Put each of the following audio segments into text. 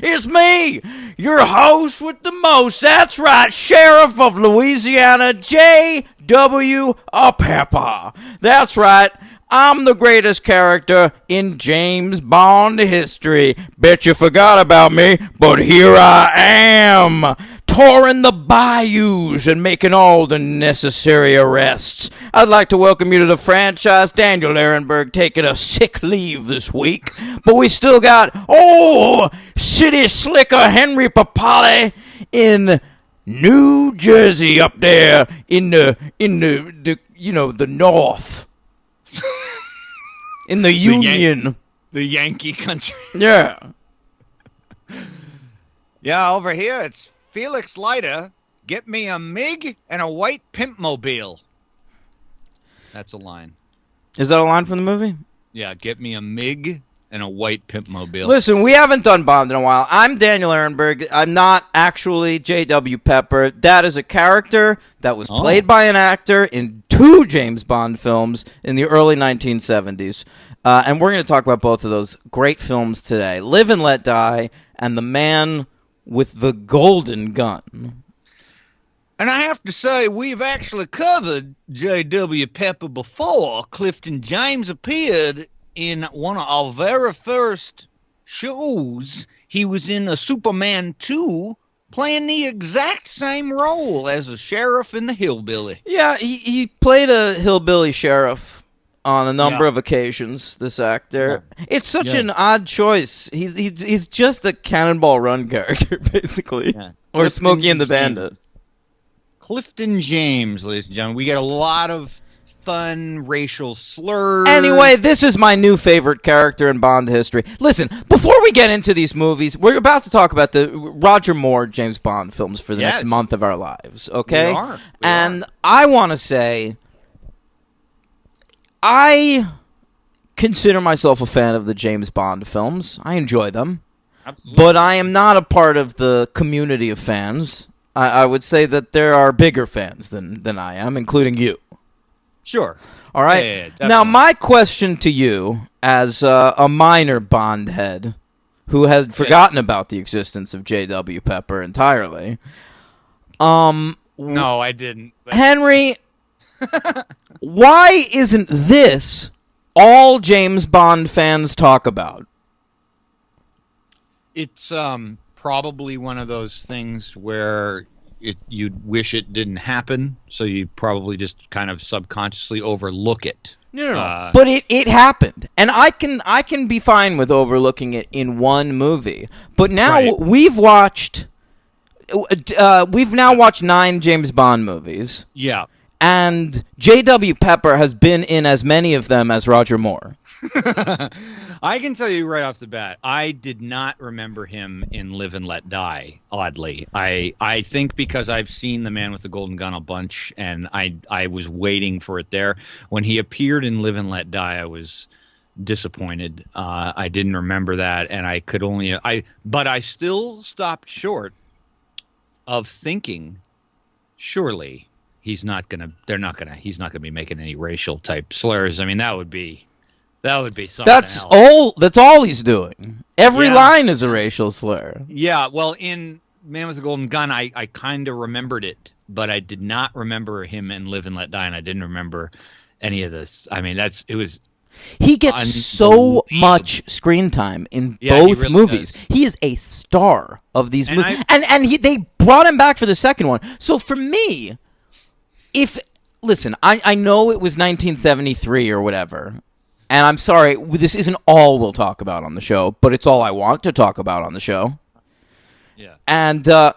It's me, your host with the most. That's right, Sheriff of Louisiana, J.W. Pepper. That's right. I'm the greatest character in James Bond history. Bet you forgot about me, but here I am, touring the bayous and making all the necessary arrests. I'd like to welcome you to the franchise. Daniel Ehrenberg taking a sick leave this week, but we still got, city slicker Henry Papale in New Jersey up there in the north. In the Union. The Yankee country. Yeah. Yeah, over here it's Felix Leiter. Get me a MiG and a white pimpmobile. That's a line. Is that a line from the movie? Yeah, get me a MiG and a white pimpmobile. Listen, we haven't done Bond in a while. I'm Daniel Ehrenberg. I'm not actually J.W. Pepper. That is a character that was played by an actor in 2 James Bond films in the early 1970s. And we're going to talk about both of those great films today. Live and Let Die and The Man with the Golden Gun. And I have to say, we've actually covered J.W. Pepper before. Clifton James appeared in one of our very first shows. He was in a Superman 2, playing the exact same role as a sheriff in the Hillbilly. Yeah, he played a hillbilly sheriff on a number of occasions, this actor. Yeah. It's such an odd choice. He's just a Cannonball Run character, basically. Yeah. Or Smokey and the Bandits. Clifton James, ladies and gentlemen. We get a lot of fun racial slurs. Anyway, this is my new favorite character in Bond history. Listen, before we get into these movies, we're about to talk about the Roger Moore James Bond films for the next month of our lives, okay? We are. I want to say, I consider myself a fan of the James Bond films. I enjoy them. Absolutely. But I am not a part of the community of fans. I would say that there are bigger fans than I am, including you. Sure. All right. Yeah, now, my question to you, as a minor Bond head who had forgotten about the existence of J.W. Pepper entirely. No, I didn't. But... Henry, why isn't this all James Bond fans talk about? It's probably one of those things where you'd wish it didn't happen, so you probably just kind of subconsciously overlook it. No. But it happened, and I can be fine with overlooking it in one movie. But now we've now watched 9 James Bond movies. Yeah. And J.W. Pepper has been in as many of them as Roger Moore. I can tell you right off the bat, I did not remember him in Live and Let Die, oddly. I think because I've seen The Man with the Golden Gun a bunch, and I was waiting for it there. When he appeared in Live and Let Die, I was disappointed. I didn't remember that, and I could only... But I still stopped short of thinking, surely he's not gonna be making any racial type slurs. I mean, that would be something else. That's all he's doing. Every line is a racial slur. Yeah, well, in Man with the Golden Gun, I kind of remembered it, but I did not remember him in Live and Let Die, and I didn't remember any of this. I mean, he gets so much screen time in both movies. Does. He is a star of these movies, and they brought him back for the second one. So for me, listen, I know it was 1973 or whatever. And I'm sorry, this isn't all we'll talk about on the show, but it's all I want to talk about on the show. Yeah. And I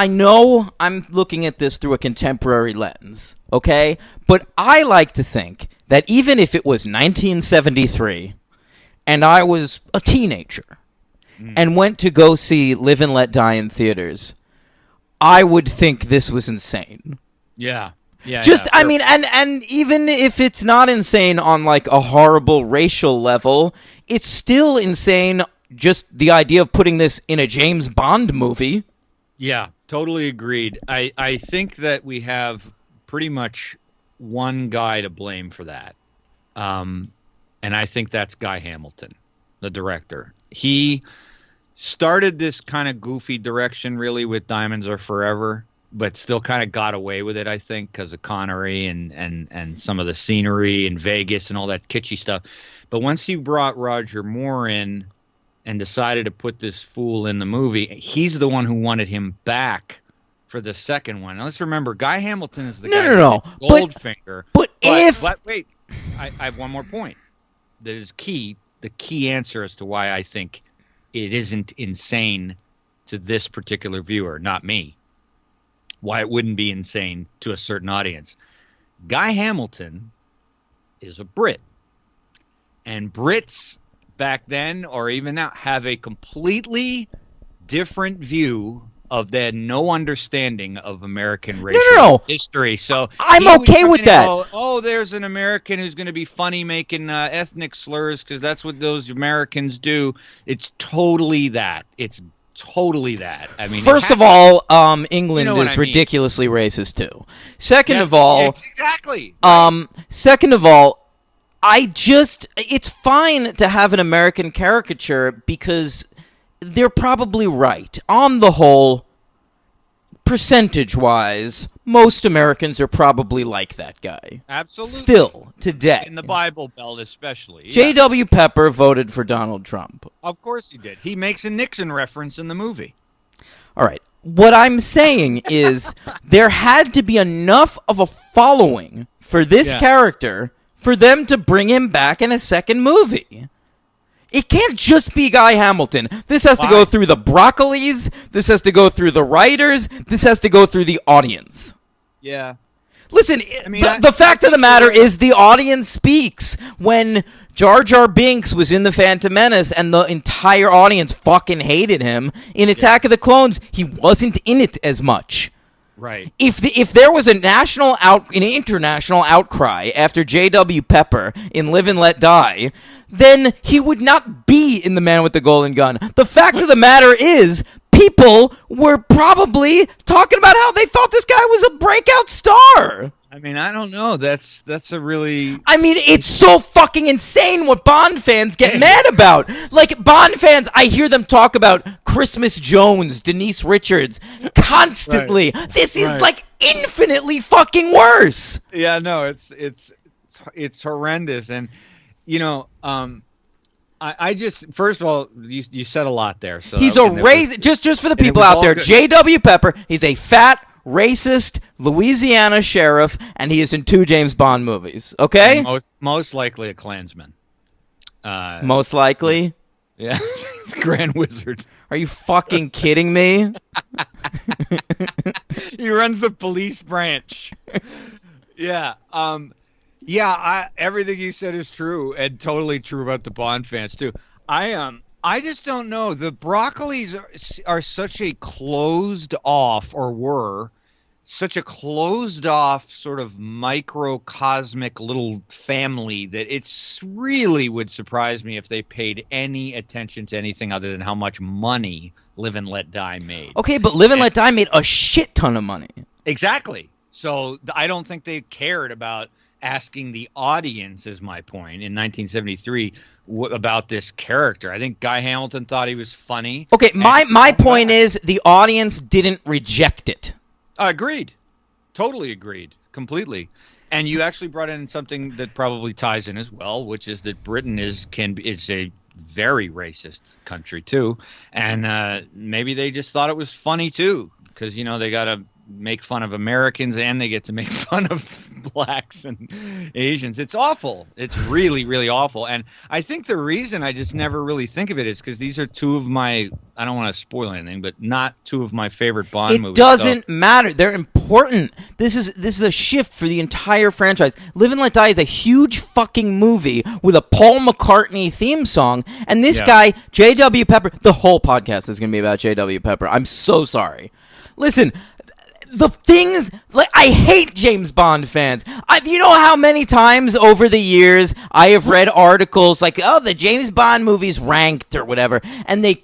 know I'm looking at this through a contemporary lens, okay? But I like to think that even if it was 1973 and I was a teenager and went to go see Live and Let Die in theaters, I would think this was insane. Yeah. I mean, and even if it's not insane on like a horrible racial level, it's still insane just the idea of putting this in a James Bond movie. Yeah, totally agreed. I think that we have pretty much one guy to blame for that. And I think that's Guy Hamilton, the director. He started this kind of goofy direction really with Diamonds Are Forever, but still kind of got away with it, I think, because of Connery and some of the scenery in Vegas and all that kitschy stuff. But once he brought Roger Moore in and decided to put this fool in the movie, he's the one who wanted him back for the second one. Now, let's remember, Guy Hamilton is the guy No. who did Goldfinger. But Wait, I have one more point that is key. The key answer as to why I think it isn't insane to this particular viewer, not me. Why it wouldn't be insane to a certain audience. Guy Hamilton is a Brit. And Brits back then, or even now, have a completely different view of their no understanding of American racial history. So I'm okay with that. Oh, there's an American who's going to be funny making ethnic slurs because that's what those Americans do. It's totally that. It's totally that. I mean, first of all, England is ridiculously racist too. Second of all, exactly. Second of all, it's fine to have an American caricature because they're probably right. On the whole, percentage-wise, most Americans are probably like that guy. Absolutely. Still, today. In the Bible Belt especially. Yeah. J.W. Pepper voted for Donald Trump. Of course he did. He makes a Nixon reference in the movie. All right. What I'm saying is there had to be enough of a following for this character for them to bring him back in a second movie. It can't just be Guy Hamilton. This has to go through the Broccolis. This has to go through the writers. This has to go through the audience. Yeah. Listen, the fact of the matter is the audience speaks. When Jar Jar Binks was in The Phantom Menace and the entire audience fucking hated him, in Attack of the Clones, he wasn't in it as much. Right. If there was an international outcry after J.W. Pepper in Live and Let Die, then he would not be in The Man with the Golden Gun. The fact of the matter is, people were probably talking about how they thought this guy was a breakout star. I mean, I don't know. That's a really... I mean, it's so fucking insane what Bond fans get mad about. Like, Bond fans, I hear them talk about Christmas Jones, Denise Richards, constantly. Right. This is, like, infinitely fucking worse. Yeah, no, it's horrendous. And, you know, I just, first of all, you said a lot there. So he's a just for the people out there, J.W. Pepper, he's a fat, racist Louisiana sheriff, and he is in 2 James Bond movies. Okay, most likely a Klansman. Most likely, yeah, Grand Wizard. Are you fucking kidding me? He runs the police branch. Yeah. Everything you said is true, and totally true about the Bond fans too. I just don't know. The Broccolis are such a closed off, or were such a closed off sort of microcosmic little family that it's really would surprise me if they paid any attention to anything other than how much money Live and Let Die made. Okay, but Live and Let Die made a shit ton of money. Exactly. So I don't think they cared about asking the audience, is my point, in 1973 about this character. I think Guy Hamilton thought he was funny. Okay, my point is the audience didn't reject it. Agreed. Totally agreed. Completely. And you actually brought in something that probably ties in as well, which is that Britain is a very racist country too, and maybe they just thought it was funny too, because they got to make fun of Americans and they get to make fun of blacks and Asians. It's awful. It's really, really awful. And I think the reason I just never really think of it is because these are 2 of my, I don't want to spoil anything, but not 2 of my favorite Bond movies. It doesn't matter. They're important. This is a shift for the entire franchise. Live and Let Die is a huge fucking movie with a Paul McCartney theme song, and this guy, J.W. Pepper, the whole podcast is going to be about J.W. Pepper. I'm so sorry. Listen, the things, like, I hate James Bond fans. You know how many times over the years I have read articles like, oh, the James Bond movies ranked or whatever, and they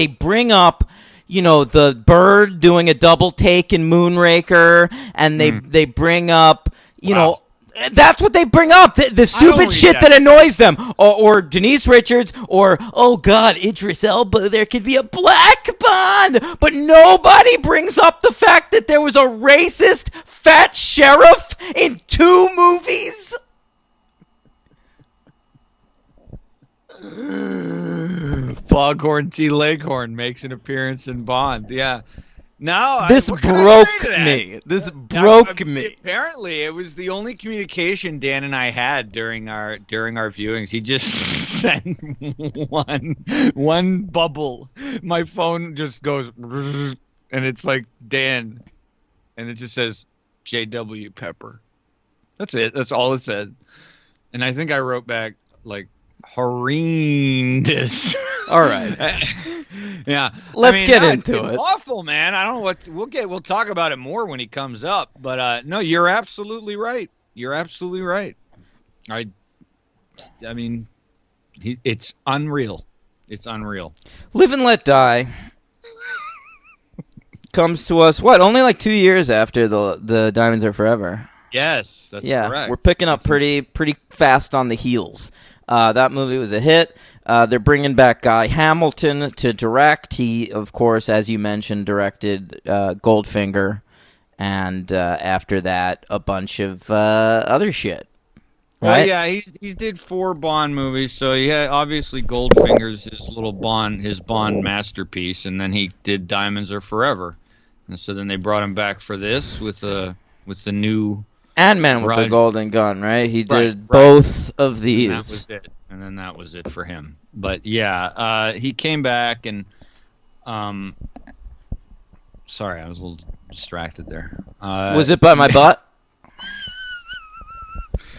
bring up, the Bird doing a double take in Moonraker, and they bring up, That's what they bring up. The stupid read shit that annoys them. Or Denise Richards, or, oh God, Idris Elba, there could be a black Bond. But nobody brings up the fact that there was a racist fat sheriff in 2 movies. Foghorn T. Leghorn makes an appearance in Bond. Yeah. No, This broke me. This broke me. Apparently, it was the only communication Dan and I had during our viewings. He just sent one bubble. My phone just goes, and it's like Dan, and it just says J.W. Pepper. That's it. That's all it said. And I think I wrote back like horrendous. All right. Yeah. Let's get into it's it. Awful, man. I don't know what we'll talk about it more when he comes up. But no, you're absolutely right. You're absolutely right. I mean, it's unreal. It's unreal. Live and Let Die comes to us, only like 2 years after the Diamonds Are Forever. Yes, that's correct. We're picking up pretty fast on the heels. That movie was a hit. They're bringing back Guy Hamilton to direct. He, of course, as you mentioned, directed Goldfinger, and after that, a bunch of other shit. Right? Well, yeah, he did 4 Bond movies, so yeah, obviously Goldfinger's his Bond masterpiece, and then he did Diamonds Are Forever, and so then they brought him back for this with the new And Man with the Golden Gun, right? He did both of these. And that was it. And then that was it for him. But yeah, he came back and sorry, I was a little distracted there. Was it by my butt?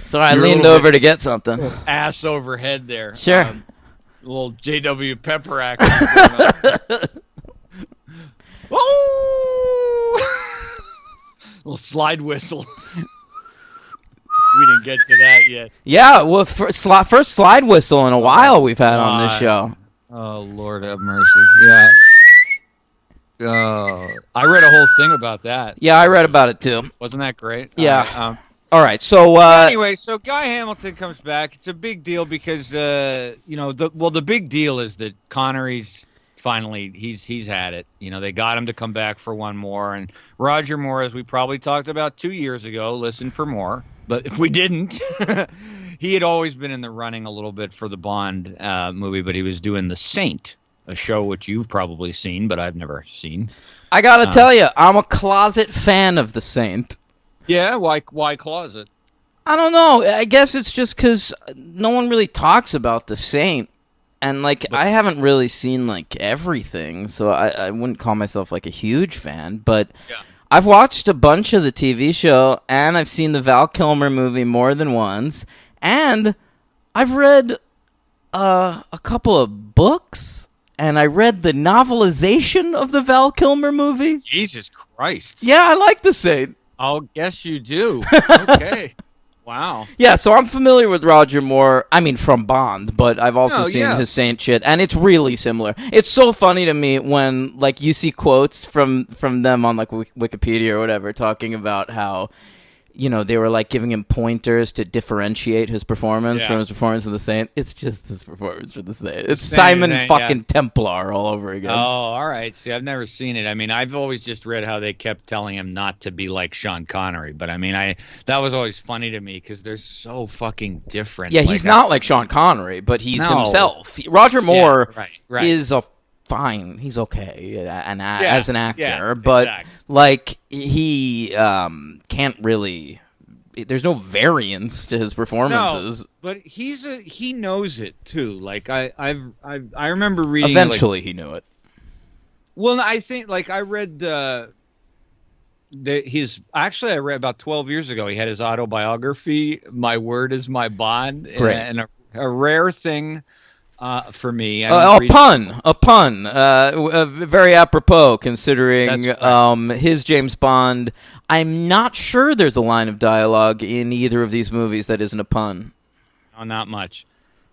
Sorry, I leaned over to get something. Ass overhead there. Sure. A little J.W. Pepper action going on. Oh! Little slide whistle. We didn't get to that yet. Yeah, well, first slide whistle in a while we've had on this show. Oh, Lord have mercy. Yeah. I read a whole thing about that. Yeah, I read about it too. Wasn't that great? Yeah. All right, so anyway, so Guy Hamilton comes back. It's a big deal because the big deal is that Connery's finally he's had it. You know, they got him to come back for one more, and Roger Moore, as we probably talked about 2 years ago, listened for more. But if we didn't, he had always been in the running a little bit for the Bond movie, but he was doing The Saint, a show which you've probably seen, but I've never seen. I gotta tell you, I'm a closet fan of The Saint. Yeah, why closet? I don't know. I guess it's just because no one really talks about The Saint. And, I haven't really seen, everything, so I wouldn't call myself, a huge fan, but... Yeah. I've watched a bunch of the TV show, and I've seen the Val Kilmer movie more than once, and I've read a couple of books, and I read the novelization of the Val Kilmer movie. Jesus Christ. Yeah, I like The Saint. I'll guess you do. Okay. Wow. Yeah, so I'm familiar with Roger Moore, from Bond, but I've also seen his Saint shit, and it's really similar. It's so funny to me when, you see quotes from them on, Wikipedia or whatever, talking about how, they were, giving him pointers to differentiate his performance from his performance of the Saint. It's just his performance for the Saint. It's Simon fucking Templar all over again. Oh, all right. See, I've never seen it. I've always just read how they kept telling him not to be like Sean Connery. But, that was always funny to me because they're so fucking different. Yeah, he's not like Sean Connery, but he's himself. Roger Moore is fine. He's okay as an actor, but he can't really. There's no variance to his performances. No, but he knows it too. I remember reading. Eventually, he knew it. Well, I think I read I read about 12 years ago. He had his autobiography. My Word Is My Bond, and a rare thing. For me, a pun, very apropos considering his James Bond. I'm not sure there's a line of dialogue in either of these movies that isn't a pun. No, not much.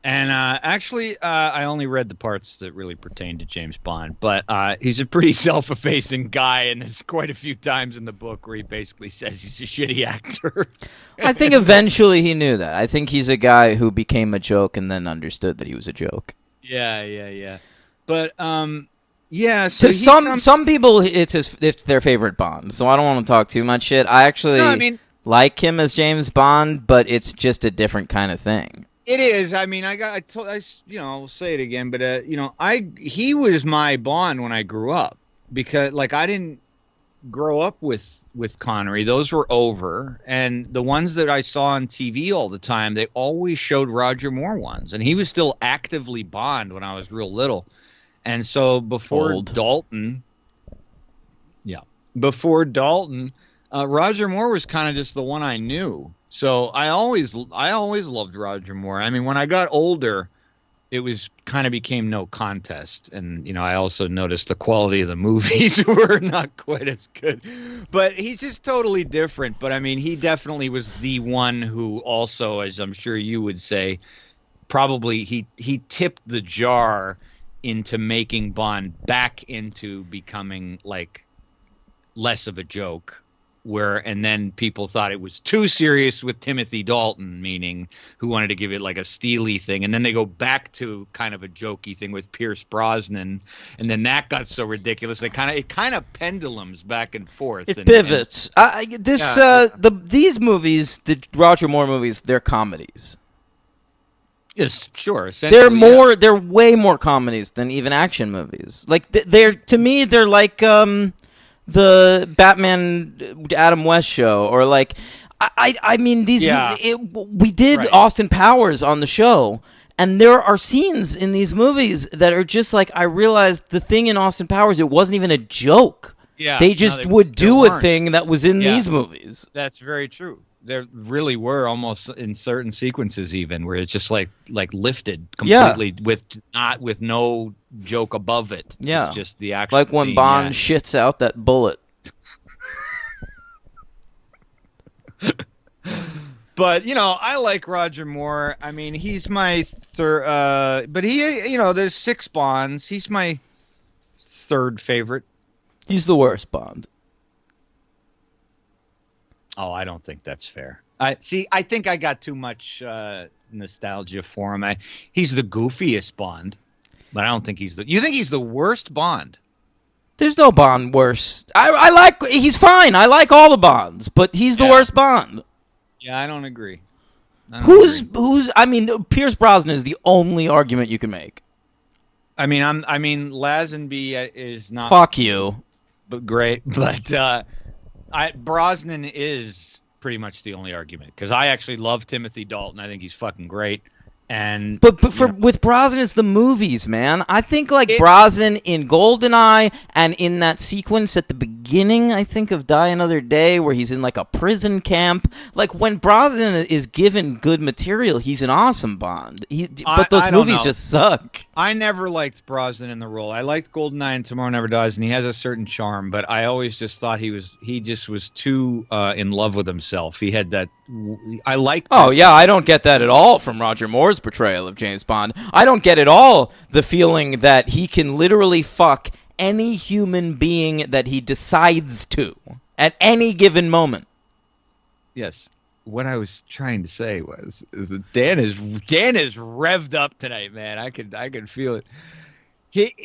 And actually, I only read the parts that really pertain to James Bond, but he's a pretty self-effacing guy, and there's quite a few times in the book where he basically says he's a shitty actor. I think eventually he knew that. I think he's a guy who became a joke and then understood that he was a joke. Yeah. But yeah. So To some people, it's their favorite Bond. So I don't want to talk too much shit. I actually like him as James Bond, but it's just a different kind of thing. It is. I mean, I'll say it again, but he was my Bond when I grew up, because like I didn't grow up with Connery. Those were over, and the ones that I saw on TV all the time, they always showed Roger Moore ones, and he was still actively Bond when I was real little. And so before Dalton, Roger Moore was kind of just the one I knew. So I always loved Roger Moore. I mean, when I got older, it was kind of became no contest. And, I also noticed the quality of the movies were not quite as good. But he's just totally different. But, I mean, he definitely was the one who also, as I'm sure you would say, probably he tipped the jar into making Bond back into becoming, like, less of a joke. And then people thought it was too serious with Timothy Dalton, meaning who wanted to give it like a steely thing, and then they go back to kind of a jokey thing with Pierce Brosnan, and then that got so ridiculous. It kind of pendulums back and forth. It pivots. These movies, the Roger Moore movies, they're comedies. Yes, sure. They're way more comedies than even action movies. Like to me, they're like the Batman Adam West show, or like I mean these we did Austin Powers on the show, and there are scenes in these movies that are just like, I realized the thing in Austin Powers, it wasn't even a joke. They just would do a thing that was in these movies. That's very true. There really were almost in certain sequences even where it's just like lifted completely with no joke above it. Yeah, it's just the actual like when scene, Bond shits out that bullet. But I like Roger Moore. I mean, he's my third. But there's 6 Bonds. He's my third favorite. He's the worst Bond. Oh, I don't think that's fair. I think I got too much nostalgia for him. He's the goofiest Bond, but I don't think he's the. You think he's the worst Bond? There's no Bond worse. He's fine. I like all the Bonds, but he's the worst Bond. Yeah, I don't agree. Who's? I mean, Pierce Brosnan is the only argument you can make. I mean, Lazenby is not. Fuck you. But great, but. Brosnan is pretty much the only argument, because I actually love Timothy Dalton. I think he's fucking great. With Brosnan, it's the movies, man. I think Brosnan in GoldenEye and in that sequence at the beginning, I think, of Die Another Day, where he's in like a prison camp. Like when Brosnan is given good material, he's an awesome Bond. But those movies just suck. I never liked Brosnan in the role. I liked GoldenEye and Tomorrow Never Dies, and he has a certain charm. But I always just thought he just was too in love with himself. He had that. I like. Oh yeah, I don't get that at all from Roger Moore's portrayal of James Bond. I don't get at all the feeling that he can literally fuck any human being that he decides to at any given moment. Yes. What I was trying to say is that Dan is revved up tonight, man. I could feel it.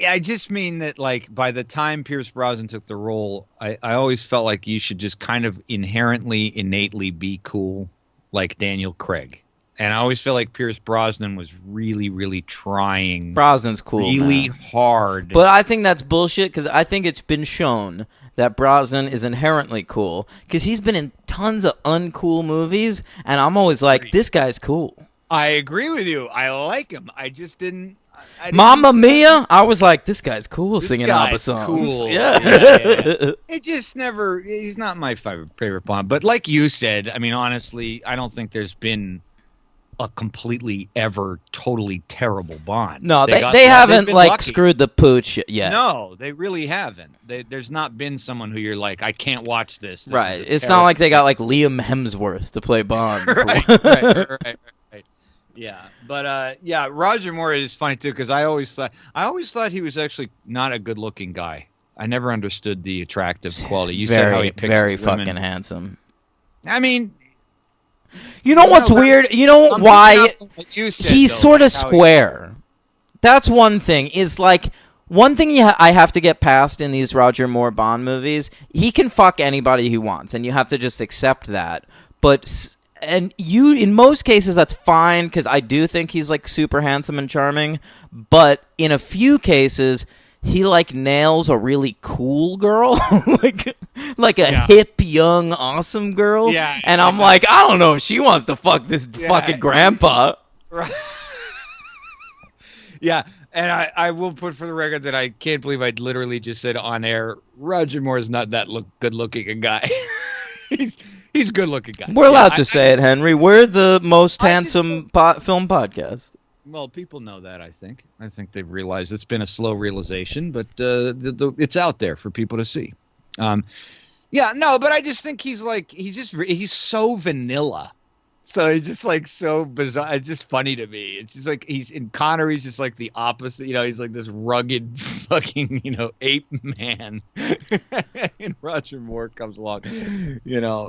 I just mean that, like, by the time Pierce Brosnan took the role, I always felt like you should just kind of innately be cool, like Daniel Craig. And I always feel like Pierce Brosnan was really, really trying. Brosnan's cool, really hard. But I think that's bullshit, because I think it's been shown that Brosnan is inherently cool, because he's been in tons of uncool movies, and I'm always like, this guy's cool. I agree with you. I like him. I just didn't. Mamma Mia, I was like, this guy's cool singing ABBA songs. Cool. Yeah. It just never. He's not my favorite Bond. But like you said, I mean, honestly, I don't think there's been a completely ever totally terrible Bond. No, they haven't like screwed the pooch yet. No, they really haven't. There's not been someone who you're like, I can't watch this. Right. It's not like they got like Liam Hemsworth to play Bond. Right. Yeah, but yeah, Roger Moore is funny too because I always thought he was actually not a good-looking guy. I never understood the attractive quality. You said how Very, he picks very the women. fucking handsome. I mean, You know what's but weird? You know I'm why? picking up what you said, He's though, sort of like how he- square. That's one thing. Is like one thing I have to get past in these Roger Moore Bond movies. He can fuck anybody he wants, and you have to just accept that. And you, in most cases, that's fine because I do think he's like super handsome and charming. But in a few cases, he like nails a really cool girl, like a hip, young, awesome girl. Yeah, and I'm like, I don't know if she wants to fuck this fucking grandpa. Right. Yeah, and I will put for the record that I can't believe I literally just said on air, Roger Moore is not that good-looking a guy. He's a good-looking guy. We're allowed to say it, Henry. We're the most handsome film podcast. Well, people know that. I think they've realized it's been a slow realization, but it's out there for people to see. Yeah, no, but I just think he's so vanilla. So he's just like so bizarre. It's just funny to me. It's just like he's in Connery's just like the opposite. You know, he's like this rugged fucking, ape man. And Roger Moore comes along,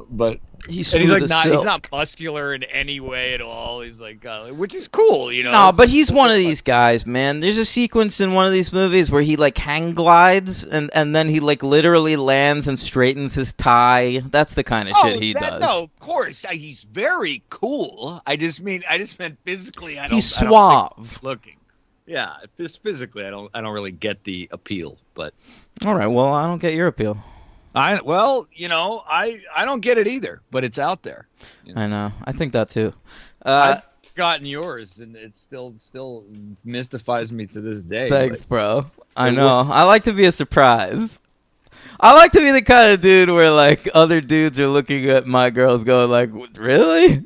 but He's and he's like smooth as he's silk. not muscular in any way at all. He's like, which is cool, No, but he's one of these guys, man. There's a sequence in one of these movies where he like hang glides and then he like literally lands and straightens his tie. That's the kind of shit he does. No, of course, he's very cool. I just meant physically. He's I don't suave. think he's looking. Yeah, just physically, I don't really get the appeal. But All right, well, I don't get your appeal. I don't get it either. But it's out there. I know. I think that too. I've gotten yours, and it still mystifies me to this day. Thanks, but bro. I it know. works. I like to be a surprise. I like to be the kind of dude where like other dudes are looking at my girls going like, really?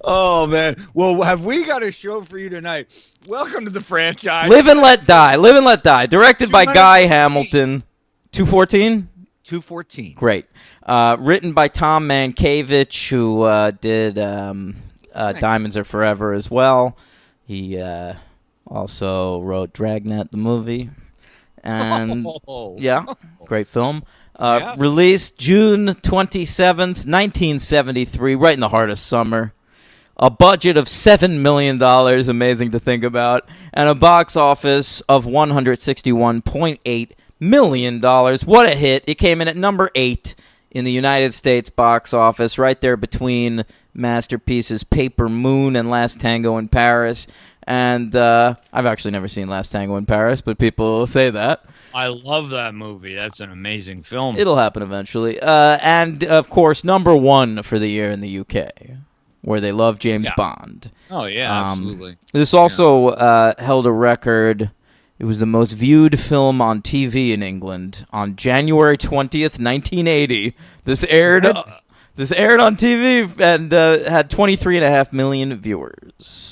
Oh man! Well, have we got a show for you tonight? Welcome to the franchise. Live and Let Die. Live and Let Die. Directed by Guy 214. Hamilton. 214? 214. Great. Written by Tom Mankiewicz, who did Diamonds Are Forever as well. He also wrote Dragnet, the movie. And yeah, great film. Yeah. Released June 27th, 1973, right in the heart of summer. A budget of $7 million, amazing to think about, and a box office of $161.8 million. What a hit. It came in at number 8 in the United States box office, right there between masterpieces Paper Moon and Last Tango in Paris. And I've actually never seen Last Tango in Paris, but people say that. I love that movie. That's an amazing film. It'll happen eventually. And, of course, number 1 for the year in the UK, where they love James Bond. Oh, yeah, absolutely. This also held a record. It was the most viewed film on TV in England on January 20th, 1980. This aired on TV and had 23.5 million viewers.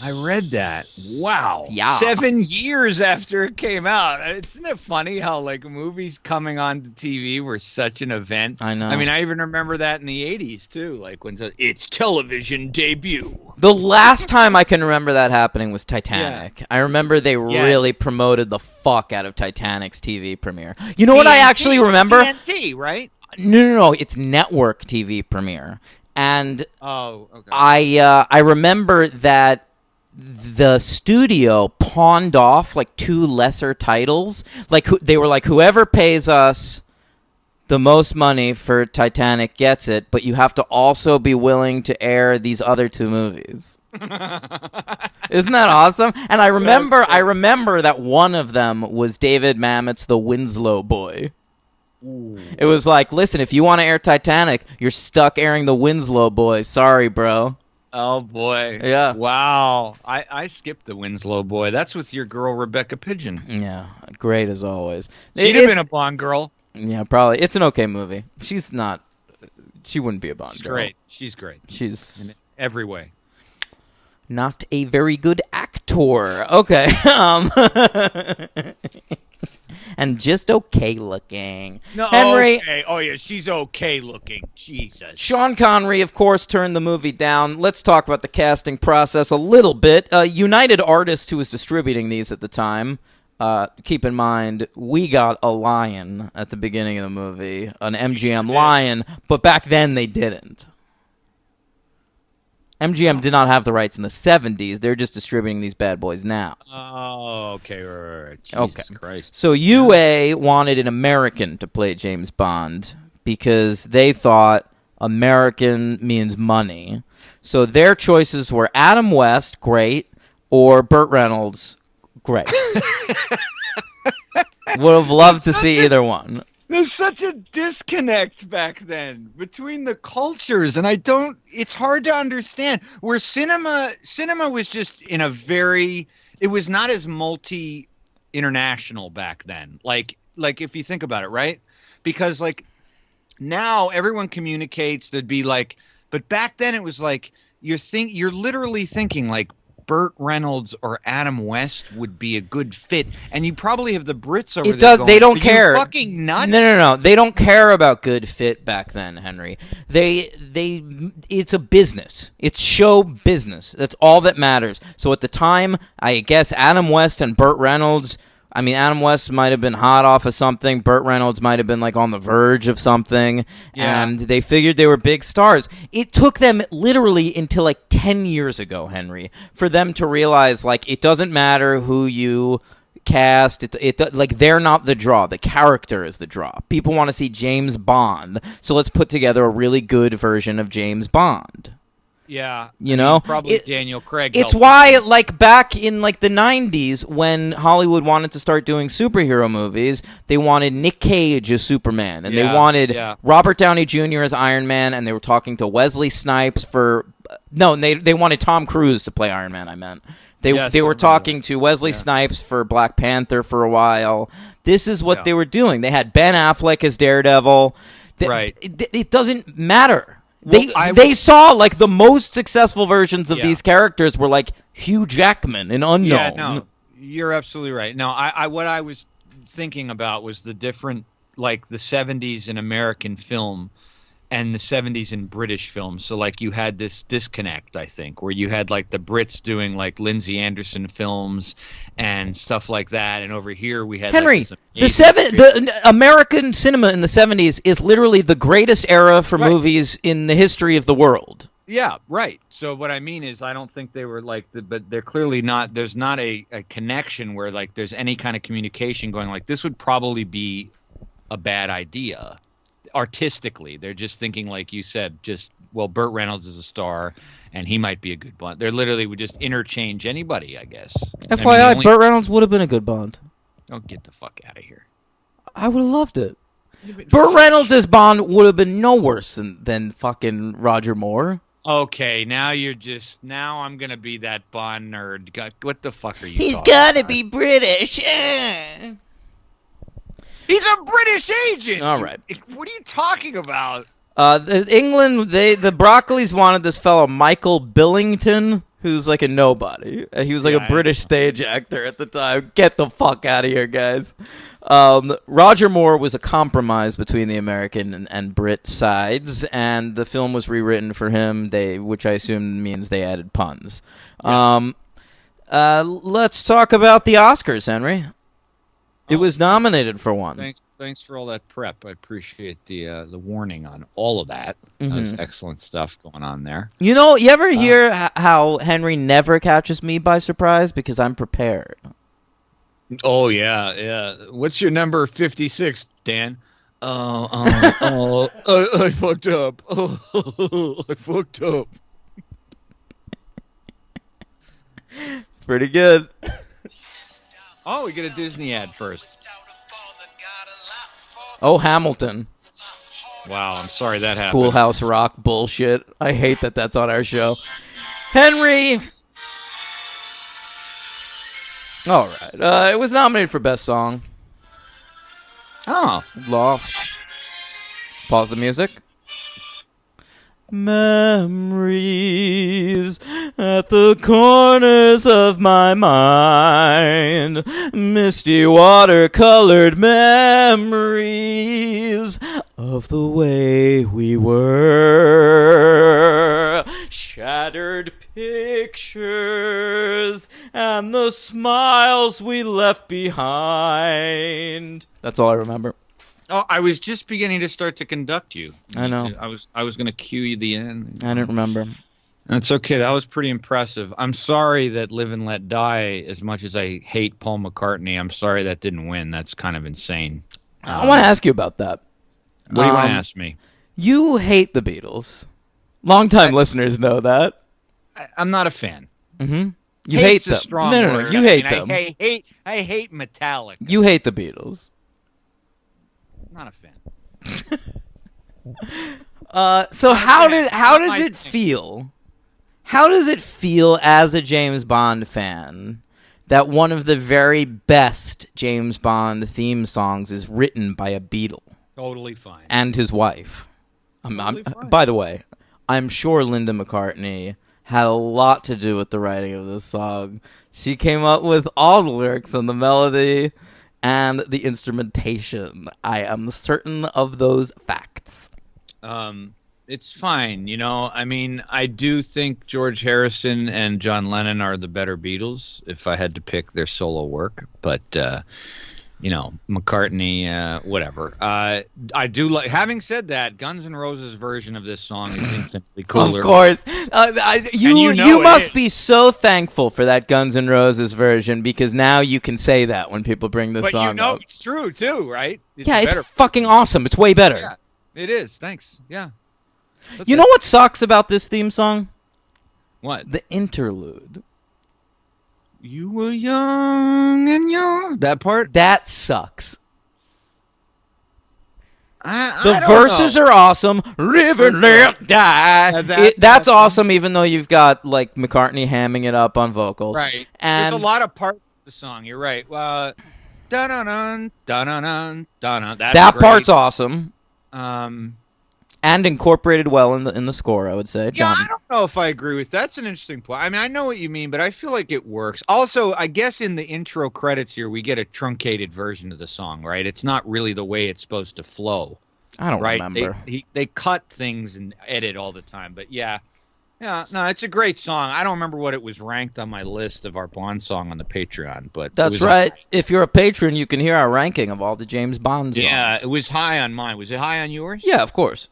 I read that. Wow. Yeah. 7 years after it came out. Isn't it funny how like movies coming on to TV were such an event? I know. I mean, I even remember that in the 80s too, like when its television debut. The last time I can remember that happening was Titanic. I remember they really promoted the fuck out of Titanic's TV premiere. You know what I actually remember? TNT, right? No. It's network TV premiere. And Oh, okay. I remember that the studio pawned off like 2 lesser titles. Like they were like, whoever pays us the most money for Titanic gets it, but you have to also be willing to air these other 2 movies. Isn't that awesome? And I remember that one of them was David Mamet's The Winslow Boy. Ooh. It was like, listen, if you want to air Titanic, you're stuck airing The Winslow Boy. Sorry, bro. Oh boy. Yeah. Wow. I skipped the Winslow Boy. That's with your girl Rebecca Pigeon. Yeah, great as always. She'd have been a Bond girl. Yeah, probably. It's an okay movie. She's not. She wouldn't be a Bond girl. Great. She's great. She's In every way. not a very good actor. Okay. and just okay looking. No, Henry, okay. Oh yeah, she's okay looking. Jesus. Sean Connery, of course, turned the movie down. Let's talk about the casting process a little bit. United Artists, who was distributing these at the time, keep in mind, we got a lion at the beginning of the movie, an MGM lion, but back then they didn't. MGM did not have the rights in the 70s. They're just distributing these bad boys now. Oh, okay, right. Jesus Christ. So UA wanted an American to play James Bond because they thought American means money. So their choices were Adam West, great, or Burt Reynolds, great. Would have loved to see either one. There's such a disconnect back then between the cultures, and it's hard to understand. Where cinema was just in a very, it was not as multi-international back then. Like if you think about it, right? Because like now everyone communicates, there'd be like, but back then it was like you're literally thinking like Burt Reynolds or Adam West would be a good fit, and you probably have the Brits over there going, they don't "Are you care. fucking nuts?" No. They don't care about good fit back then, Henry. It's a business. It's show business. That's all that matters. So at the time, I guess Adam West and Burt Reynolds. I mean, Adam West might have been hot off of something. Burt Reynolds might have been like on the verge of something. Yeah. And they figured they were big stars. It took them literally until like 10 years ago, Henry, for them to realize like it doesn't matter who you cast. Like they're not the draw. The character is the draw. People want to see James Bond. So let's put together a really good version of James Bond. Yeah, you know, probably Daniel Craig. It's why, like back in like the '90s, when Hollywood wanted to start doing superhero movies, they wanted Nick Cage as Superman, and they wanted Robert Downey Jr. as Iron Man, and they were talking to Wesley Snipes for they wanted Tom Cruise to play Iron Man. I meant they were talking to Wesley Snipes for Black Panther for a while. This is what they were doing. They had Ben Affleck as Daredevil. Right. It doesn't matter. Well, they saw like the most successful versions of these characters were like Hugh Jackman, an unknown. Yeah, no, you're absolutely right. No, I what I was thinking about was the different, like the 70s in American film and the 70s in British film. So like you had this disconnect, I think, where you had like the Brits doing like Lindsay Anderson films and stuff like that, and over here we had Henry. Like, the American cinema in the 70s is literally the greatest era for movies in the history of the world. Yeah, right. So what I mean is I don't think they were like but they're clearly not, there's not a connection where like there's any kind of communication going like this would probably be a bad idea artistically. They're just thinking, like you said, Burt Reynolds is a star and he might be a good Bond. They literally would just interchange anybody, I guess. FYI, Burt Reynolds would have been a good Bond. Don't get the fuck out of here. I would have loved it. Burt Reynolds as Bond would have been no worse than fucking Roger Moore. Okay, now I'm going to be that Bond nerd. What the fuck are you He's talking got to about? be British. He's a British agent. All right. What are you talking about? England, the Broccolis wanted this fellow Michael Billington, who's like a nobody. He was like a British stage actor at the time. Get the fuck out of here, guys. Roger Moore was a compromise between the American and Brit sides, and the film was rewritten for him, which I assume means they added puns. Yeah. Let's talk about the Oscars, Henry. It was nominated for one. Thanks for all that prep. I appreciate the warning on all of that. Mm-hmm. That was excellent stuff going on there. You know, you ever hear how Henry never catches me by surprise because I'm prepared? Oh yeah. What's your number 56, Dan? I fucked up. I fucked up. It's pretty good. Oh, we get a Disney ad first. Oh, Hamilton. Wow, I'm sorry that happened. Schoolhouse Rock bullshit. I hate that that's on our show. Henry. All right. It was nominated for Best Song. Oh. Lost. Pause the music. Memories at the corners of my mind. Misty watercolored memories of the way we were. Shattered pictures and the smiles we left behind. That's all I remember. Oh, I was just beginning to start to conduct you. I know. I was going to cue you the end. I didn't remember. That's okay. That was pretty impressive. I'm sorry that Live and Let Die, as much as I hate Paul McCartney, I'm sorry that didn't win. That's kind of insane. I want to ask you about that. What do you want to ask me? You hate the Beatles. Longtime listeners know that. I'm not a fan. Mm-hmm. You hate them. A strong no. word. You hate them. I hate Metallica. You hate the Beatles. Not a fan. So how does it feel? How does it feel as a James Bond fan that one of the very best James Bond theme songs is written by a Beatle? Totally fine. And his wife. Totally fine. By the way, I'm sure Linda McCartney had a lot to do with the writing of this song. She came up with all the lyrics and the melody and the instrumentation. I am certain of those facts. It's fine, you know. I mean, I do think George Harrison and John Lennon are the better Beatles if I had to pick their solo work. But, you know, McCartney, whatever. I do like. Having said that, Guns N' Roses' version of this song is infinitely cooler. Of course, you must be so thankful for that Guns N' Roses version because now you can say that when people bring this song up. But you know it's true too, right? It's fucking awesome. It's way better. Yeah, it is. Thanks. Yeah. You know what sucks about this theme song? What? The interlude. You were young and young. That part? That sucks. The verses are awesome. Live and let die. That's awesome, even though you've got like McCartney hamming it up on vocals. Right. And there's a lot of parts of the song. You're right. Dun-dun-dun, dun-dun-dun, dun-dun. That part's awesome. And incorporated well in the score, I would say. Yeah, I don't know if I agree with that's an interesting point. I mean, I know what you mean, but I feel like it works. Also, I guess in the intro credits here, we get a truncated version of the song, right? It's not really the way it's supposed to flow. I don't remember. They cut things and edit all the time, but yeah, no, it's a great song. I don't remember what it was ranked on my list of our Bond song on the Patreon, but that's right. If you're a patron, you can hear our ranking of all the James Bond songs. Yeah, it was high on mine. Was it high on yours? Yeah, of course.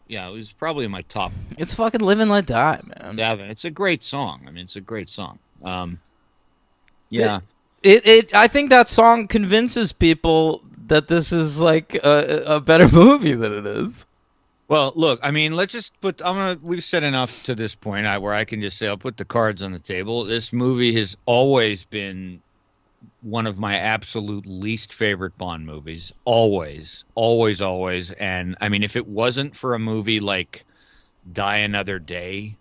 Yeah, it was probably in my top. It's fucking Live and Let Die, man. Yeah, it's a great song. I mean, it's a great song. Yeah. I think that song convinces people that this is like a better movie than it is. Well, look, I mean, let's just put. We've said enough to this point where I can just say I'll put the cards on the table. This movie has always been one of my absolute least favorite Bond movies. Always. And I mean, if it wasn't for a movie like Die Another Day,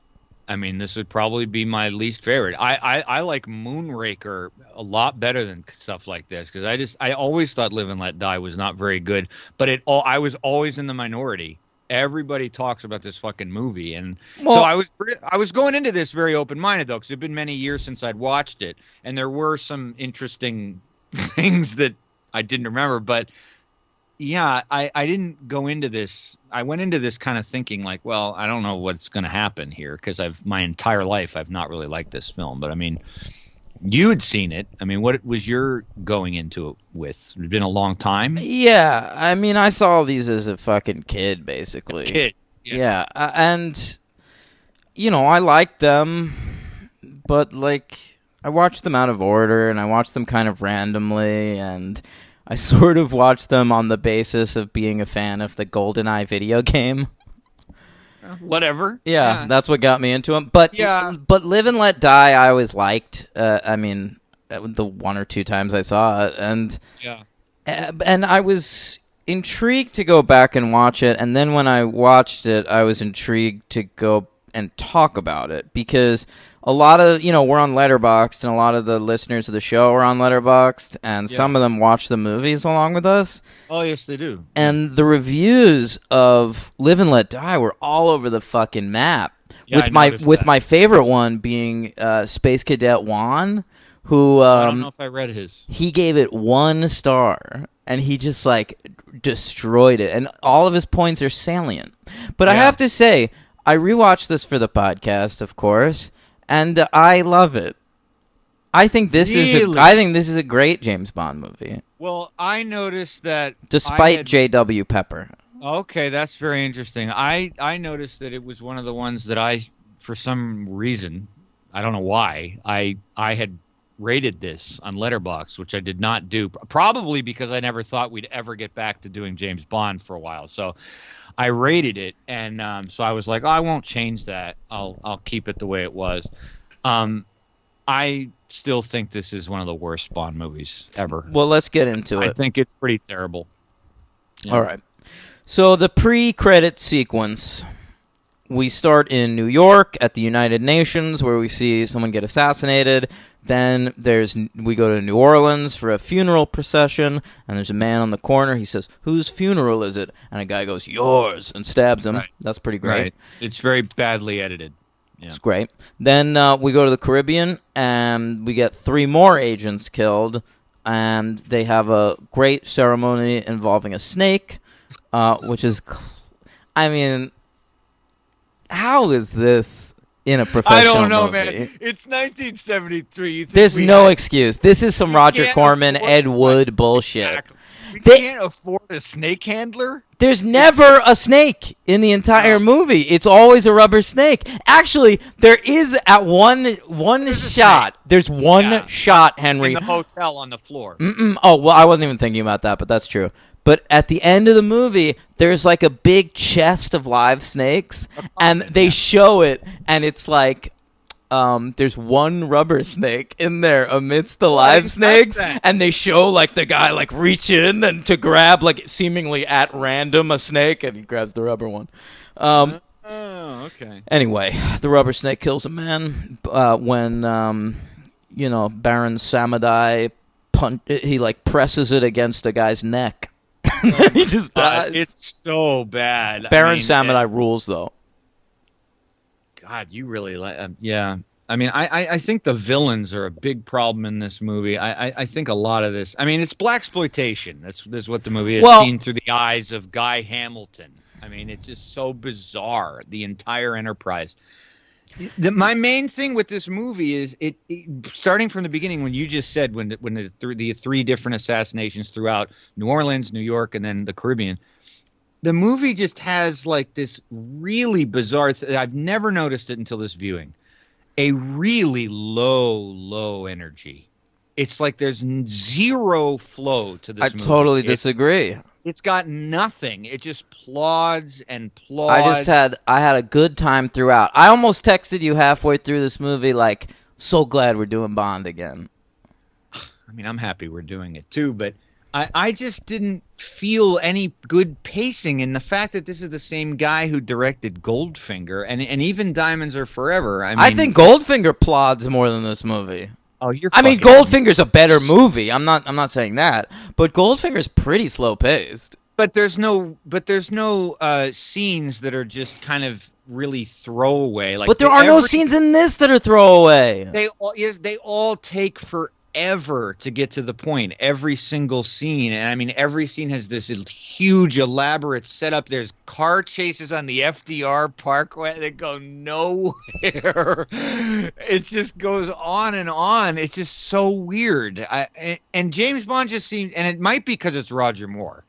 I mean, this would probably be my least favorite. I like Moonraker a lot better than stuff like this because I always thought Live and Let Die was not very good, but I was always in the minority. Everybody talks about this fucking movie, and so I was going into this very open-minded though, because it'd been many years since I'd watched it, and there were some interesting things that I didn't remember. But yeah, I didn't go into this. I went into this kind of thinking like, well, I don't know what's going to happen here because my entire life I've not really liked this film. But I mean, you had seen it. I mean, what was your going into it with? It's been a long time. Yeah, I mean, I saw these as a fucking kid, basically. Yeah. And you know, I liked them, but like, I watched them out of order, and I watched them kind of randomly, and I sort of watched them on the basis of being a fan of the GoldenEye video game. Whatever. Yeah, that's what got me into them. But Live and Let Die, I always liked. I mean, the one or two times I saw it, and I was intrigued to go back and watch it. And then when I watched it, I was intrigued to go and talk about it because a lot of, we're on Letterboxd, and a lot of the listeners of the show are on Letterboxd, and some of them watch the movies along with us. Oh, yes, they do. And the reviews of Live and Let Die were all over the fucking map. Yeah, with my favorite one being Space Cadet Juan, who I don't know if I read his. He gave it 1 star, and he just destroyed it. And all of his points are salient. But I have to say, I rewatched this for the podcast, of course, and I love it. I think this is a great James Bond movie. Well, I noticed that despite J.W. Pepper. Okay, that's very interesting. I noticed that it was one of the ones that I, for some reason, I don't know why, I had rated this on Letterboxd, which I did not do, probably because I never thought we'd ever get back to doing James Bond for a while. So I rated it, and so I was like, I won't change that. I'll keep it the way it was. I still think this is one of the worst Bond movies ever. Well, let's get into it. I think it's pretty terrible. Yeah. All right. So the pre-credit sequence, we start in New York at the United Nations, where we see someone get assassinated. Then we go to New Orleans for a funeral procession, and there's a man on the corner. He says, "Whose funeral is it?" And a guy goes, "Yours," and stabs him. Right. That's pretty great. Right. It's very badly edited. Yeah. It's great. Then we go to the Caribbean, and we get 3 more agents killed, and they have a great ceremony involving a snake, which is, I mean, how is this in a professional movie? I don't know, man. It's 1973. There's no excuse. This is some Roger Corman, Ed Wood bullshit. Exactly. We can't afford a snake handler? There's never a snake in the entire movie. It's always a rubber snake. Actually, there is at one shot. There's one shot, Henry. In the hotel on the floor. Oh, well, I wasn't even thinking about that, but that's true. But at the end of the movie, there's like a big chest of live snakes, and they show it, and it's like there's one rubber snake in there amidst the live snakes, and they show like the guy like reach in and to grab like seemingly at random a snake, and he grabs the rubber one. Oh, okay. Anyway, the rubber snake kills a man when Baron Samadai he like presses it against a guy's neck. He just dies. It's so bad. Baron Samadai rules, though. God, you really like. Yeah, I mean, I think the villains are a big problem in this movie. I think a lot of this. I mean, it's blaxploitation. That's what the movie is, seen through the eyes of Guy Hamilton. I mean, it's just so bizarre. The entire enterprise. My main thing with this movie is it starting from the beginning when you just said when the 3 different assassinations throughout New Orleans, New York, and then the Caribbean, the movie just has like this really bizarre. I've never noticed it until this viewing. A really low energy. It's like there's zero flow to this movie. I totally disagree. It's got nothing. It just plods and plods. I had a good time throughout. I almost texted you halfway through this movie like, so glad we're doing Bond again. I mean, I'm happy we're doing it too, but I just didn't feel any good pacing in the fact that this is the same guy who directed Goldfinger and even Diamonds Are Forever. I think Goldfinger plods more than this movie. Oh, Goldfinger's a better movie. I'm not saying that, but Goldfinger's pretty slow paced. But there's no scenes that are just kind of really throwaway. Like, but there are no scenes in this that are throwaway. They all take forever to get to the point. Every single scene, and I mean, every scene has this huge, elaborate setup. There's car chases on the FDR Parkway that go nowhere. It just goes on and on. It's just so weird. And James Bond just seems, and it might be because it's Roger Moore,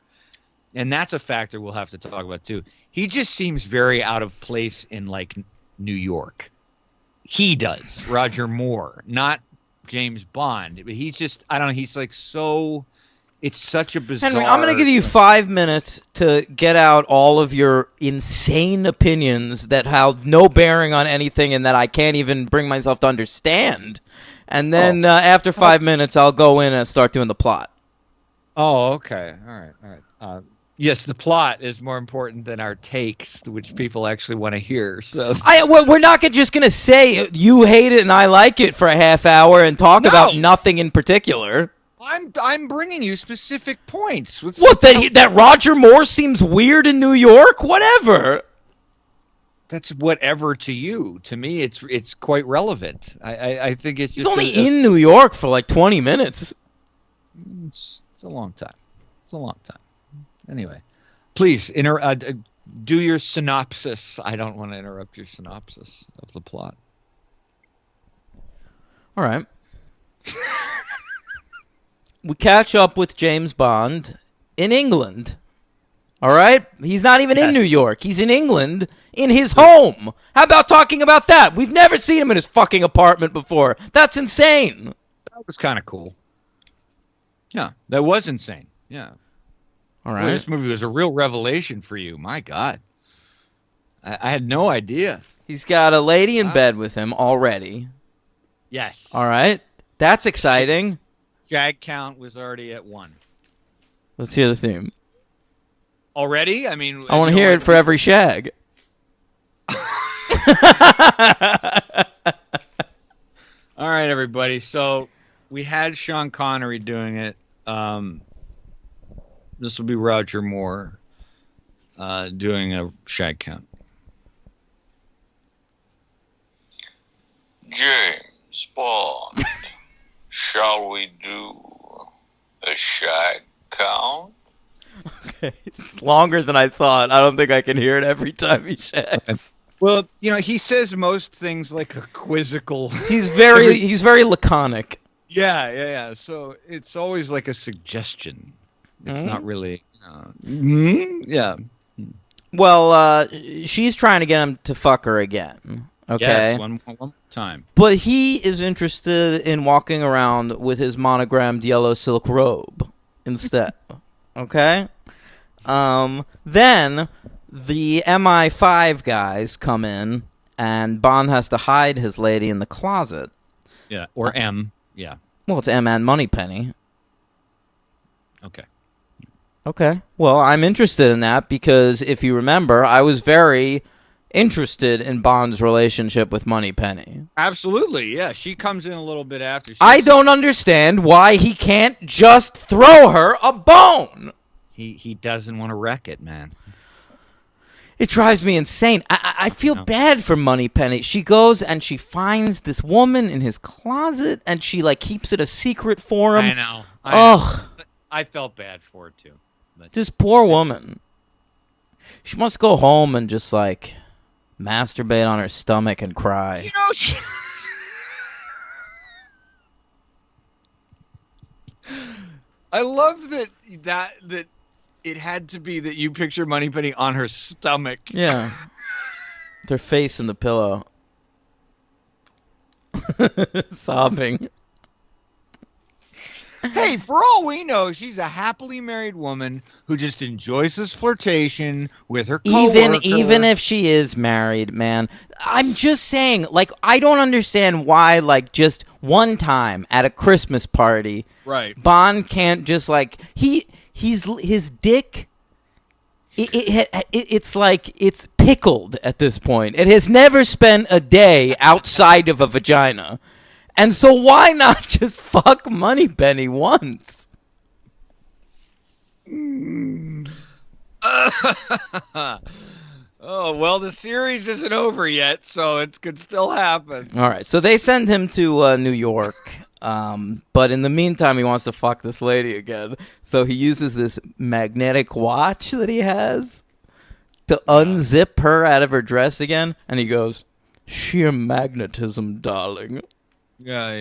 and that's a factor we'll have to talk about too. He just seems very out of place in like New York. He does, Roger Moore, not James Bond, but he's just, I don't know, he's like so, it's such a bizarre. Henry, I'm going to give you 5 minutes to get out all of your insane opinions that have no bearing on anything and that I can't even bring myself to understand. And then after 5 minutes, I'll go in and start doing the plot. Oh, okay. All right. Yes, the plot is more important than our takes, which people actually want to hear. So We're not just gonna say you hate it and I like it for a half hour and talk about nothing in particular. I'm bringing you specific points. What, that Roger Moore seems weird in New York? Whatever. That's whatever to you. To me, it's quite relevant. I think it's He's just only in New York for like 20 minutes. It's a long time. It's a long time. Anyway, please do your synopsis. I don't want to interrupt your synopsis of the plot. All right. We catch up with James Bond in England. All right? He's not even in New York. He's in England in his home. How about talking about that? We've never seen him in his fucking apartment before. That's insane. That was kind of cool. Yeah, that was insane. Yeah. All right. Boy, this movie was a real revelation for you. My God. I had no idea. He's got a lady in bed with him already. Yes. All right. That's exciting. Shag count was already at 1. Let's hear the theme. Already? I mean, I want to hear it for every shag. All right, everybody. So we had Sean Connery doing it. This will be Roger Moore doing a shag count. James Bond, shall we do a shag count? Okay, it's longer than I thought. I don't think I can hear it every time he shags. Well, he says most things like a quizzical. He's very laconic. Yeah. So it's always like a suggestion. It's not really. Yeah. Well, she's trying to get him to fuck her again. Okay. Yes, one more time. But he is interested in walking around with his monogrammed yellow silk robe instead. Okay? Then the MI5 guys come in, and Bond has to hide his lady in the closet. Yeah, or M. Yeah. Well, it's M and Moneypenny. Okay. Okay. Well, I'm interested in that because if you remember, I was very interested in Bond's relationship with Moneypenny. Absolutely, yeah. She comes in a little bit after. I don't understand why he can't just throw her a bone. He doesn't want to wreck it, man. It drives me insane. I feel bad for Moneypenny. She goes and she finds this woman in his closet, and she keeps it a secret for him. I know. I felt bad for her too. But this poor woman. She must go home and just masturbate on her stomach and cry. I love that it had to be that you picture Moneypenny on her stomach. Yeah. With her face in the pillow. Sobbing. Hey, for all we know, she's a happily married woman who just enjoys this flirtation with her coworker. Even if she is married, man. I'm just saying, I don't understand why, just one time at a Christmas party, right? Bond can't just his dick. It's pickled at this point. It has never spent a day outside of a vagina. And so why not just fuck Moneypenny once? Oh, well, the series isn't over yet, so it could still happen. All right, so they send him to New York, but in the meantime, he wants to fuck this lady again. So he uses this magnetic watch that he has to unzip her out of her dress again, and he goes, "Sheer magnetism, darling." Yeah.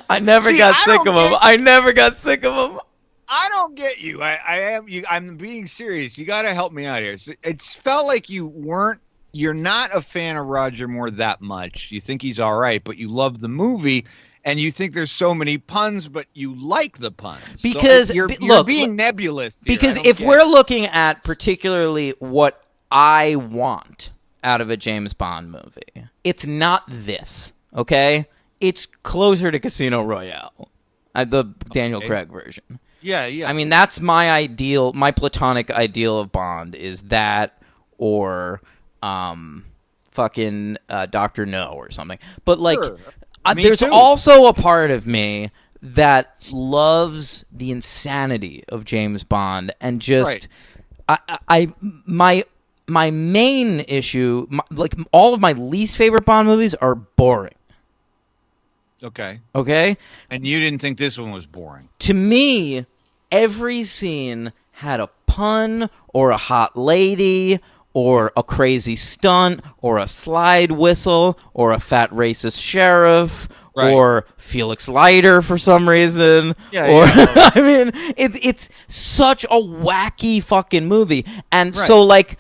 I never got sick of him. I never got sick of him. I don't get you. I'm being serious. You got to help me out here. It's felt like you're not a fan of Roger Moore that much. You think he's all right, but you love the movie, and you think there's so many puns, but you like the puns. Because so you're being nebulous here. Because if we're looking at particularly what I want out of a James Bond movie, it's not this, okay? It's closer to Casino Royale, the Daniel Craig version. Yeah, yeah. I mean, that's my ideal, my platonic ideal of Bond is that or fucking Dr. No or something. But like, Sure. Me there's too. also a part of me that loves the insanity of James Bond and just my main issue, like all of my least favorite Bond movies are boring. Okay. Okay? And you didn't think this one was boring? To me, every scene had a pun or a hot lady or a crazy stunt or a slide whistle or a fat racist sheriff Right. or Felix Leiter for some reason. Yeah, or yeah. I mean, it's such a wacky fucking movie. And Right. so like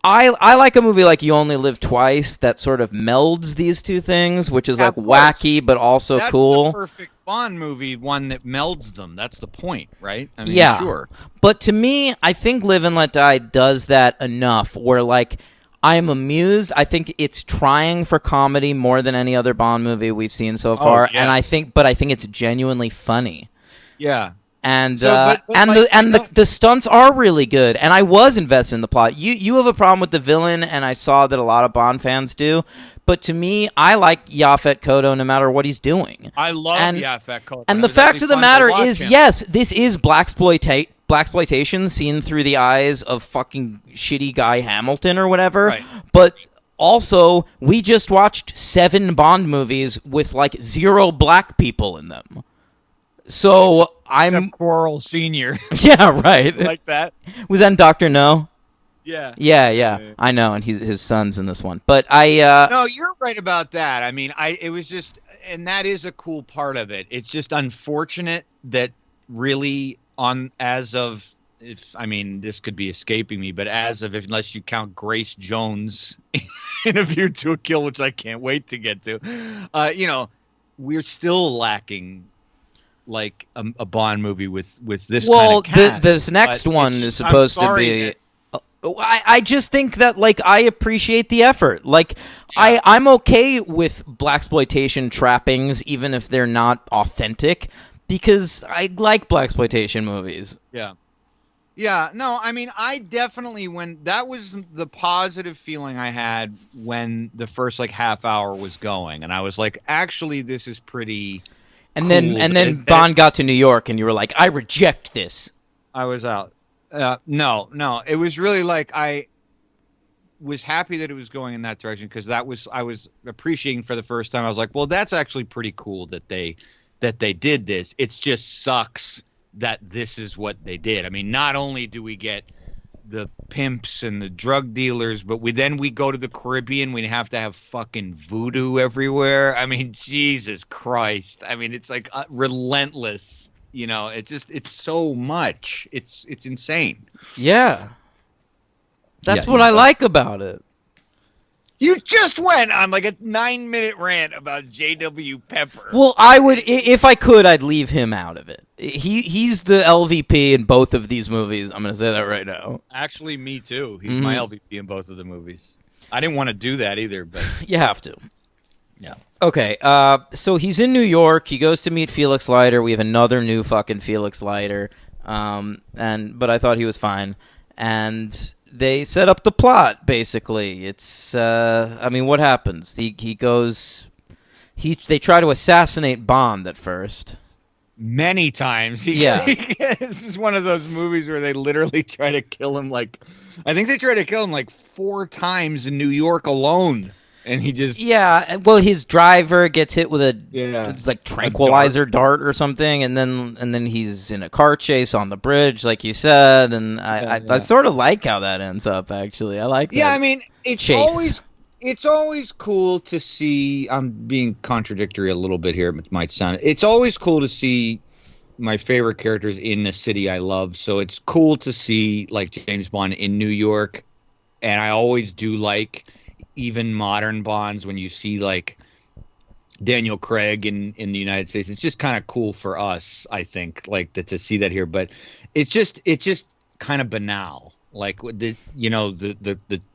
I like a movie like You Only Live Twice that sort of melds these two things, which is Yeah, like of course. wacky but also That's cool. the perfect Bond movie, one that melds them. That's the point, right? I mean, Yeah. sure. But to me, I think Live and Let Die does that enough where, like, I'm amused. I think it's trying for comedy more than any other Bond movie we've seen so far. yes. And I think it's genuinely funny. Yeah. And So, but and like, the stunts are really good. And I was invested in the plot. You have a problem with the villain, and I saw that a lot of Bond fans do. But to me, I like Yaphet Kotto no matter what he's doing. I love And- Yaphet Kotto. And It the was fact actually of the fun to matter watch is, him. yes, this is blaxploitation seen through the eyes of fucking shitty guy Hamilton or whatever. Right. But also, we just watched 7 Bond movies with like 0 black people in them. So I'm Quarrel Senior. yeah, right. like that. Was that in Dr. No? Yeah. Yeah. I know, and his son's in this one. But I No, you're right about that. I mean, it was just, and that is a cool part of it. It's just unfortunate that really as of, this could be escaping me, but unless you count Grace Jones in A View to a Kill, which I can't wait to get to, we're still lacking like a Bond movie with this kind of cast. this next But one it's is just- I'm supposed to sorry be. that- I just think that like I appreciate the effort. Like I'm okay with blaxploitation trappings, even if they're not authentic, because I like blaxploitation movies. Yeah. Yeah, no, I mean, I definitely, when that was the positive feeling I had when the first like half hour was going, and I was like, actually, this is pretty. And cool. then Bond got to New York, and you were like, I reject this. I was out. No, it was really like I was happy that it was going in that direction because I was appreciating for the first time. I was like, well, that's actually pretty cool that they did this. It just sucks that this is what they did. I mean, not only do we get the pimps and the drug dealers, but we go to the Caribbean. We have to have fucking voodoo everywhere. I mean, Jesus Christ. I mean, it's like relentless. You know, it's so much. It's insane. Yeah, that's Yeah, what no, I like about it. You just went on like a 9-minute rant about J.W. Pepper. Well, I would, if I could, I'd leave him out of it. He's the LVP in both of these movies. I'm going to say that right now. Actually, me too. He's my LVP in both of the movies. I didn't want to do that either, but You have to. yeah. Okay, so he's in New York. He goes to meet Felix Leiter. We have another new fucking Felix Leiter. But I thought he was fine. And they set up the plot, basically. It's, what happens? He goes... They try to assassinate Bond at first. Many times. Yeah. This is one of those movies where they literally try to kill him I think they try to kill him like 4 times in New York alone. And he just... Yeah, well, his driver gets hit with a Yeah. like tranquilizer dart or something, and then he's in a car chase on the bridge, like you said, and I sort of like how that ends up. Actually, I like. Yeah, that I mean, it's chase. always cool to see. I'm being contradictory a little bit here. It might sound. It's always cool to see my favorite characters in the city I love. So it's cool to see like James Bond in New York, and I always do like even modern Bonds when you see like Daniel Craig in the United States. It's just kind of cool for us, I think, like to see that here. But it's just kind of banal. Like the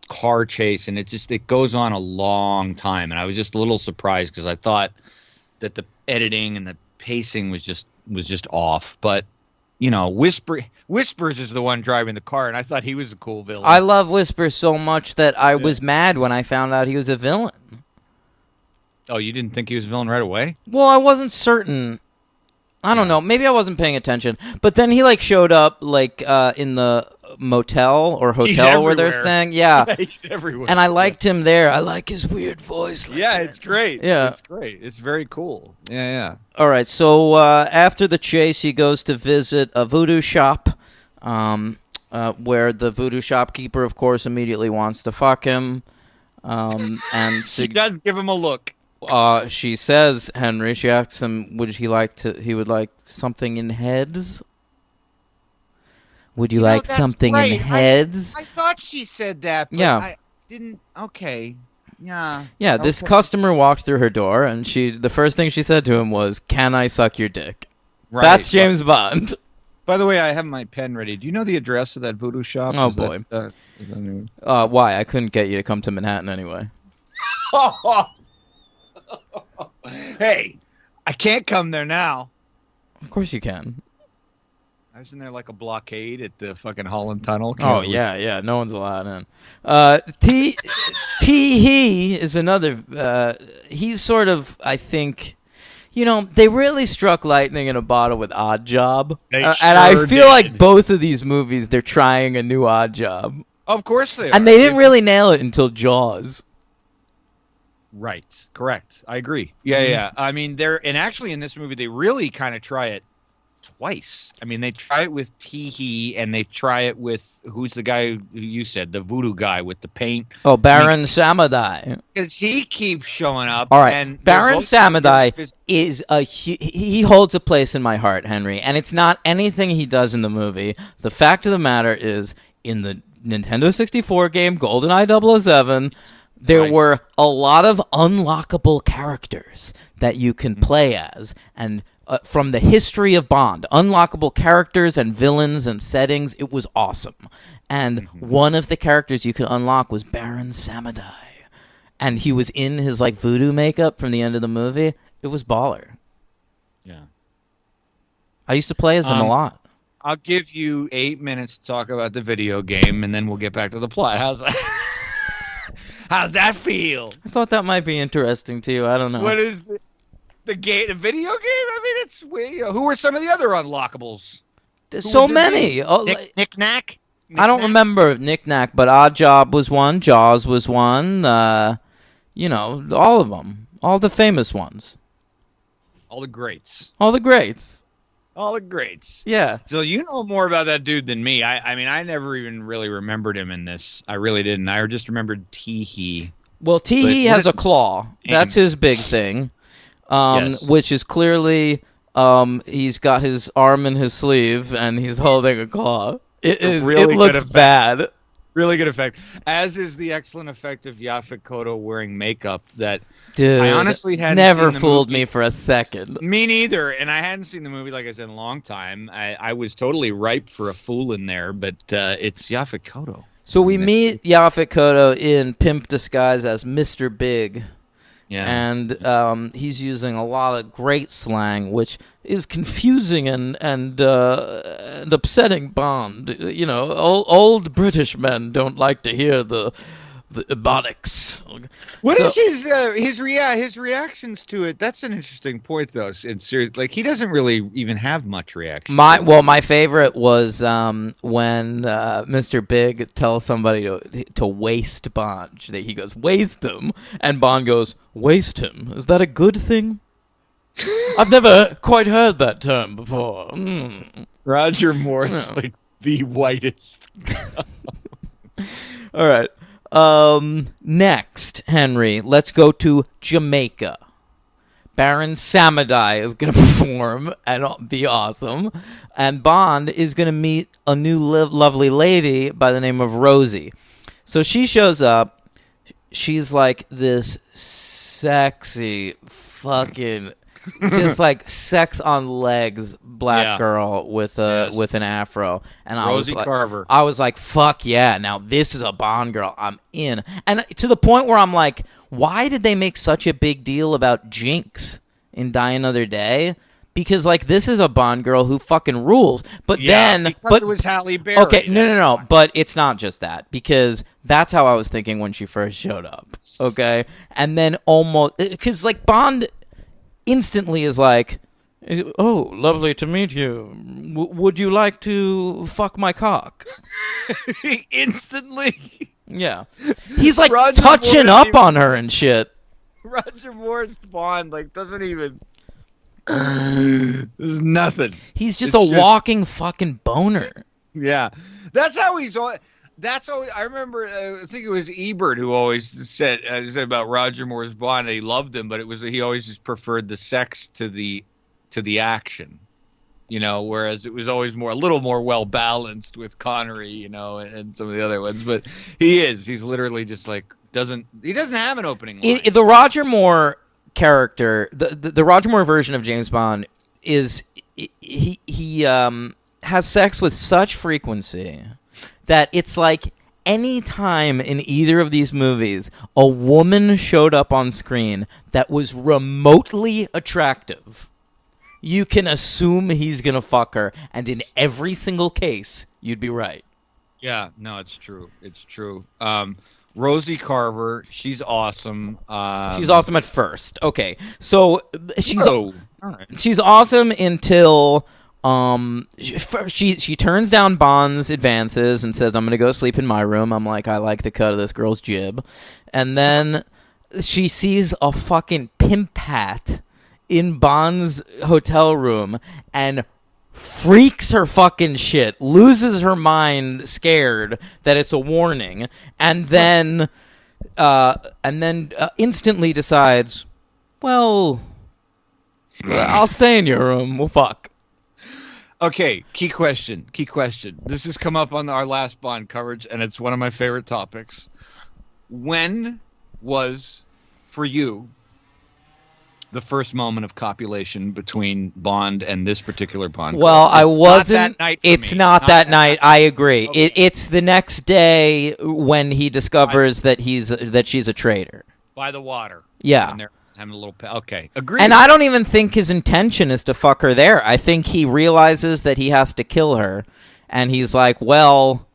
car chase, and it goes on a long time, and I was just a little surprised because I thought that the editing and the pacing was just off. But Whispers is the one driving the car, and I thought he was a cool villain. I love Whisper so much that I was mad when I found out he was a villain. Oh, you didn't think he was a villain right away? Well, I wasn't certain. I don't know. Maybe I wasn't paying attention. But then he showed up in the motel or hotel where they're staying. Yeah. He's everywhere. And I liked him there. I like his weird voice. It's great. Yeah. It's great. It's very cool. Yeah. All right. So after the chase, he goes to visit a voodoo shop where the voodoo shopkeeper, of course, immediately wants to fuck him. And she does give him a look. She says, Henry, she asks him, he would like something in heads? Would you like something in heads? I thought she said that, but I didn't. Okay. Yeah. Yeah, this customer walked through her door, and the first thing she said to him was, "Can I suck your dick?" Right. That's James Bond. By the way, I have my pen ready. Do you know the address of that voodoo shop? Oh, boy. Why? I couldn't get you to come to Manhattan anyway. Hey, I can't come there now. Of course you can. Isn't there like a blockade at the fucking Holland Tunnel? Yeah. No one's allowed in. He is another. He's sort of, I think, they really struck lightning in a bottle with Odd Job. And I feel like both of these movies, they're trying a new Odd Job. Of course they are. And they didn't really nail it until Jaws. Right. Correct. I agree. Yeah. I mean, actually in this movie, they really kind of try it twice. I mean, they try it with Teehee, and they try it with, who's the guy who you said, the voodoo guy with the paint? Oh, Baron Samedi. Because he keeps showing up. All right. And Baron Samedi he holds a place in my heart, Henry, and it's not anything he does in the movie. The fact of the matter is, in the Nintendo 64 game GoldenEye 007, there were a lot of unlockable characters that you can play as, and from the history of Bond, unlockable characters and villains and settings, it was awesome. And one of the characters you could unlock was Baron Samedi, and he was in his voodoo makeup from the end of the movie. It was baller. Yeah, I used to play as him a lot. I'll give you 8 minutes to talk about the video game, and then we'll get back to the plot. How's that? How's that feel? I thought that might be interesting to you. I don't know. What is the game? The video game? I mean, it's who are some of the other unlockables? There's so many. Knick-Knack? I don't remember Knick-Knack, but Odd Job was one. Jaws was one. All of them. All the famous ones. All the greats. All the greats. All the greats. Yeah. So you know more about that dude than me. I mean, I never even really remembered him in this. I really didn't. I just remembered Teehee. Well, Teehee has a claw. That's his big thing, yes. Which is clearly he's got his arm in his sleeve and he's holding a claw. It looks bad. Really good effect. As is the excellent effect of Yaphet Kotto wearing makeup that Dude, I honestly hadn't never seen fooled me for a second. Me neither. And I hadn't seen the movie, like I said, in a long time. I was totally ripe for a fool in there, but it's Yaphet Kotto. So we meet Yaphet Kotto in pimp disguise as Mr. Big. Yeah. And he's using a lot of great slang, which is confusing and upsetting Bond. Old British men don't like to hear the ebonics. What is his reactions to it? That's an interesting point, though. In serious, he doesn't really even have much reaction. My favorite was when Mr. Big tells somebody to waste Bond. He goes, "Waste him," and Bond goes, "Waste him? Is that a good thing?" I've never quite heard that term before. Roger Moore is the whitest. All right. Next, Henry, let's go to Jamaica. Baron Samedi is going to perform and be awesome. And Bond is going to meet a new lovely lady by the name of Rosie. So she shows up. She's like this sexy fucking... just sex on legs black girl with an afro, and Rosie Carver. I was like, fuck yeah, now this is a Bond girl, I'm in. And to the point where I'm like, why did they make such a big deal about Jinx in Die Another Day? because like this is a Bond girl who fucking rules. But Yeah, then, because but it was Halle Berry. okay, no. But it's not just that, because that's how I was thinking when she first showed up. Okay, and then almost because like Bond instantly is like, "Oh, lovely to meet you. Would you like to fuck my cock?" Instantly. Yeah, he's like Roger touching Moore up even- on her and shit. Roger Moore's Bond like doesn't even. There's nothing. He's just It's a walking fucking boner. Yeah, that's how he's. That's always. I remember. I think it was Ebert who always said about Roger Moore's Bond. He loved him, but it was he always just preferred the sex to the action. You know, whereas it was always a little more well balanced with Connery, you know, and some of the other ones. But he's literally just like he doesn't have an opening line. The Roger Moore character, the Roger Moore version of James Bond is he has sex with such frequency that it's like any time in either of these movies a woman showed up on screen that was remotely attractive, you can assume he's gonna fuck her, and in every single case, you'd be right. Yeah, no, it's true. It's true. Rosie Carver, she's awesome. She's awesome at first. Okay, so she's all right. she's awesome until she turns down Bond's advances and says, "I'm gonna go sleep in my room." I'm like, I like the cut of this girl's jib, and then she sees a fucking pimp hat in Bond's hotel room and freaks her fucking shit, loses her mind, scared that it's a warning, and then instantly decides, well, I'll stay in your room. We'll fuck. Okay, key question. This has come up on our last Bond coverage, and it's one of my favorite topics. When was, for you, the first moment of copulation between Bond and this particular Bond? Well, I It's wasn't. Not that night for It's me. not that night. I agree. Okay. It's the next day when he discovers that she's a traitor. By the water. Yeah. And they're having a little. Okay, agreed. And I don't even think his intention is to fuck her there. I think he realizes that he has to kill her, and he's like, well,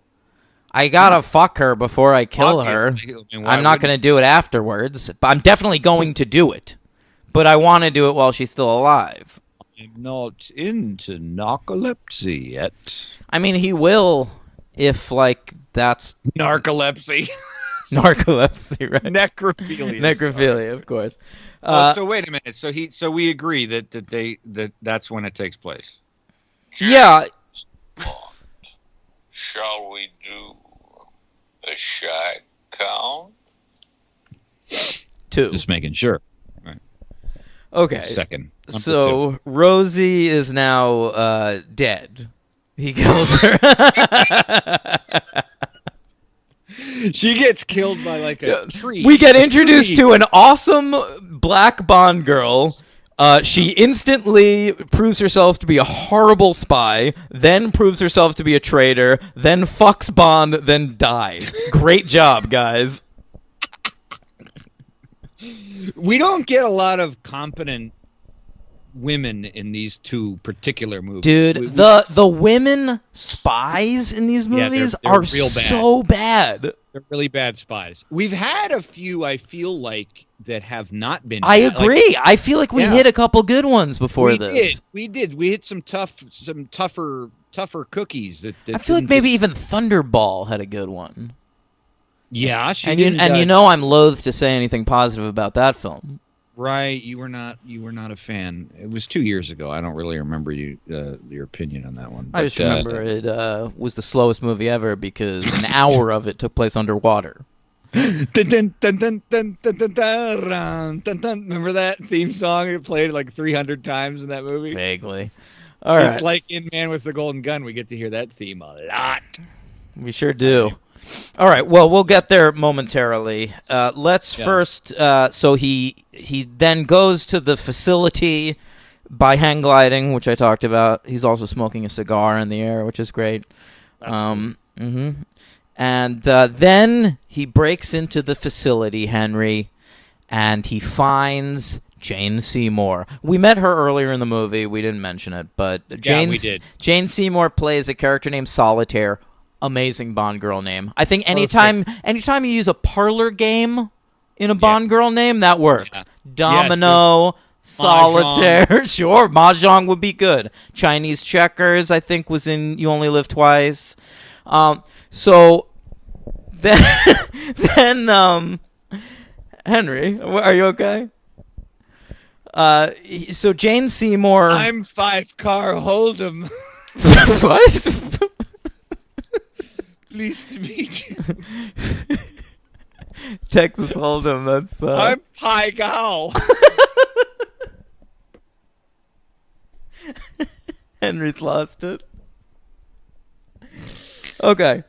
I gotta fuck her before I kill her. Obviously. I mean, why I'm not wouldn't- going to do it afterwards, but I'm definitely going to do it. But I want to do it while she's still alive. I'm not into narcolepsy yet. I mean, he will if, like, that's Narcolepsy. narcolepsy, right? Necrophilia. Necrophilia, of course. So wait a minute. So we agree that that's when it takes place. Yeah, Shall we do a shag count? 2. Just making sure. Okay. Second. I'm for So Rosie is now dead. He kills her. two. She gets killed by like a tree. We get introduced to an awesome black Bond girl. She instantly proves herself to be a horrible spy, then proves herself to be a traitor, then fucks Bond, then dies. Great job, guys. We don't get a lot of competent women in these two particular movies. Dude, We- the women spies in these Yeah, movies they're are real bad. so bad. they're really bad spies. We've had a few, I feel like, that have not been. I bad. Like, agree. I feel like we Yeah. hit a couple good ones before we this. did. We hit some tougher cookies. That I feel like didn't maybe just- even Thunderball had a good one. Yeah, she And you didn't, know I'm loath to say anything positive about that film. right. You were not a fan. It was 2 years ago. I don't really remember your opinion on that one. I But, just remember it was the slowest movie ever because an hour of it took place underwater. Dun, dun, dun, dun, dun, dun, dun, dun, dun, dun. Remember that theme song? It played like 300 times in that movie. Vaguely. All right. It's like in Man with the Golden Gun. We get to hear that theme a lot. We sure do. All right. Well, we'll get there momentarily. Let's first. So he then goes to the facility by hang gliding, which I talked about. He's also smoking a cigar in the air, which is great. And then he breaks into the facility, Henry, and he finds Jane Seymour. We met her earlier in the movie. We didn't mention it, but we did. Jane Seymour plays a character named Solitaire. Amazing Bond girl name. I think anytime you use a parlor game in a Bond girl name, that works. Yeah. Domino, Solitaire, sure. Mahjong would be good. Chinese checkers, I think, was in You Only Live Twice. So then Henry, are you okay? So Jane Seymour. I'm 5-car Hold'em. What? Pleased to meet you. Texas Hold'em. That's. I'm Pai Gao. Henry's lost it. Okay.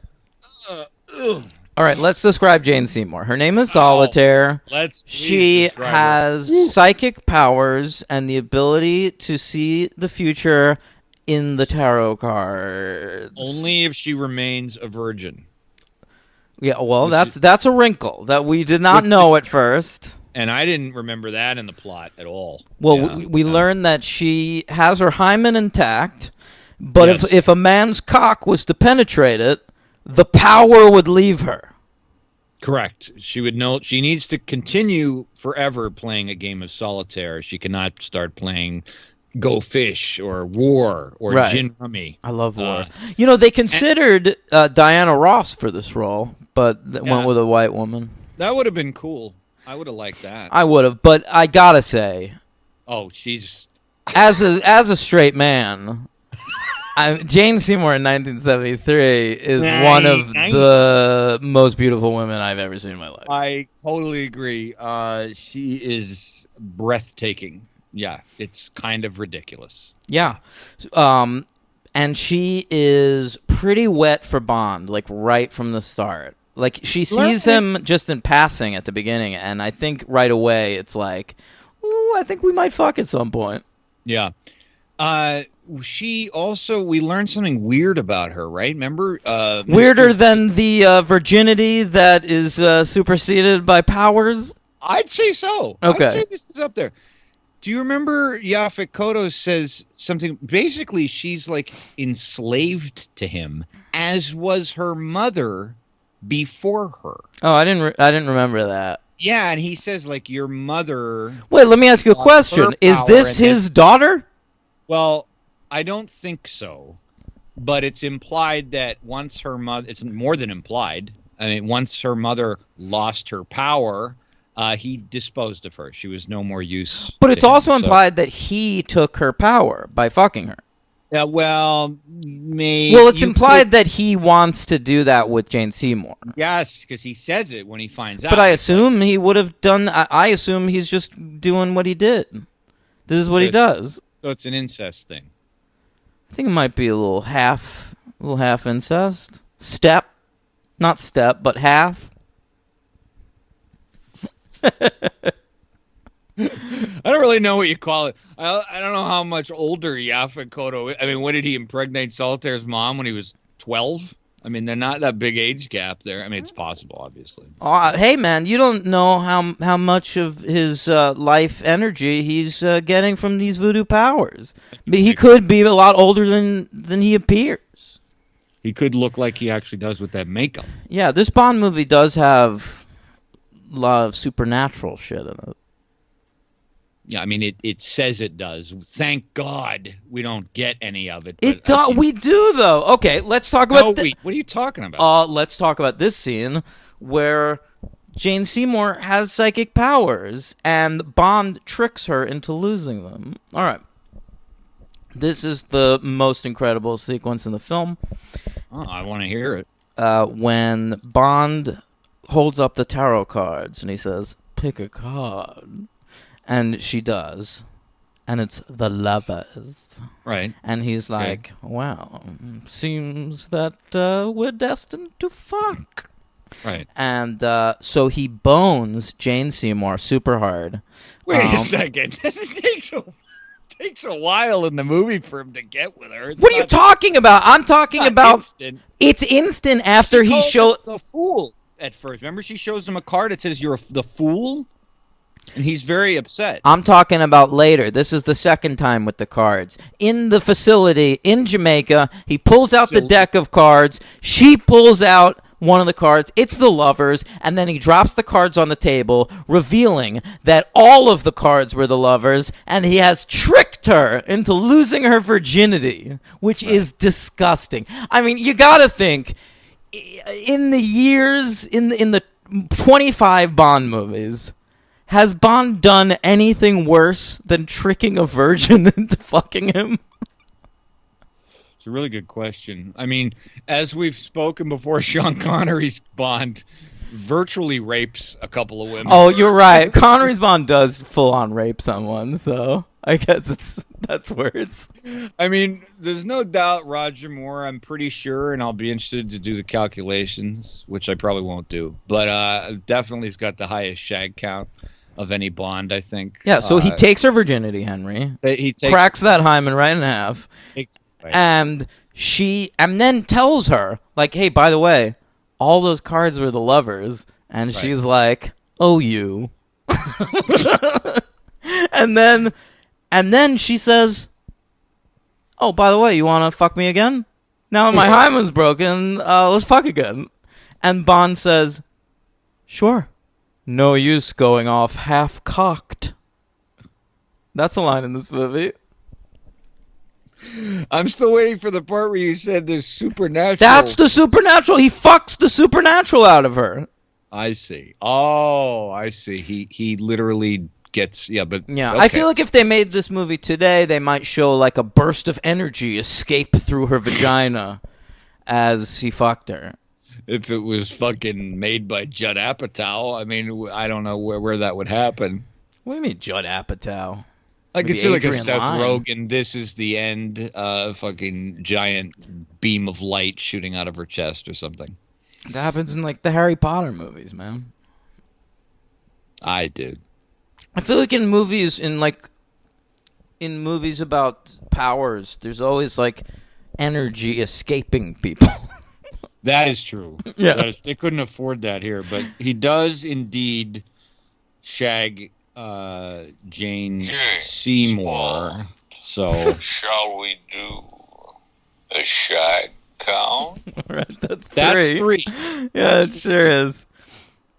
All right, let's describe Jane Seymour. Her name is Solitaire. She has psychic powers and the ability to see the future in the tarot cards. Only if she remains a virgin. Yeah, well, that's a wrinkle that we did not know at first. And I didn't remember that in the plot at all. Well, we learned that she has her hymen intact, but if a man's cock was to penetrate it, the power would leave her. Correct. She would know she needs to continue forever playing a game of solitaire. She cannot start playing Go Fish or War or Gin Rummy. I love War. They considered Diana Ross for this role, but went with a white woman. That would have been cool. I would have liked that. I would have, but I gotta say, she's as a straight man, Jane Seymour in 1973 is one of the most beautiful women I've ever seen in my life. I totally agree. She is breathtaking. Yeah, it's kind of ridiculous. Yeah. And she is pretty wet for Bond, like right from the start. Like she sees him just in passing at the beginning, and I think right away it's like, ooh, I think we might fuck at some point. Yeah. We learned something weird about her, right? Remember? Weirder than the virginity that is superseded by powers? I'd say so. Okay. I'd say this is up there. Do you remember Yaphet Kotto says something? Basically, she's like enslaved to him, as was her mother before her. Oh, I didn't remember that. Yeah, and he says like your mother. Wait, let me ask you a question. Is this his daughter? Well, I don't think so, but it's implied that once her mother, it's more than implied. I mean, once her mother lost her power, he disposed of her. She was no more use. But it's also implied that he took her power by fucking her. Yeah, well, maybe. Well, it's implied that he wants to do that with Jane Seymour. Yes, because he says it when he finds out. But I assume he would have done. I assume he's just doing what he did. This is what he does. So it's an incest thing. I think it might be a little half incest. Step, not step, but half. I don't really know what you call it. I don't know how much older Yaphet Kotto is. I mean, what did he impregnate Solitaire's mom when he was 12? I mean, they're not that big age gap there. I mean, it's possible, obviously. Hey, man, you don't know how much of his life energy he's getting from these voodoo powers. But he could be a lot older than he appears. He could look like he actually does with that makeup. Yeah, this Bond movie does have a lot of supernatural shit in it. Yeah, I mean, it says it does. Thank God we don't get any of it. We do, though. Okay, let's talk about... what are you talking about? Let's talk about this scene where Jane Seymour has psychic powers, and Bond tricks her into losing them. All right. This is the most incredible sequence in the film. Oh, I want to hear it. When Bond holds up the tarot cards, and he says, pick a card. And she does. And it's the Lovers. Right. And he's like, wow, seems that we're destined to fuck. Right. And so he bones Jane Seymour super hard. Wait a second. It takes a while in the movie for him to get with her. What are you talking about? I'm talking about... Instant. It's instant after he showed... the fool at first. Remember she shows him a card that says you're the fool? And he's very upset. I'm talking about later. This is the second time with the cards. In the facility in Jamaica, he pulls out the deck of cards. She pulls out one of the cards. It's the lovers. And then he drops the cards on the table, revealing that all of the cards were the lovers. And he has tricked her into losing her virginity, which is disgusting. I mean, you got to think, in the years, in the 25 Bond movies, has Bond done anything worse than tricking a virgin into fucking him? It's a really good question. I mean, as we've spoken before, Sean Connery's Bond virtually rapes a couple of women. Oh, you're right. Connery's Bond does full-on rape someone, so I guess that's worse. I mean, there's no doubt Roger Moore, I'm pretty sure, and I'll be interested to do the calculations, which I probably won't do, but definitely he's got the highest shag count of any Bond, I think. Yeah, so he takes her virginity, Henry. He takes, cracks that hymen right in half. right. And then tells her, like, hey, by the way, all those cards were the lovers. And she's like, oh, you. and then she says, oh, by the way, you want to fuck me again? Now that my hymen's broken, let's fuck again. And Bond says, sure. No use going off half-cocked. That's a line in this movie. I'm still waiting for the part where you said there's supernatural. That's the supernatural. He fucks the supernatural out of her. I see. Oh, I see. He literally gets, but Yeah, okay. I feel like if they made this movie today, they might show like a burst of energy escape through her vagina as he fucked her. If it was fucking made by Judd Apatow, I mean, I don't know where that would happen. What do you mean, Judd Apatow? I could Maybe see like a Adrian Seth Lyne. Rogen, this is the end, fucking giant beam of light shooting out of her chest or something. That happens in like the Harry Potter movies, man. I did. I feel like in movies about powers, there's always like energy escaping people. That is true. Yeah. They couldn't afford that here, but he does indeed shag Jane Seymour. So Shall we do a shag count? All right, that's that's three. three. Yeah, it sure is.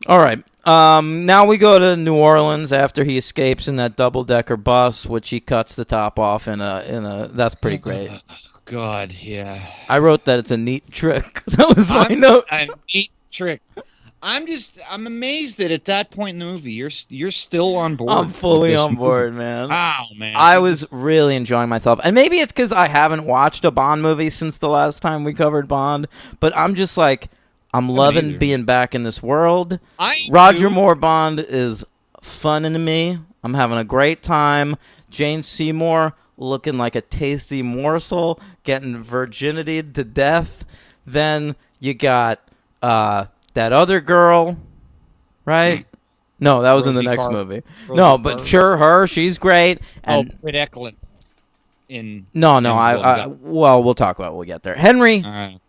All right. Now we go to New Orleans after he escapes in that double-decker bus, which he cuts the top off in a. That's pretty great. God, yeah. I wrote that it's a neat trick. That was my note. A neat trick. I'm amazed that at that point in the movie, you're still on board. I'm fully with this on board, movie. man. Wow, man. I was really enjoying myself. And maybe it's because I haven't watched a Bond movie since the last time we covered Bond. But I'm just like, I'm loving either. being back in this world. I Roger do. Moore Bond is fun to me. I'm having a great time. Jane Seymour looking like a tasty morsel, getting virginity to death. Then you got that other girl, right? No, that was in the Rosie next Parr. movie. Rosie No, but Parr. sure, her, she's great. And Britt Eklund. no, in well, we'll talk about it when we get there. Henry, All right.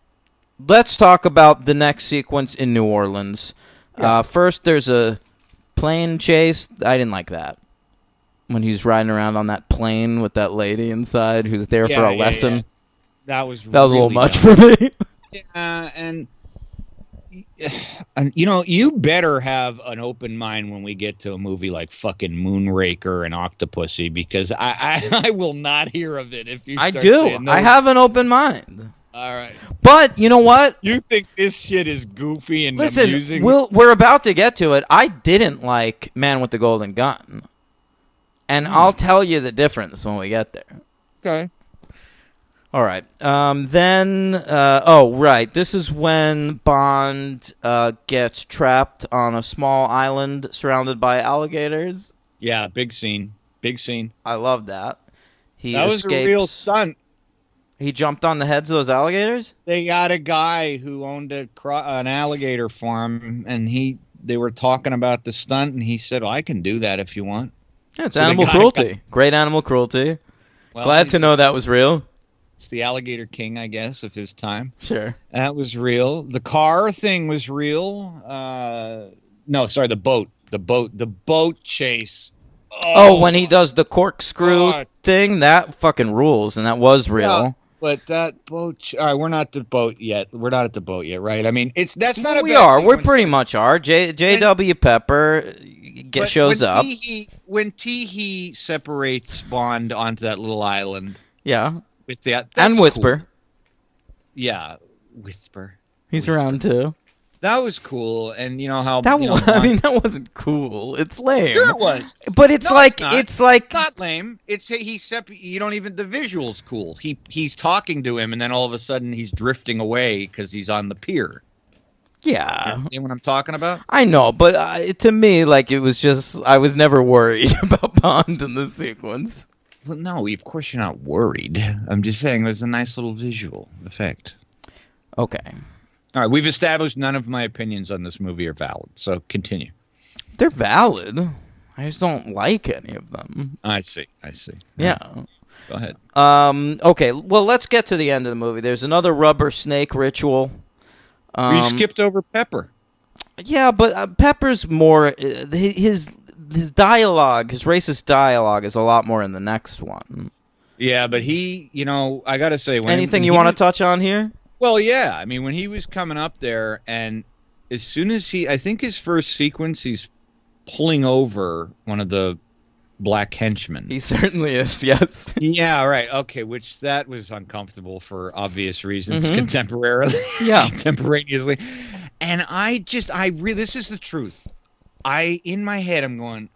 let's talk about the next sequence in New Orleans. First, there's a plane chase. I didn't like that. When he's riding around on that plane with that lady inside who's there for a lesson. Yeah. That was That was a little really much dumb. for me. Yeah, and you better have an open mind when we get to a movie like fucking Moonraker and Octopussy, because I will not hear of it if you. I start do. saying I those- have an open mind. All right. But you know what? You think this shit is goofy and Listen, amusing? we're about to get to it. I didn't like Man with the Golden Gun. And I'll tell you the difference when we get there. Okay. All right. Right. This is when Bond gets trapped on a small island surrounded by alligators. Yeah, big scene. Big scene. I love that. That was a real stunt. He jumped on the heads of those alligators? They got a guy who owned an alligator farm, and they were talking about the stunt, and he said, "Well, I can do that if you want." Yeah, it's So the animal guy cruelty. Great animal cruelty. Well, Glad to know that was real. It's the alligator king, I guess, of his time. Sure. That was real. The car thing was real. No, sorry, the boat. The boat chase. Oh, when he does the corkscrew God. thing, that fucking rules, and that was real. Yeah, but that boat. All right, we're not at the boat yet. We're not at the boat yet, right? I mean, that's not a. We bad are. We sequence. pretty much are. J.W. Pepper But shows when up. When Teehee separates Bond onto that little island Yeah. with that, And that's Whisper. cool. Yeah, Whisper. He's around too. That was cool, and you know how That you know, was, I mean, that wasn't cool. It's lame. sure it was. But it's No, like it's not. it's like It's not lame. It's you don't even the visuals cool. He's talking to him, and then all of a sudden he's drifting away because he's on the pier. yeah. You know what I'm talking about? I know, but to me, like it was just I was never worried about Bond in this sequence. Well, no, of course you're not worried. I'm just saying it was a nice little visual effect. Okay, All right, we've established none of my opinions on this movie are valid, so continue. they're valid. I just don't like any of them. I see. Yeah. Go ahead. Okay. Well, let's get to the end of the movie. There's another rubber snake ritual. We skipped over Pepper. Yeah, but Pepper's more his dialogue, his racist dialogue, is a lot more in the next one. Yeah, but he, I got to say, Anything you want to touch on here? Well, yeah. I mean, when he was coming up there, and as soon as I think his first sequence, he's pulling over one of the black henchmen. He certainly is. Yes. Yeah, right. Okay, which that was uncomfortable for obvious reasons contemporaneously. Yeah. Contemporaneously. And this is the truth. In my head, I'm going,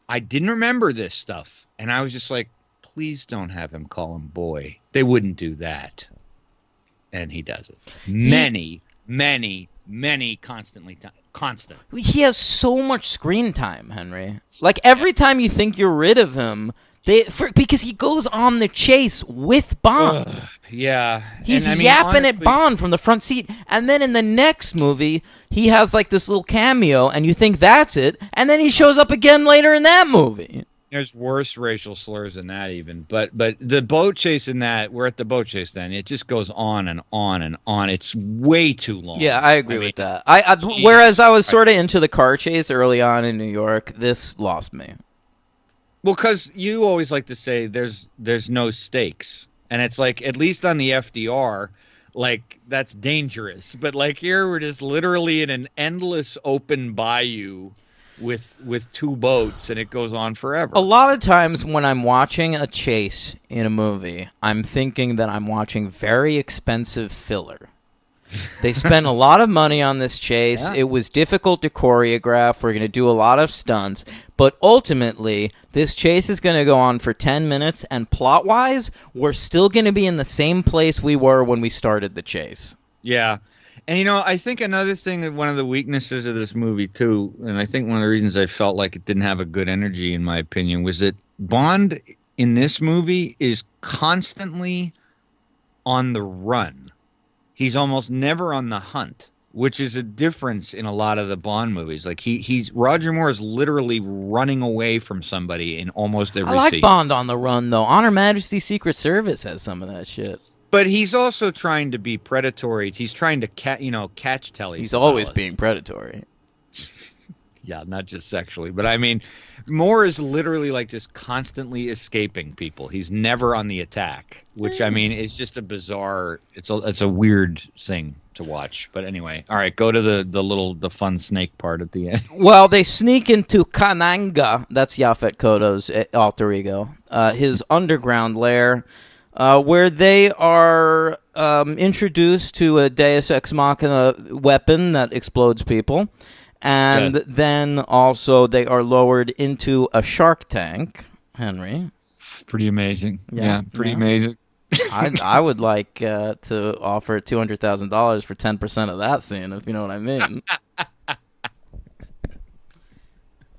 I didn't remember this stuff. And I was just like, please don't have him call him boy. They wouldn't do that. And he does it. Many, constant. He has so much screen time, Henry. Like every time you think you're rid of him, because he goes on the chase with Bond. Yeah. He's And, I mean, yapping at honestly, Bond from the front seat. And then in the next movie, he has like this little cameo, and you think that's it. And then he shows up again later in that movie. There's worse racial slurs than that even. But the boat chase in that, we're at the boat chase then. It just goes on and on and on. It's way too long. Yeah, I agree with that. Whereas I was sort of into the car chase early on in New York, this lost me. Well, because you always like to say there's no stakes. And it's like, at least on the FDR, like, that's dangerous. But like here, we're just literally in an endless open bayou with two boats, and it goes on forever. A lot of times when I'm watching a chase in a movie, I'm thinking that I'm watching very expensive filler. They spent a lot of money on this chase. Yeah. It was difficult to choreograph. We're going to do a lot of stunts. But ultimately, this chase is going to go on for 10 minutes, and plot-wise, we're still going to be in the same place we were when we started the chase. Yeah. And, I think another thing that one of the weaknesses of this movie, too, and I think one of the reasons I felt like it didn't have a good energy, in my opinion, was that Bond in this movie is constantly on the run. He's almost never on the hunt, which is a difference in a lot of the Bond movies. Like, Roger Moore is literally running away from somebody in almost every I like scene. Bond on the run, though. Honor Majesty's Secret Service has some of that shit. But he's also trying to be predatory. He's trying to catch Telly. He's always being predatory. Yeah, not just sexually, but I mean, Moore is literally like just constantly escaping people. He's never on the attack, which I mean is just a bizarre. It's a weird thing to watch. But anyway, all right, go to the fun snake part at the end. Well, they sneak into Kananga. That's Yaphet Kotto's alter ego. His underground lair. Where they are introduced to a Deus Ex Machina weapon that explodes people. And then also they are lowered into a shark tank, Henry. Pretty amazing. Yeah, pretty amazing. I would like to offer $200,000 for 10% of that scene, if you know what I mean.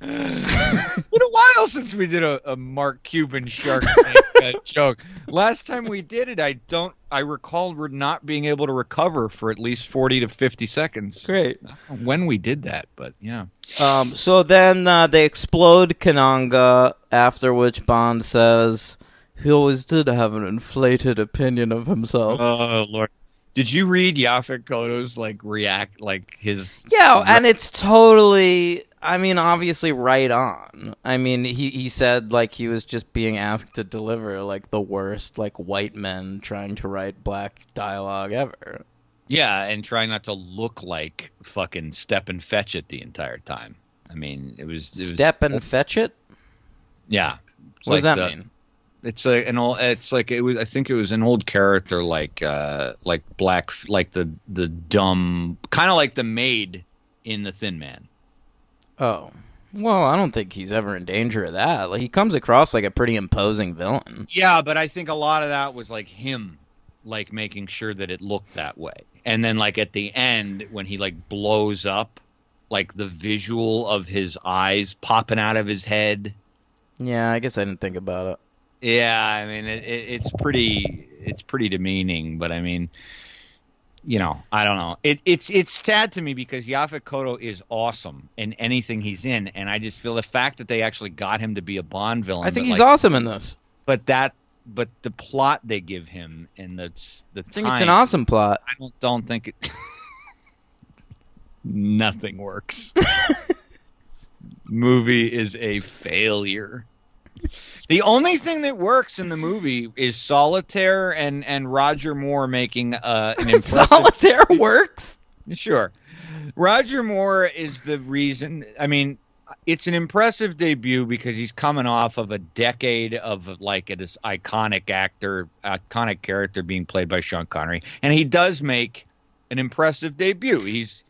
It's been a while since we did a Mark Cuban shark tank joke. Last time we did it, I recall we're not being able to recover for at least 40 to 50 seconds. Great. I don't know when we did that, but yeah. So then they explode Kananga, after which Bond says he always did have an inflated opinion of himself. Oh, Lord. Did you read Yaphet Kotto's his? Yeah, and it's totally. I mean, obviously, right on. I mean, he said like he was just being asked to deliver like the worst like white men trying to write black dialogue ever. Yeah, and trying not to look like fucking Step and Fetch It the entire time. I mean, it was Step and fetch it. yeah. It's What does like that mean? It's like an old. It's like it was. I think it was an old character, like black, like the dumb, kind of like the maid in The Thin Man. Oh. Well, I don't think he's ever in danger of that. Like he comes across like a pretty imposing villain. Yeah, but I think a lot of that was like him, like making sure that it looked that way. And then like at the end when he like blows up, like the visual of his eyes popping out of his head. Yeah, I guess I didn't think about it. Yeah, I mean it's pretty demeaning, but I mean, you know, I don't know. It's sad to me because Yaphet Kotto is awesome in anything he's in, and I just feel the fact that they actually got him to be a Bond villain. I think but, he's like, awesome in this. But the plot they give him and the I think it's an awesome plot. I don't think it. Nothing works. Movie is a failure. The only thing that works in the movie is Solitaire and Roger Moore making an impressive. Solitaire works. Sure, Roger Moore is the reason. I mean, it's an impressive debut because he's coming off of a decade of like this iconic character being played by Sean Connery, and he does make an impressive debut.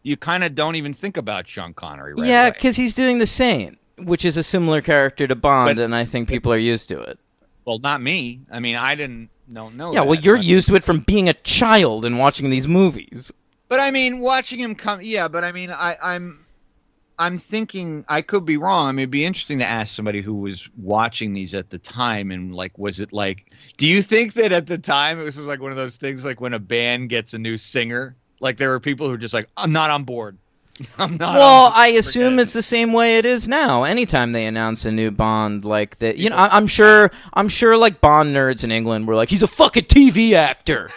You kind of don't even think about Sean Connery, right? Yeah, away. because he's doing the Saint, which is a similar character to Bond, But- and I think people are used to it. Well, not me. I mean, I don't know. Yeah, that. well, you're But- used to it from being a child and watching these movies. But I mean, watching him come. Yeah, but I mean, I'm thinking I could be wrong. I mean, it'd be interesting to ask somebody who was watching these at the time and like, was it like? Do you think that at the time it was like one of those things like when a band gets a new singer, like there were people who were just like, I'm not on board. I'm not. Well, on board. I assume Forget it's the same way it is now. Anytime they announce a new Bond, like that, you know, I'm sure, like Bond nerds in England were like, he's a fucking TV actor.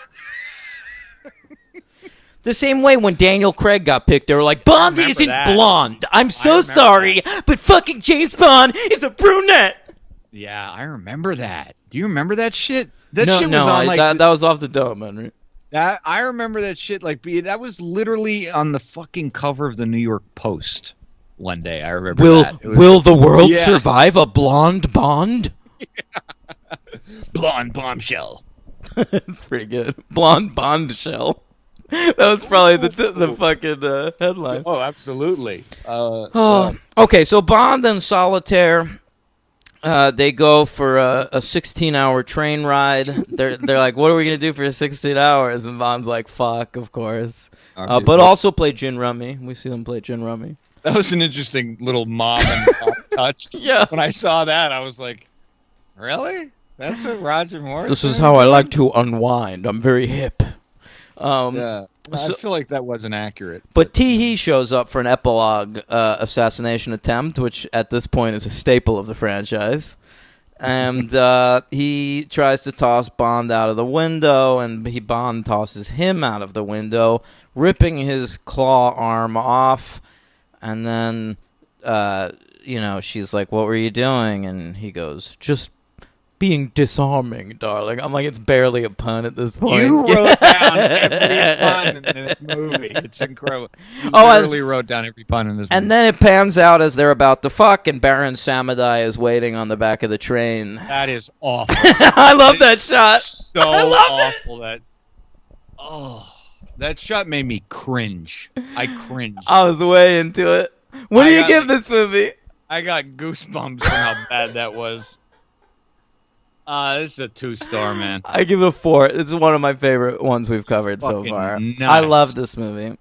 The same way when Daniel Craig got picked, they were like, Bond remember isn't that. blonde. I'm so remember sorry, but fucking James Bond is a brunette. Yeah, I remember that. Do you remember that shit? That No, shit was no, on like that was off the dome, man. Right? that. I remember that shit. Like that was literally on the fucking cover of the New York Post one day. I remember that. It was Will the world Yeah. survive a blonde Bond? blonde bombshell. It's pretty good. Blonde Bondshell. That was probably the fucking headline. Oh, absolutely. Oh, okay. So Bond and Solitaire, they go for a 16-hour train ride. They're like, what are we gonna do for 16 hours? And Bond's like, fuck, of course. But also play gin rummy. We see them play gin rummy. that was an interesting little mom and pop touch. Yeah. When I saw that, I was like, really? That's what Roger Moore. This is how I like to unwind. I'm very hip. Yeah. I So- feel like that wasn't accurate. But Tee shows up for an epilogue assassination attempt, which at this point is a staple of the franchise. And he tries to toss Bond out of the window, and Bond tosses him out of the window, ripping his claw arm off. And then, she's like, what were you doing? And he goes, just being disarming, darling. I'm like, it's barely a pun at this point. You wrote down every pun in this movie. It's incredible. You I- literally wrote down every pun in this And movie. then it pans out as they're about to fuck, and Baron Samedi is waiting on the back of the train. That is awful. I love that shot. So I love it. awful that shot made me cringe. I cringed. I was way into it. What do I you got- give this movie? I got goosebumps from how bad that was. This is a 2-star, man. I give it a 4. It's one of my favorite ones we've covered so Fucking far. nuts. I love this movie.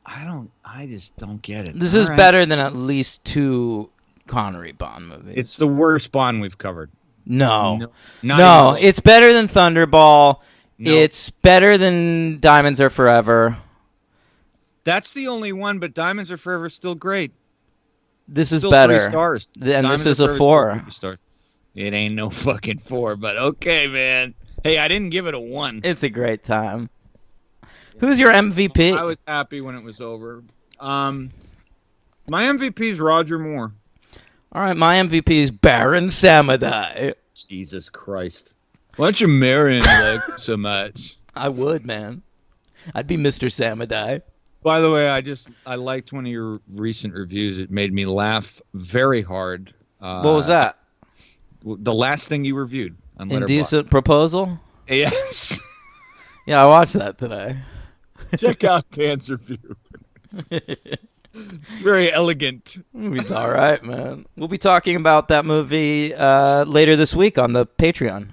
I just don't get it. This is All right. better than at least 2 Connery Bond movies. It's the worst Bond we've covered. no. Not No, even- it's better than Thunderball. No. It's better than Diamonds Are Forever. That's the only one, but Diamonds Are Forever is still great. This is Still better. 3 stars. And this Diamonds is Are a Forever 4. still 3 stars. It ain't no fucking 4, but okay, man. Hey, I didn't give it a 1. It's a great time. Who's your MVP? I was happy when it was over. My MVP is Roger Moore. All right, my MVP is Baron Samedi. Jesus Christ. Why don't you marry him like so much? I would, man. I'd be Mr. Samedi. By the way, I liked one of your recent reviews. It made me laugh very hard. What was that? The last thing you reviewed on Letterboxd. Indecent Proposal? Yes. Yeah, I watched that today. Check out Dan's review. It's very elegant. Movie's all right, man. We'll be talking about that movie later this week on the Patreon.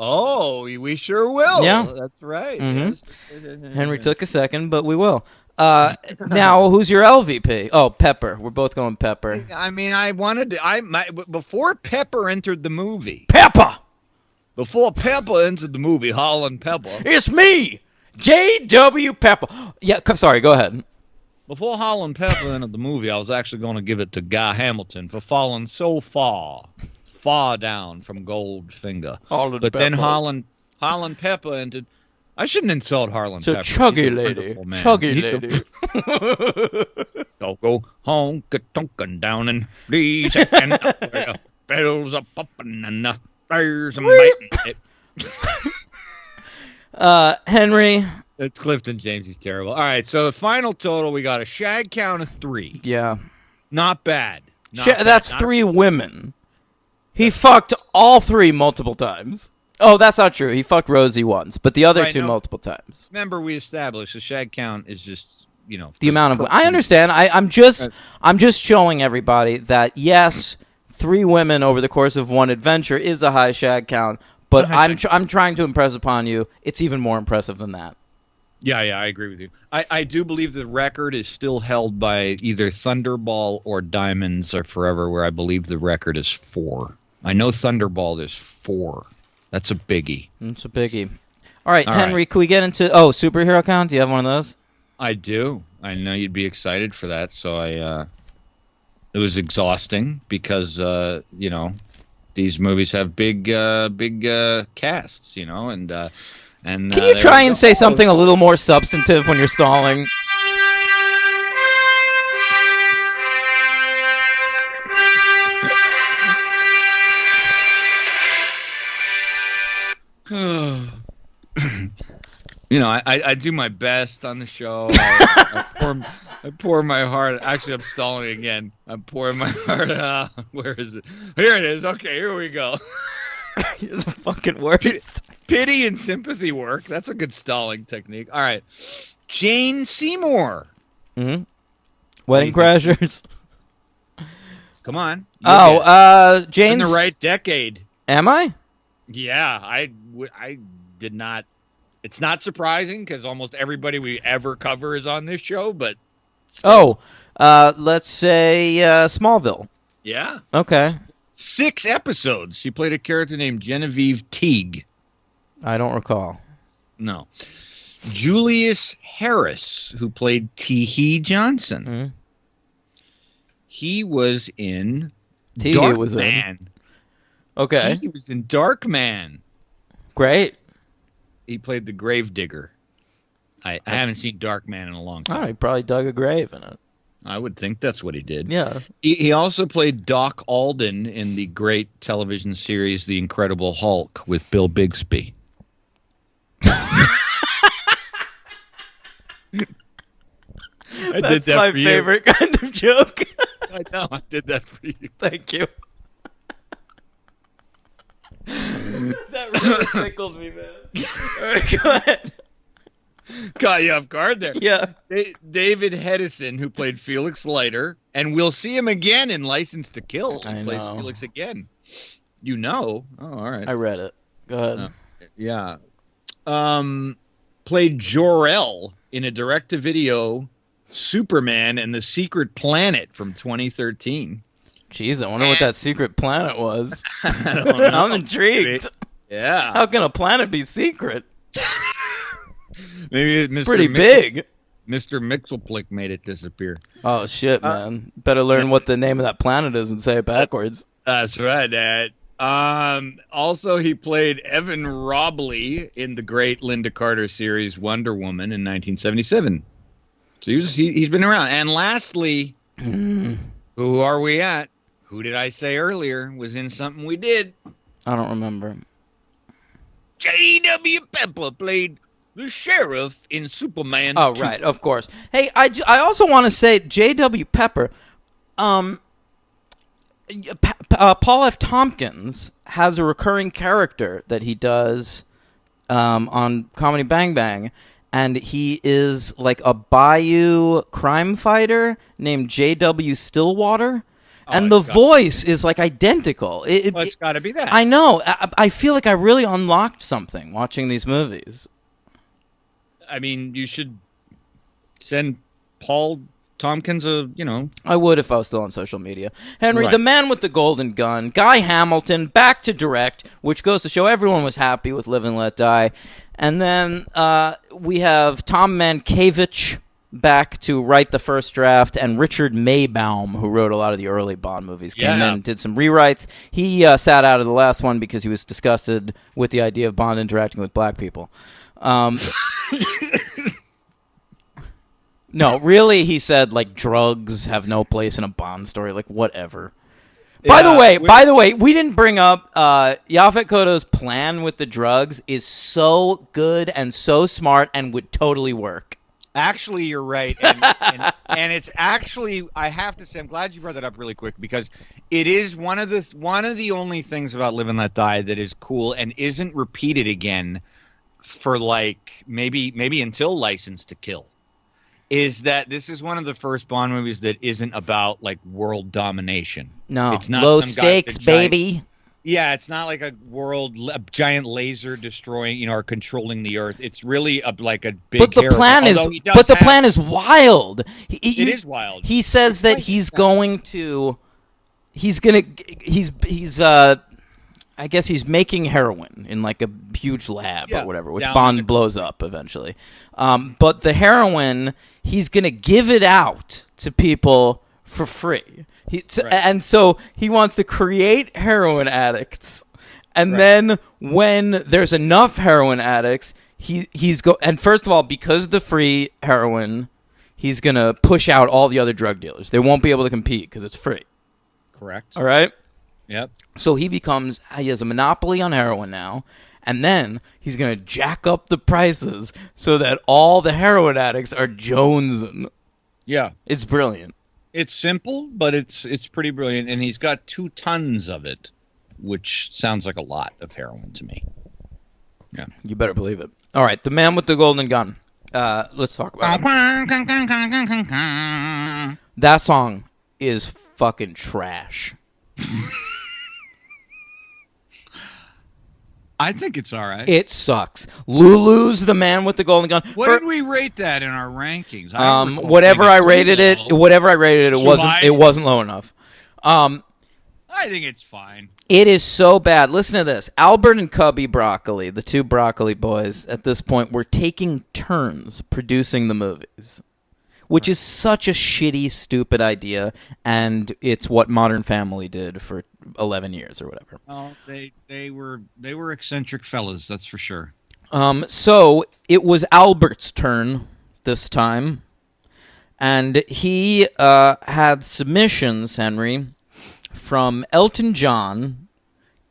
Oh, we sure will. Yeah. That's right. Mhm. Yes. Henry took a second, but we will. Now, who's your LVP? Oh, Pepper. We're both going Pepper. I mean, before Pepper entered the movie. Pepper! Before Pepper entered the movie, Holland Pepper. It's me, J.W. Pepper. Yeah, sorry, go ahead. Before Holland Pepper entered the movie, I was actually going to give it to Guy Hamilton for falling so far down from Goldfinger. But then Holland Pepper entered. I shouldn't insult Harlan So Pepper. chuggy He's a lady. wonderful man. Chuggy He's lady. Don't go home, get dunkin' down and please and the bells are popping and the bears are biting. Henry. It's Clifton James. He's terrible. All right, so the final total, we got a shag count of 3. Yeah. Not bad. Not bad. That's 3 women. He fucked all 3 multiple times. Oh, that's not true. He fucked Rosie once, but the other 2 multiple times. Remember, we established the shag count is just, the amount of. I understand. I'm just showing everybody that yes, 3 women over the course of one adventure is a high shag count, but I'm trying to impress upon you. It's even more impressive than that. Yeah, I agree with you. I do believe the record is still held by either Thunderball or Diamonds Are Forever, where I believe the record is 4. I know Thunderball is 4. That's a biggie. It's a biggie. All right, Henry, can we get into superhero count? Do you have one of those? I do. I know you'd be excited for that. So it was exhausting because these movies have big casts, and can you try and say something a little more substantive when you're stalling? I do my best on the show. I pour my heart. Actually, I'm stalling again. I'm pouring my heart out. Where is it? Here it is. Okay, here we go. You're the fucking worst. Pity and sympathy work. That's a good stalling technique. All right. Jane Seymour. Mm-hmm. Wedding Crashers. Come on. Jane's in the right decade. Am I? Yeah, I did not. It's not surprising because almost everybody we ever cover is on this show, but still. Let's say Smallville. Yeah. Okay. 6 episodes. She played a character named Genevieve Teague. I don't recall. No. Julius Harris, who played T.H. Johnson. Mm-hmm. He was in Darkman. Okay. He was in Darkman. Great. He played the Gravedigger. I haven't seen Darkman in a long time. Oh, he probably dug a grave in it. I would think that's what he did. Yeah. He also played Doc Alden in the great television series The Incredible Hulk with Bill Bixby. That's my favorite kind of joke. I know, I did that for you. Thank you. That really tickled me, man. All right, go ahead. Caught you off guard there. Yeah. David Hedison, who played Felix Leiter, and we'll see him again in License to Kill. He plays Felix again. You know. Oh, all right. I read it. Go ahead. Yeah. Played Jor-El in a direct-to-video Superman and the Secret Planet from 2013. Jeez, I wonder what that secret planet was. I don't know. I'm intrigued. Yeah. How can a planet be secret? Maybe Mr. Pretty big. Mr. Mixelplick made it disappear. Oh, shit, man. Better learn what the name of that planet is and say it backwards. That's right, Dad. Also, he played Evan Robley in the great Linda Carter series Wonder Woman in 1977. So he's been around. And lastly, who are we at? Who did I say earlier was in something we did? I don't remember. J.W. Pepper played the sheriff in Superman. Oh, 2. right, of course. Hey, I also want to say J.W. Pepper, Paul F. Tompkins has a recurring character that he does on Comedy Bang Bang, and he is like a bayou crime fighter named J.W. Stillwater. And the voice is like identical. It's got to be that. I know. I feel like I really unlocked something watching these movies. I mean, you should send Paul Tompkins I would if I was still on social media. Henry, Right. The Man with the Golden Gun, Guy Hamilton, back to direct, which goes to show everyone was happy with Live and Let Die. And then we have Tom Mankiewicz back to write the first draft, and Richard Maybaum, who wrote a lot of the early Bond movies, came in, did some rewrites. He sat out of the last one because he was disgusted with the idea of Bond interacting with black people. No, really, he said, like, drugs have no place in a Bond story, like, whatever. By the way, we didn't bring up Yaphet Kotto's plan with the drugs is so good and so smart and would totally work. Actually, you're right, and it's actually, I have to say, I'm glad you brought that up really quick, because it is one of the only things about Live and Let Die that is cool and isn't repeated again for like maybe until License to Kill. Is that this is one of the first Bond movies that isn't about like world domination. No, it's not low some guy stakes, with a giant- baby. Yeah, it's not like a giant laser destroying, or controlling the Earth. It's really like a big. But the plan is wild. It is wild. He says that he's I guess he's making heroin in like a huge lab or whatever, which Bond blows up eventually. But the heroin, he's gonna give it out to people for free. And so he wants to create heroin addicts, and then when there's enough heroin addicts, and first of all, because of the free heroin, he's gonna push out all the other drug dealers. They won't be able to compete because it's free. Correct. All right. Yep. So he has a monopoly on heroin now, and then he's gonna jack up the prices so that all the heroin addicts are jonesing. Yeah. It's brilliant. It's simple, but it's pretty brilliant, and he's got 2 tons of it, which sounds like a lot of heroin to me. Yeah, you better believe it. All right, The Man with the Golden Gun. Let's talk about it. That song is fucking trash. I think it's all right. It sucks. Lulu's The Man with the Golden Gun. What did we rate that in our rankings? Whatever I rated it, it wasn't low enough. I think it's fine. It is so bad. Listen to this. Albert and Cubby Broccoli, the 2 Broccoli boys, at this point were taking turns producing the movies, which is such a shitty, stupid idea, and it's what Modern Family did for 11 years or whatever. Oh, they were eccentric fellas, that's for sure. So it was Albert's turn this time, and he had submissions, Henry, from Elton John,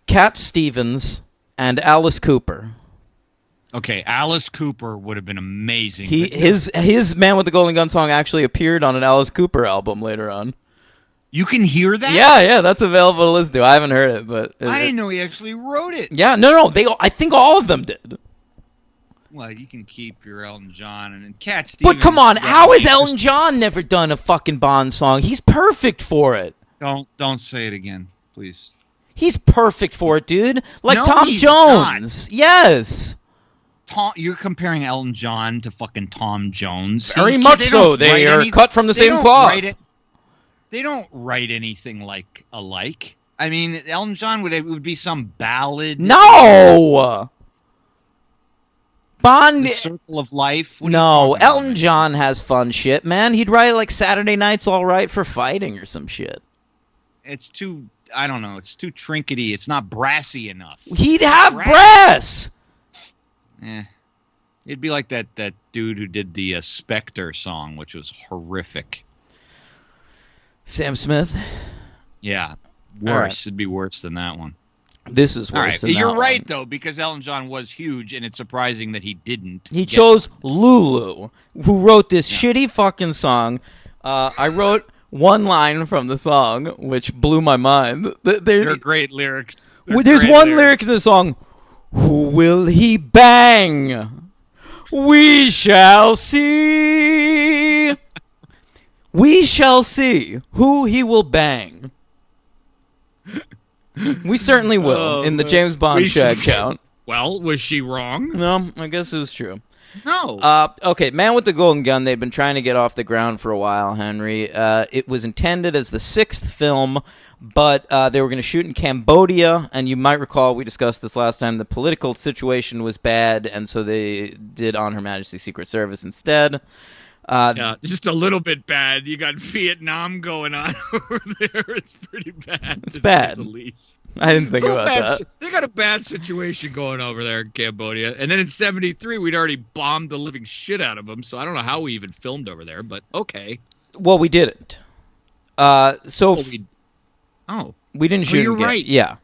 Cat Stevens, and Alice Cooper. Okay, Alice Cooper would have been amazing. His Man with the Golden Gun song actually appeared on an Alice Cooper album later on. You can hear that? Yeah, that's available to listen to. I haven't heard it, but I didn't know he actually wrote it. Yeah, no, I think all of them did. Well, you can keep your Elton John and Cat Stevens. But come on, how has Elton John never done a fucking Bond song? He's perfect for it. Don't say it again, please. He's perfect for it, dude. Like No, Tom he's Jones. not. Yes. You're comparing Elton John to fucking Tom Jones. Very much so. They are cut from the same cloth. They don't write anything like alike. I mean, Elton John would be some ballad. No. Bond. The Circle of Life. No, Elton John has fun shit, man. He'd write like Saturday Night's All Right for Fighting or some shit. It's too, I don't know, it's too trinkety. It's not brassy enough. He'd have brass. You're It'd be like that dude who did the Spectre song, which was horrific. Sam Smith. Yeah, All worse. right. It'd be worse than that one. This is All worse right, than you're that right one. though, because Elton John was huge, and it's surprising that he didn't. He get- chose Lulu, who wrote this shitty fucking song. I wrote one line from the song, which blew my mind. They're great lyrics. There's one lyric in the song. Who will he bang? We shall see. We shall see who he will bang. We certainly will Oh, in the man. James Bond We shag should- count. Well, was she wrong? No, I guess it was true. No. Okay, Man with the Golden Gun, they've been trying to get off the ground for a while, Henry. It was intended as the 6th film, but they were going to shoot in Cambodia, and you might recall we discussed this last time. The political situation was bad, and so they did On Her Majesty's Secret Service instead. Yeah, just a little bit bad. You got Vietnam going on over there. It's pretty bad. It's to say bad. the least. I didn't think It's a about bad that. They got a bad situation going over there in Cambodia. And then in 73, we'd already bombed the living shit out of them. So I don't know how we even filmed over there, but okay. Well, we didn't. So we didn't shoot. you're in Ga- right. Yeah.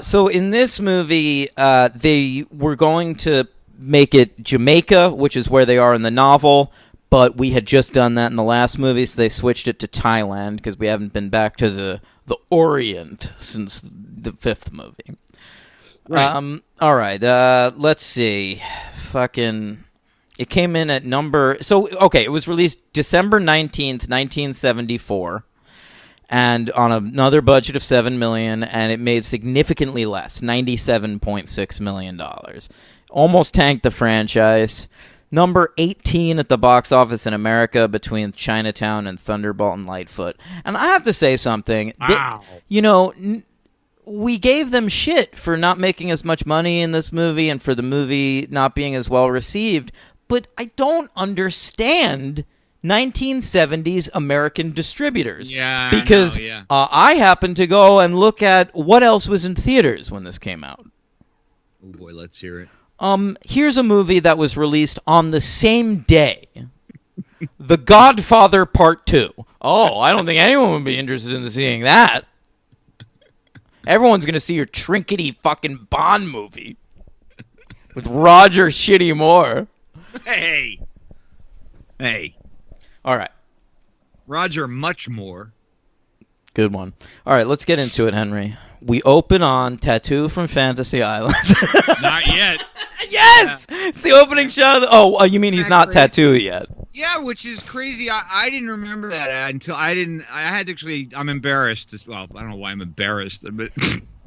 So in this movie, they were going to make it Jamaica, which is where they are in the novel. But we had just done that in the last movie, so they switched it to Thailand because we haven't been back to the Orient since the 5th movie. Right. All right. Let's see. Fucking. It came in at number. So okay, it was released December 19th, 1974, and on another budget of $7 million, and it made significantly less, $97.6 million. Almost tanked the franchise. Number 18 at the box office in America between Chinatown and Thunderbolt and Lightfoot. And I have to say something. Wow. We gave them shit for not making as much money in this movie and for the movie not being as well received. But I don't understand 1970s American distributors. Yeah, Because I happened to go and look at what else was in theaters when this came out. Oh boy, let's hear it. Here's a movie that was released on the same day. The Godfather Part 2. Oh, I don't think anyone would be interested in seeing that. Everyone's going to see your trinkety fucking Bond movie with Roger Shitty Moore. Hey. All right. Roger much more. Good one. All right, let's get into it, Henry. We open on Tattoo from Fantasy Island. Not yet. Yes! It's the opening shot of the... Oh, you mean he's not Tattoo yet? Yeah, which is crazy. I didn't remember that until I had to actually. I'm embarrassed. Well, I don't know why I'm embarrassed, but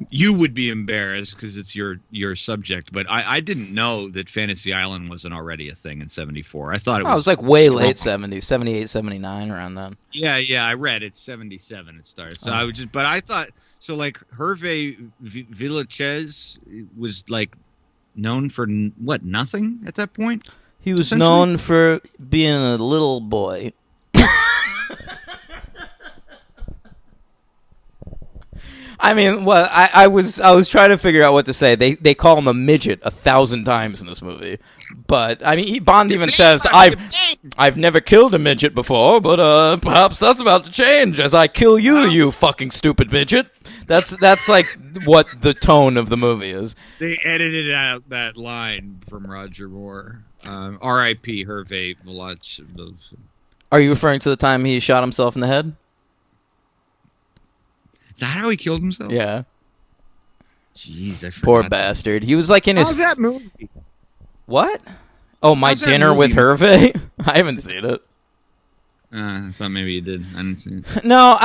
you would be embarrassed because it's your subject. But I didn't know that Fantasy Island wasn't already a thing in '74. I thought it was. Oh, it was like way strong. late 70s, 78, 79, around then. Yeah. I read it's 77. It started. So I was just. But I thought so. Like Hervé Villachez was like known for what? Nothing at that point. He was known for being a little boy. I mean, well, I was trying to figure out what to say. They call him a midget 1,000 times in this movie, but I mean, Bond even says, "I've never killed a midget before, but perhaps that's about to change as I kill you, you fucking stupid midget." That's like what the tone of the movie is. They edited out that line from Roger Moore. R.I.P. Hervé Villachez. Are you referring to the time he shot himself in the head? Is that how he killed himself? Yeah. Jeez, I forgot. Poor bastard. He was like in his... How's that movie? What? Oh, My How's that Dinner with movie? Hervé? I haven't seen it. I thought maybe you did. I didn't see it. No,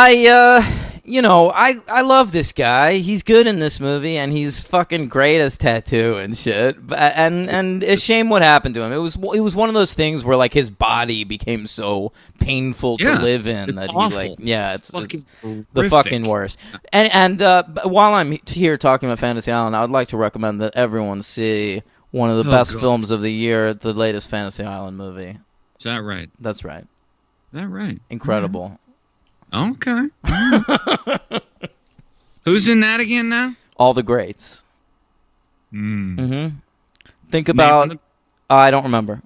I love this guy. He's good in this movie, and he's fucking great as Tattoo and shit. And it's a shame what happened to him. It was one of those things where like his body became so painful to live in it's that awful. it's Fucking the horrific. fucking worst. And while I'm here talking about Fantasy Island, I would like to recommend that everyone see one of the best God. films of the year, the latest Fantasy Island movie. Is that right? That's right. Is that right? Incredible. Okay. Who's in that again now? All the greats. Mm. Mm-hmm. Think about I don't remember.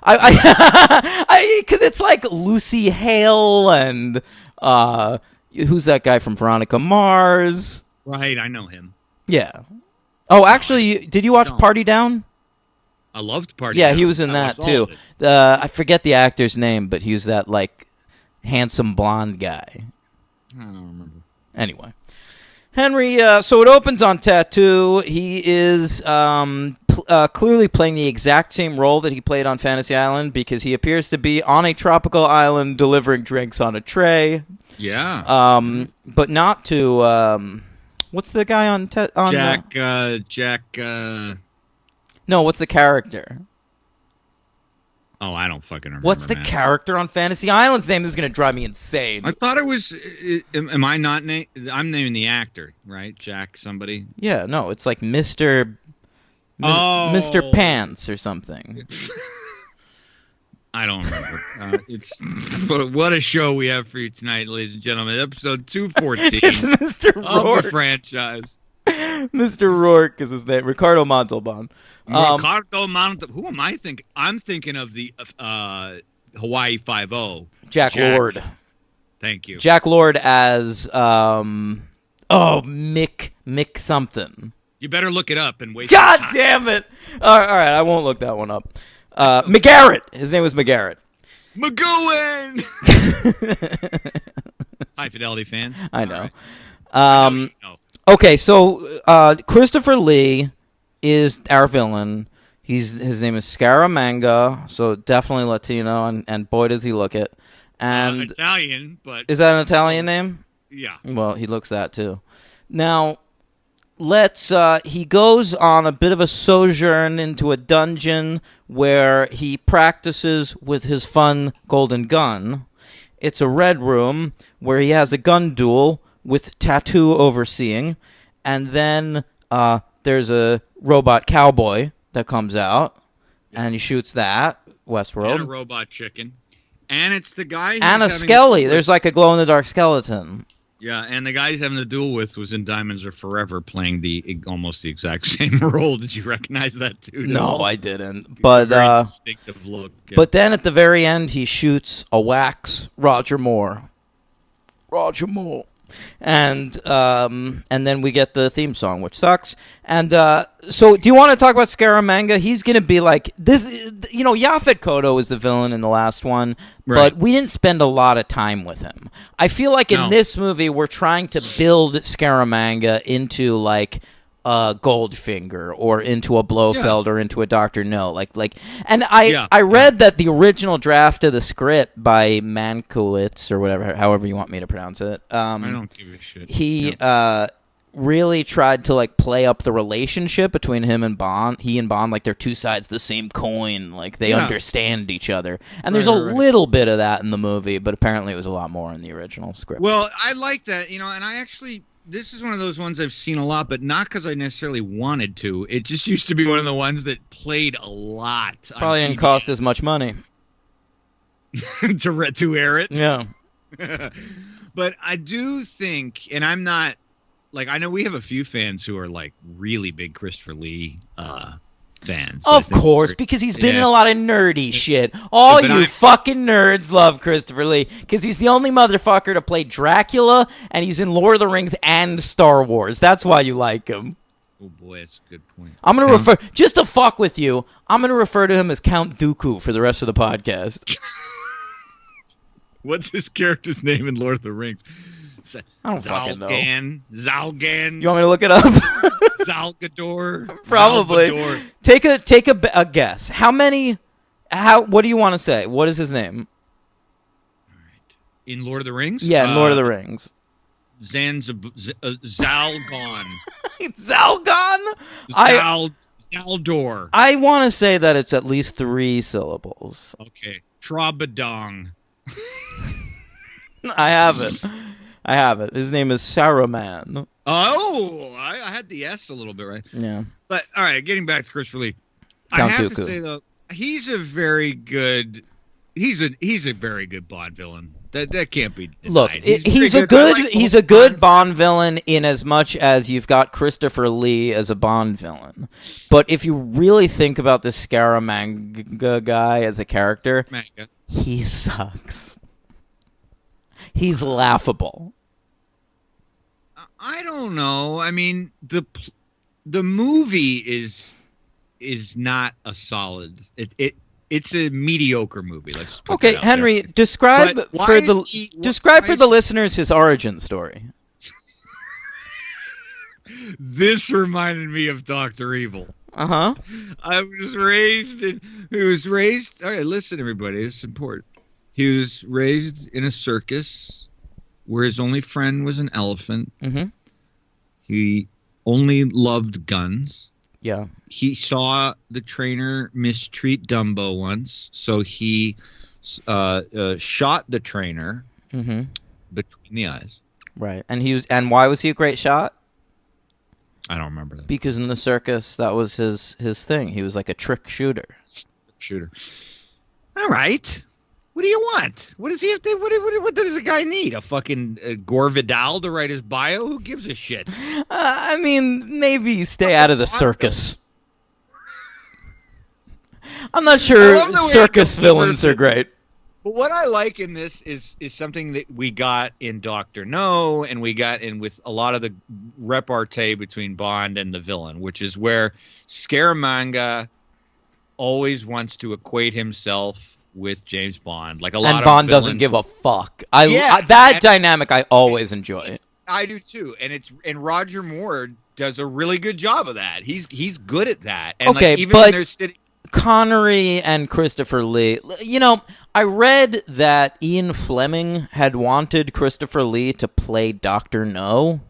I because it's like Lucy Hale and who's that guy from Veronica Mars? Right, I know him. Yeah. Oh, actually, did you watch No. Party Down? I loved Party Yeah, Down. he was in I that watched all too. of it. I forget the actor's name, but he was that like handsome blonde guy. I don't remember. Anyway, Henry. So it opens on Tattoo. He is clearly playing the exact same role that he played on Fantasy Island because he appears to be on a tropical island delivering drinks on a tray. Yeah. But not to what's the guy on Jack. No, what's the character? Oh, I don't fucking remember. What's the man. character on Fantasy Island's name? This is gonna drive me insane. I thought it was. Am I not? I'm naming the actor, right? Jack somebody. Yeah, no, it's like Mr. Oh. Mr. Pants or something. I don't remember. It's but what a show we have for you tonight, ladies and gentlemen. Episode 214 It's Mr. of Rourke. the franchise. Mr. Rourke is his name. Ricardo Montalban. Ricardo Montalban. Who am I thinking? I'm thinking of the Hawaii Five-0. Jack Lord. Thank you. Jack Lord as Mick something. You better look it up and wait. your God time. damn it! All right, I won't look that one up. McGarrett. His name was McGarrett. McGowan. High Fidelity fans. I know. All right. No. Okay, so Christopher Lee is our villain. His name is Scaramanga, so definitely Latino, and boy does he look it. And Italian, but is that an Italian name? yeah. Well, he looks that too. Now, he goes on a bit of a sojourn into a dungeon where he practices with his fun golden gun. It's a red room where he has a gun duel with Tattoo overseeing, and then there's a robot cowboy that comes out, and he shoots that, Westworld. And a robot chicken. And it's the guy who's And a having skelly. duel There's like a glow-in-the-dark skeleton. Yeah, and the guy he's having the duel with was in Diamonds Are Forever, playing almost the exact same role. Did you recognize that too? No, I didn't. But Very distinctive look. Yeah. But then at the very end, he shoots a wax Roger Moore. Roger Moore. And then we get the theme song, which sucks. And so do you want to talk about Scaramanga? He's going to be like this. Yaphet Kotto is the villain in the last one, Right. but we didn't spend a lot of time with him. I feel like in No. this movie, we're trying to build Scaramanga into like a Goldfinger or into a Blofeld or into a Dr. No. And I read that the original draft of the script by Mankiewicz or whatever, however you want me to pronounce it. I don't give a shit. He really tried to like play up the relationship between him and Bond. He and Bond, like they're two sides of the same coin. Like they understand each other. And there's a little bit of that in the movie, but apparently it was a lot more in the original script. Well, I like that, and I actually. This is one of those ones I've seen a lot, but not because I necessarily wanted to. It just used to be one of the ones that played a lot. Probably didn't cost as much money. to air it. Yeah. But I do think, and I'm not, like, I know we have a few fans who are, like, really big Christopher Lee fans. Of course, because he's been in a lot of nerdy shit. All you fucking nerds love Christopher Lee because he's the only motherfucker to play Dracula, and he's in Lord of the Rings and Star Wars. That's why you like him. Oh boy, that's a good point. I'm gonna refer just to fuck with you. I'm gonna refer to him as Count Dooku for the rest of the podcast. What's his character's name in Lord of the Rings? I don't fucking know. Zalgan. You want me to look it up? Zalgador. Probably. Zalgador. Take a guess. What do you want to say? What is his name? In Lord of the Rings? Yeah, in Lord of the Rings. Zalgon. Zalgon? Zaldor. I want to say that it's at least 3 syllables. Okay. Trobadong. I have it. His name is Saruman. Oh, I had the S a little bit right. Yeah. But all right, getting back to Christopher Lee, Count I have Dooku. to say though, he's a very good Bond villain. That can't be denied. Look, he's a good Bond villain in as much as you've got Christopher Lee as a Bond villain. But if you really think about the Scaramanga guy as a character, he sucks. He's laughable. I don't know. I mean, the movie is not a solid. It's a mediocre movie. Let's put okay, that out Henry. there. Describe for the listeners his origin story. This reminded me of Dr. Evil. Uh-huh. I was raised in. He was raised. All right, listen, everybody. It's important. He was raised in a circus where his only friend was an elephant. Mm-hmm. He only loved guns. Yeah. He saw the trainer mistreat Dumbo once, so he shot the trainer between the eyes. Right. And why was he a great shot? I don't remember that. Because in the circus, that was his thing. He was like a trick shooter. All right. What do you want? What does he have to? What does the guy need? A fucking Gore Vidal to write his bio? Who gives a shit? I mean, maybe stay out of the circus. I'm not sure circus villains are great. But what I like in this is something that we got in Dr. No, and we got in with a lot of the repartee between Bond and the villain, which is where Scaramanga always wants to equate himself with James Bond. Like a lot and of Bond villains, doesn't give a fuck. That dynamic I always enjoy. I do too, and Roger Moore does a really good job of that. He's good at that. And okay, like, even but when they're sitting. Connery and Christopher Lee. You know, I read that Ian Fleming had wanted Christopher Lee to play Dr. No.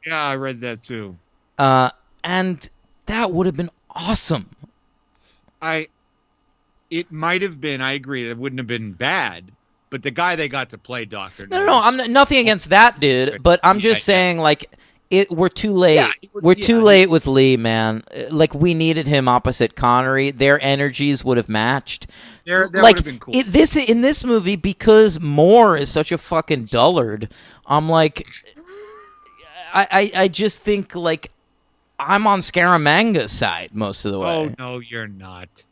Yeah, I read that too. And that would have been awesome. It might have been. I agree. It wouldn't have been bad. But the guy they got to play Dr. No. No, I'm nothing against that dude. But I'm just saying, like, we're too late. Yeah, we're too late with Lee, man. Like, we needed him opposite Connery. Their energies would have matched. That like, would have been cool. In this movie, because Moore is such a fucking dullard, I'm like, I just think, like, I'm on Scaramanga's side most of the way. Oh, no, you're not.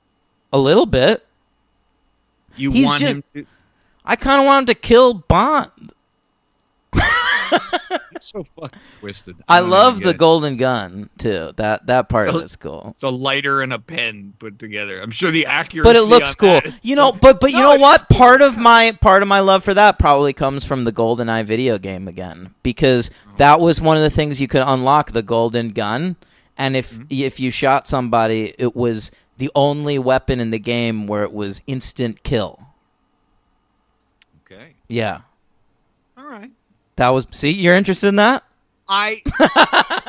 A little bit. Him to... I kind of want him to kill Bond. It's so fucking twisted. I love the golden gun too. That part of it's cool. It's a lighter and a pen put together. I'm sure the accuracy. But it looks cool. You know, but you know what? Part of my love for that probably comes from the GoldenEye video game again, because that was one of the things you could unlock, the golden gun, and if you shot somebody, it was the only weapon in the game where it was instant kill. Okay. Yeah. All right. That was. See, you're interested in that?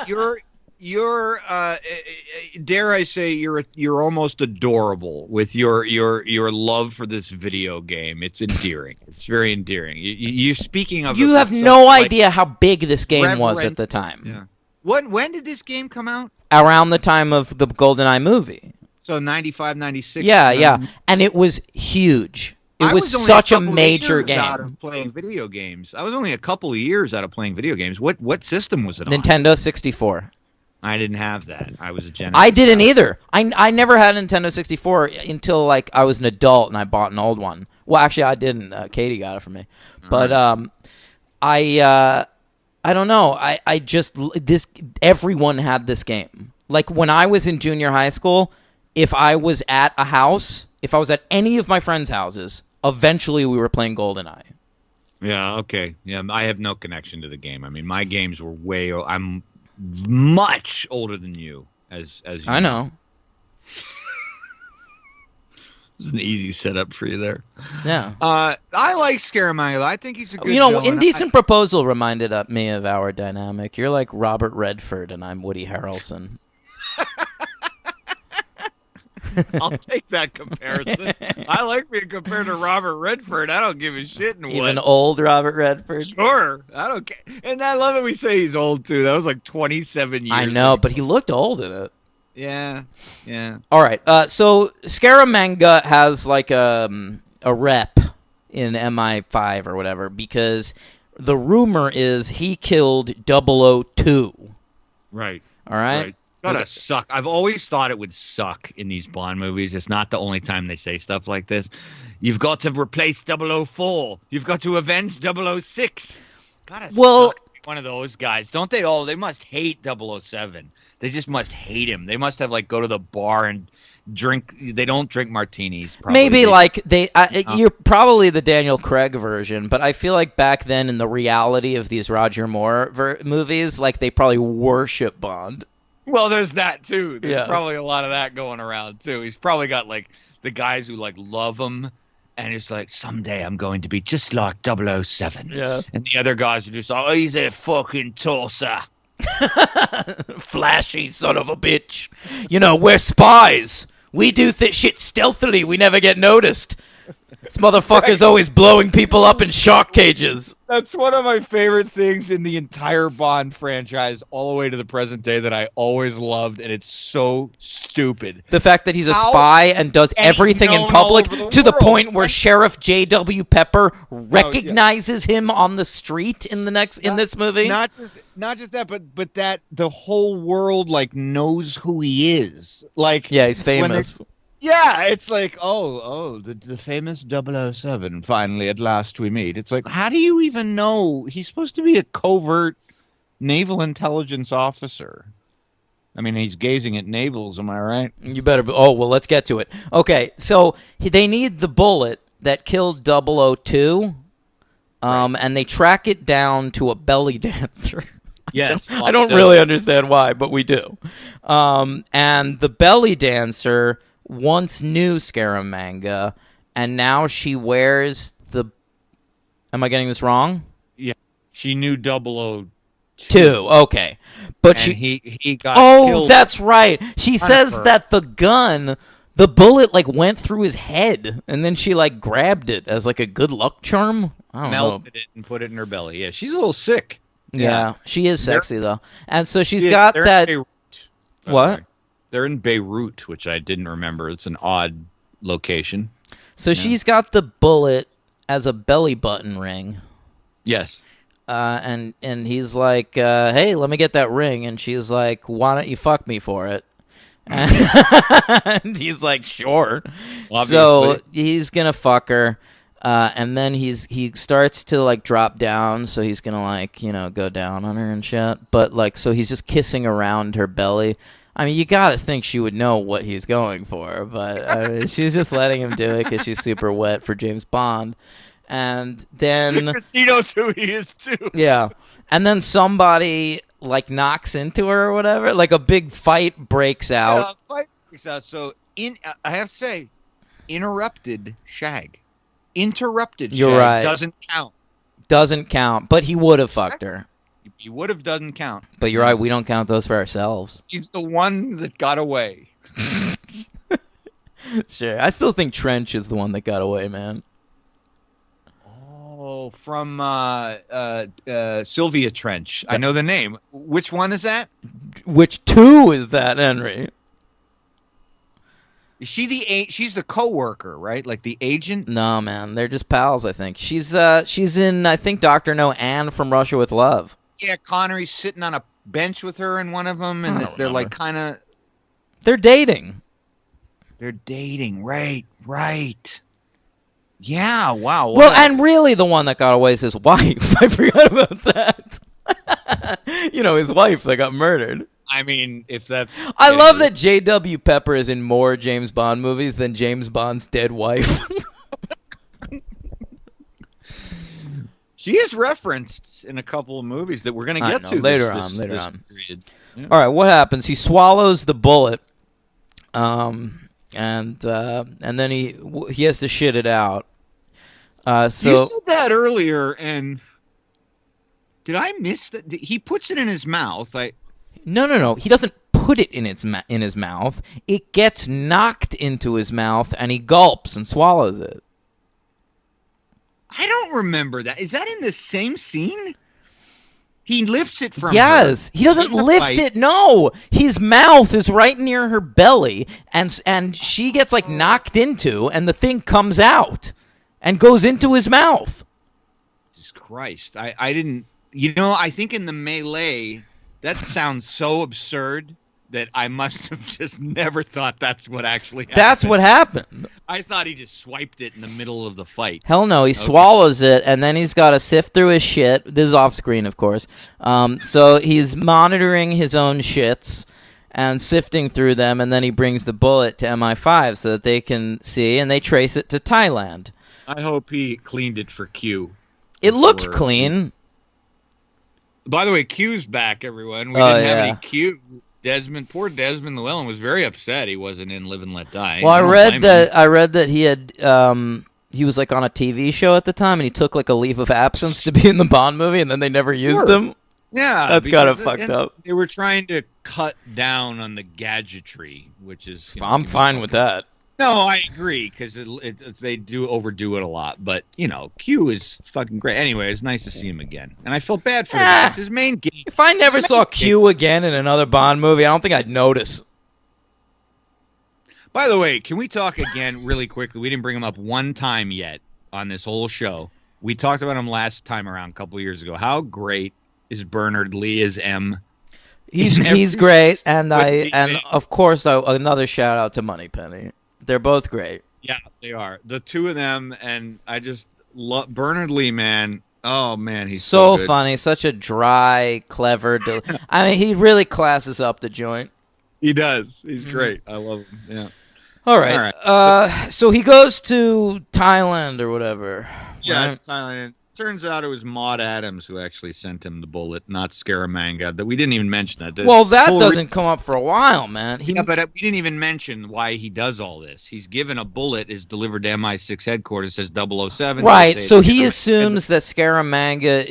You're dare I say you're almost adorable with your love for this video game. It's endearing. It's very endearing. You're speaking of. You have no idea how big this game was at the time. Yeah. When did this game come out? Around the time of the GoldenEye movie. So 95, 96. Yeah, and it was huge. It was such a major game. Out of playing video games. I was only a couple of years out of playing video games. What system was it on? Nintendo 64. I didn't have that. I was a Genesis. I didn't either. I never had a Nintendo 64 until like I was an adult and I bought an old one. Well, actually, I didn't. Katie got it for me. But I don't know. I just everyone had this game. Like when I was in junior high school, if I was at a house, if I was at any of my friends' houses, eventually we were playing GoldenEye. Yeah, okay. Yeah, I have no connection to the game. I mean, my games were I'm much older than you, as you I know. This is an easy setup for you there. Yeah. I like Scaramanga. I think he's a good villain. Indecent Proposal reminded me of our dynamic. You're like Robert Redford, and I'm Woody Harrelson. I'll take that comparison. I like being compared to Robert Redford. I don't give a shit. Even old Robert Redford? Sure. I don't care. And I love that we say he's old, too. That was like 27 years I know, ago. but he looked old in it. Yeah. All right. So Scaramanga has like a rep in MI5 or whatever, because the rumor is he killed 002. Right. All right? Right. Gotta suck. I've always thought it would suck in these Bond movies. It's not the only time they say stuff like this. You've got to replace 004. You've got to avenge 006. Gotta suck to be one of those guys. Don't they all? They must hate 007. They just must hate him. They must have, like, go to the bar and drink. They don't drink martinis. Probably. Maybe like you're probably the Daniel Craig version, but I feel like back then in the reality of these Roger Moore movies, like they probably worship Bond. Well, there's that too. There's Yeah. probably a lot of that going around too. He's probably got like the guys who like love him, and it's like someday I'm going to be just like 007. Yeah. And the other guys are just like, oh, he's a fucking tosser. Flashy son of a bitch. You know, we're spies. We do shit stealthily. We never get noticed. This motherfucker's always blowing people up in shark cages. That's one of my favorite things in the entire Bond franchise, all the way to the present day, that I always loved, and it's so stupid. The fact that he's a How- spy and does and he's everything in known public all over the to the world. point where Sheriff J.W. Pepper yeah. recognizes him on the street in this movie. Not just that, but that the whole world like knows who he is. Like, Yeah, he's when famous. yeah, it's like, the famous 007. Finally, at last we meet. It's like, how do you even know he's supposed to be a covert naval intelligence officer? I mean, he's gazing at navels. Am I right? You better. Oh, well, let's get to it. Okay, so they need the bullet that killed 002, and they track it down to a belly dancer. Yes. I don't really understand why, but we do. And the belly dancer once knew Scaramanga, and now she wears the... Am I getting this wrong? Yeah, she knew 002. Two. Okay. But And she... he got Oh, killed. that's right. She says her. that the bullet, like, went through his head, and then she, like, grabbed it as, like, a good luck charm. I don't know. melted it and put it in her belly. Yeah, she's a little sick. Yeah, she is sexy, though. And so she's Yeah, got they're that... in Beirut, by the What? way. They're in Beirut, which I didn't remember. It's an odd location. So she's got the bullet as a belly button ring. Yes. And he's like, hey, let me get that ring. And she's like, why don't you fuck me for it? And he's like, sure. So Obviously. he's going to fuck her. And then he starts to, like, drop down. So he's going to, like, go down on her and shit. But, like, so he's just kissing around her belly. I mean, you got to think she would know what he's going for. But I mean, she's just letting him do it because she's super wet for James Bond. And then... He knows who he is, too. Yeah. And then somebody, like, knocks into her or whatever. Like, a big fight breaks out. Fight breaks out. So, I have to say, interrupted shag. Interrupted You're shag right. doesn't count. Doesn't count. But he would have fucked her. He would have doesn't count. But you're right. We don't count those for ourselves. He's the one that got away. Sure. I still think Trench is the one that got away, man. Oh, from Sylvia Trench. I know the name. Which one is that? Which two is that, Henry? Is she she's the co-worker, right? Like the agent? No, man. They're just pals, I think. She's in, I think, Dr. No Anne from Russia with Love. Yeah, Connery's sitting on a bench with her in one of them, and they're like kind of... They're dating. They're dating, right. Yeah, wow. Well, and really the one that got away is his wife. I forgot about that. His wife that got murdered. I mean, if that's... I love that J.W. Pepper is in more James Bond movies than James Bond's dead wife. She is referenced in a couple of movies that we're going to get to later this on. period. Yeah. All right, what happens? He swallows the bullet, and then he has to shit it out. You said that earlier, and did I miss that? He puts it in his mouth. No. He doesn't put it in his mouth. It gets knocked into his mouth, and he gulps and swallows it. I don't remember that. Is that in the same scene? He lifts it from Yes, her. he doesn't In the lift fight. it. No, his mouth is right near her belly, and she gets like knocked into, and the thing comes out, and goes into his mouth. Jesus Christ. I didn't, I think in the melee, that sounds so absurd that I must have just never thought that's what actually happened. That's what happened. I thought he just swiped it in the middle of the fight. Hell no, he swallows it, and then he's got to sift through his shit. This is off screen, of course. So he's monitoring his own shits and sifting through them, and then he brings the bullet to MI5 so that they can see, and they trace it to Thailand. I hope he cleaned it for Q. It looked clean. By the way, Q's back, everyone. We didn't have any Q. Poor Desmond Llewellyn was very upset he wasn't in Live and Let Die. Well, I read that he had he was like on a TV show at the time, and he took like a leave of absence to be in the Bond movie, and then they never used him. Yeah, that's kind of fucked up. They were trying to cut down on the gadgetry, which is I'm fine with that. No, I agree, because they do overdo it a lot. But, Q is fucking great. Anyway, it's nice to see him again. And I felt bad for him. It's his main game. If I never saw Q again in another Bond movie, I don't think I'd notice. By the way, can we talk again really quickly? We didn't bring him up one time yet on this whole show. We talked about him last time around a couple of years ago. How great is Bernard Lee as M? He's great. And of course, another shout out to Moneypenny. They're both great. Yeah, they are. The two of them, and I just love Bernard Lee, man. Oh, man, he's so good. Funny. Such a dry, clever... I mean, he really classes up the joint. He does. He's great. I love him. Yeah. All right. So he goes to Thailand or whatever. Yeah, right? It's Thailand. Turns out it was Maud Adams who actually sent him the bullet, not Scaramanga. That we didn't even mention that. That doesn't come up for a while, man. But we didn't even mention why he does all this. He's given a bullet, is delivered to MI6 headquarters, says 007. Right, so he assumes that Scaramanga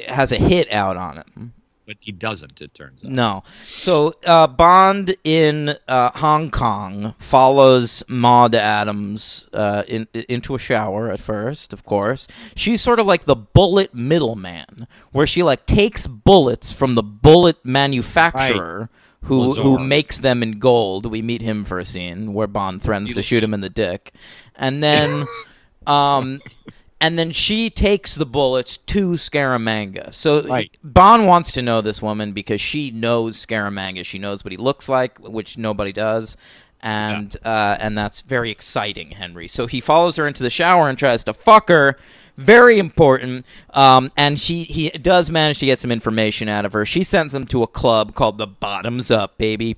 has a hit out on him. But he doesn't, it turns out. No. So Bond in Hong Kong follows Maud Adams into a shower at first, of course. She's sort of like the bullet middleman, where she like takes bullets from the bullet manufacturer who makes them in gold. We meet him for a scene where Bond threatens to shoot him in the dick. And then... And then she takes the bullets to Scaramanga. So Bond wants to know this woman because she knows Scaramanga. She knows what he looks like, which nobody does. And that's very exciting, Henry. So he follows her into the shower and tries to fuck her. Very important. And he does manage to get some information out of her. She sends him to a club called the Bottoms Up, baby,